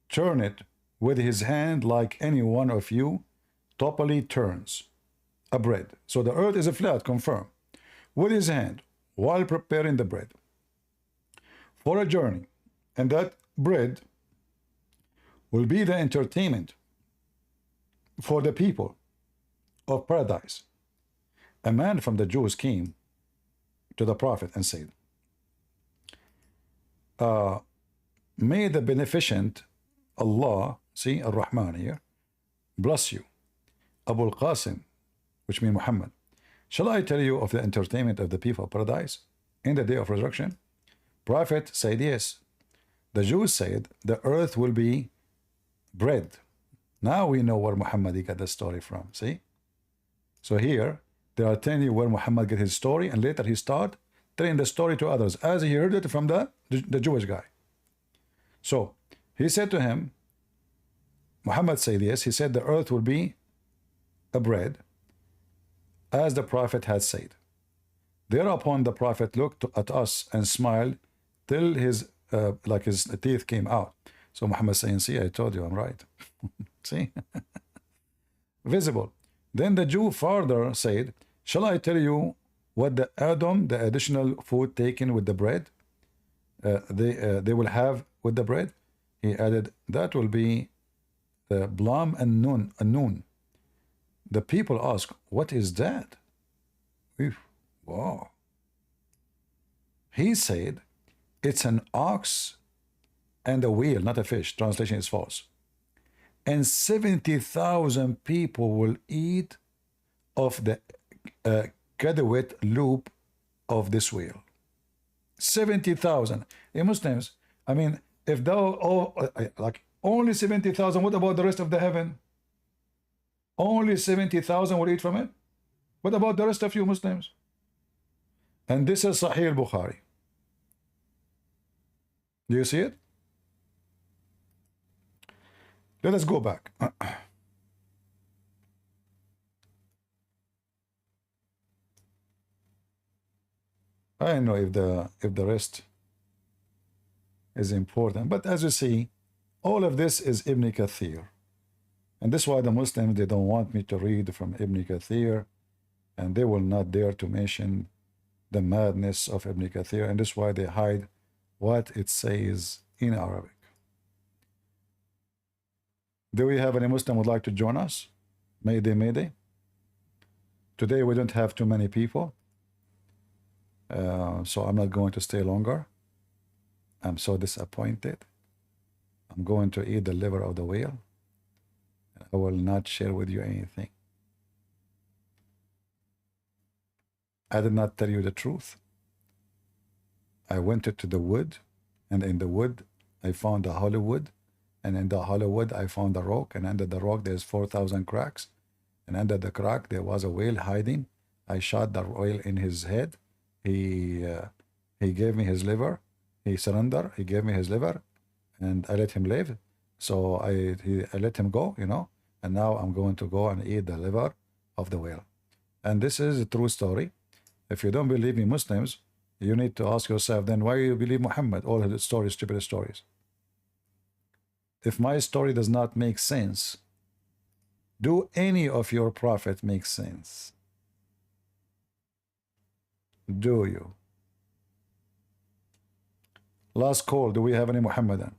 turn it with his hand like any one of you toppily turns a bread. So the earth is a flat, confirm, with his hand while preparing the bread for a journey. And that bread will be the entertainment for the people of paradise. A man from the Jews came to the prophet and said, may the beneficent Allah, see Ar-Rahman here, bless you, Abu al-Qasim, which means Muhammad. Shall I tell you of the entertainment of the people of paradise in the day of resurrection? Prophet said yes. The Jews said the earth will be bread. Now we know where Muhammad got the story from, see? So here they are telling you where Muhammad got his story, and later he started telling the story to others as he heard it from the Jewish guy. So he said to him, Muhammad said yes, he said the earth will be a bread as the prophet had said. Thereupon the prophet looked at us and smiled till his teeth came out. So Muhammad saying, see, I told you I'm right. See? Visible. Then the Jew further said, shall I tell you what the additional food taken with the bread, they will have with the bread? He added, that will be the blam and noon. The people ask, what is that? Wow. He said, it's an ox and a wheel, not a fish. Translation is false. And 70,000 people will eat of the Kadawit loop of this wheel. 70,000. In Muslims, I mean, if only 70,000, what about the rest of the heaven? Only 70,000 will eat from it? What about the rest of you Muslims? And this is Sahih al-Bukhari. Do you see it? Let us go back. I don't know if the rest is important, but as you see, all of this is Ibn Kathir. And this is why the Muslims, they don't want me to read from Ibn Kathir, and they will not dare to mention the madness of Ibn Kathir, and this is why they hide what it says in Arabic. Do we have any Muslim would like to join us? Mayday, Mayday. Today we don't have too many people, so I'm not going to stay longer. I'm so disappointed. I'm going to eat the liver of the whale. I will not share with you anything. I did not tell you the truth. I went to the wood, and in the wood I found a hollow wood, and in the hollow wood I found a rock, and under the rock there's 4,000 cracks, and under the crack there was a whale hiding. I shot the whale in his head. He gave me his liver. He surrendered. He gave me his liver, and I let him live. So I let him go, you know, and now I'm going to go and eat the liver of the whale. And this is a true story. If you don't believe in Muslims, you need to ask yourself, then why you believe Muhammad? All his stories, stupid stories. If my story does not make sense, do any of your prophets make sense? Do you? Last call, do we have any Muhammadan?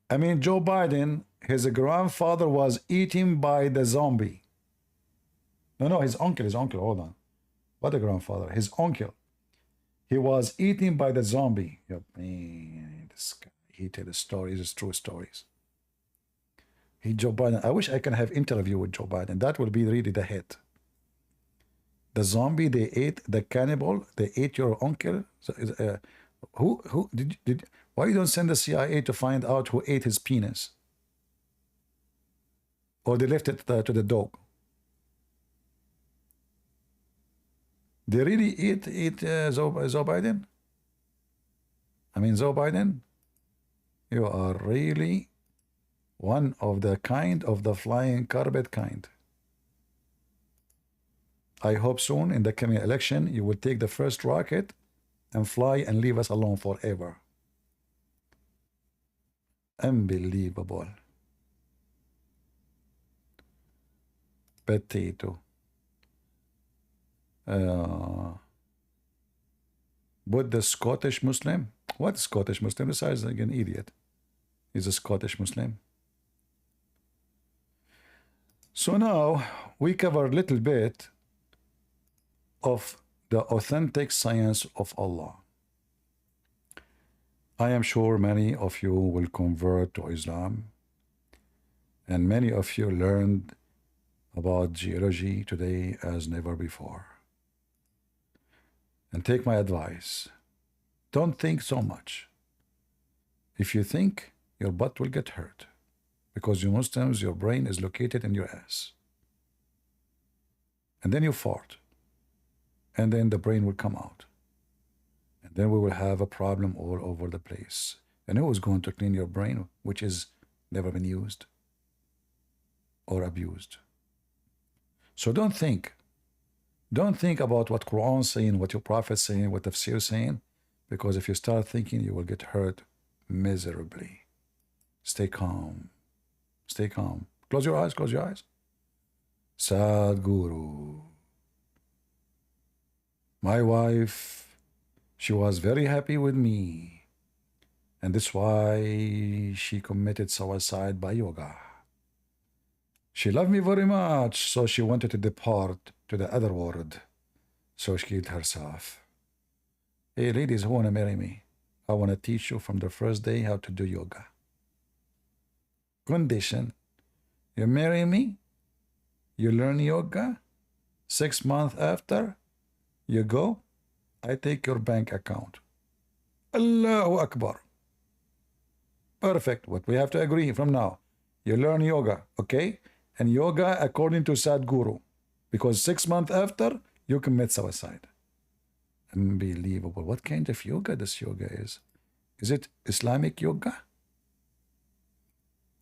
I mean, Joe Biden, his grandfather was eaten by the zombie. No, his uncle, hold on. What a grandfather? His uncle. He was eaten by the zombie. Yep, man, this guy, he tells stories, it's true stories. Joe Biden, I wish I can have interview with Joe Biden. That would be really the hit. The zombie, they ate, the cannibal, they ate your uncle. Who did why you don't send the CIA to find out who ate his penis? Or they left it to the dog. They really eat Joe Biden? I mean, Joe Biden, you are really one of the kind of the flying carpet kind. I hope soon in the coming election you will take the first rocket and fly and leave us alone forever. Unbelievable. Potato. But the Scottish Muslim? What Scottish Muslim? Besides, like an idiot. He's a Scottish Muslim. So now we cover a little bit of the authentic science of Allah. I am sure many of you will convert to Islam, and many of you learned about geology today as never before. And take my advice, don't think so much. If you think, your butt will get hurt, because you Muslims, your brain is located in your ass. And then you fart, and then the brain will come out. And then we will have a problem all over the place. And who is going to clean your brain, which is never been used or abused? So don't think. Don't think about what Quran is saying, what your Prophet is saying, what Tafsir is saying, because if you start thinking, you will get hurt miserably. Stay calm. Stay calm. Close your eyes, close your eyes. Sadhguru. My wife, she was very happy with me, and that's why she committed suicide by yoga. She loved me very much, so she wanted to depart to the other world, so she killed herself. Hey, ladies who want to marry me, I want to teach you from the first day how to do yoga. Condition, you marry me, you learn yoga, 6 months after, you go, I take your bank account. Allahu Akbar. Perfect. What we have to agree from now. You learn yoga, okay? And yoga according to Sadhguru. Because 6 months after, you commit suicide. Unbelievable. What kind of yoga this yoga is? Is it Islamic yoga?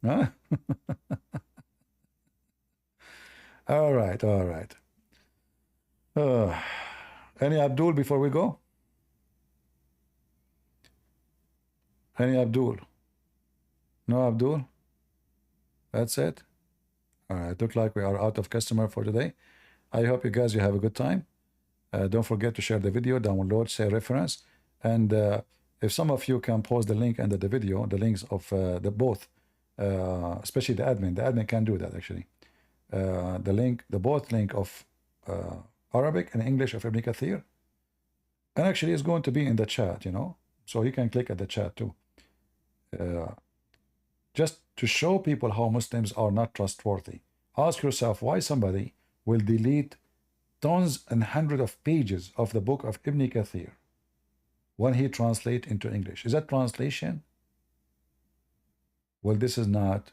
Huh? All right, all right. Any Abdul before we go? Any Abdul? No Abdul? That's it? All right, look like we are out of customer for today. I hope you guys, you have a good time. Don't forget to share the video, download, say reference. And if some of you can post the link under the video, the links of the both, especially the admin can do that actually. The both link of Arabic and English of Ibn Kathir. And actually it's going to be in the chat, you know, so you can click at the chat too. Just to show people how Muslims are not trustworthy. Ask yourself why somebody will delete tons and hundreds of pages of the book of Ibn Kathir when he translates into English. Is that translation? Well, this is not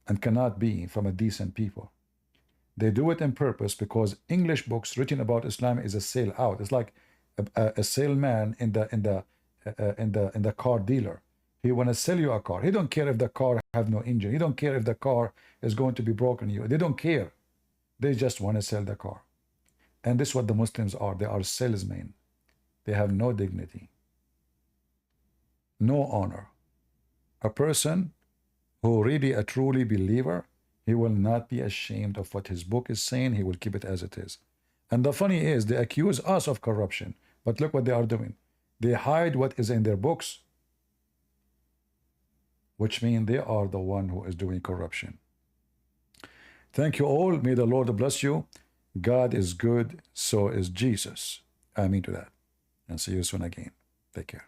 and cannot be from a decent people. They do it on purpose because English books written about Islam is a sale out. It's like a salesman in the car dealer. He want to sell you a car. He don't care if the car have no engine. He don't care if the car is going to be broken. They don't care. They just want to sell the car. And this is what the Muslims are. They are salesmen. They have no dignity, no honor. A person who really a truly believer, he will not be ashamed of what his book is saying. He will keep it as it is. And the funny is, they accuse us of corruption. But look what they are doing. They hide what is in their books, which means they are the one who is doing corruption. Thank you all. May the Lord bless you. God is good, so is Jesus. Amen to that. And see you soon again. Take care.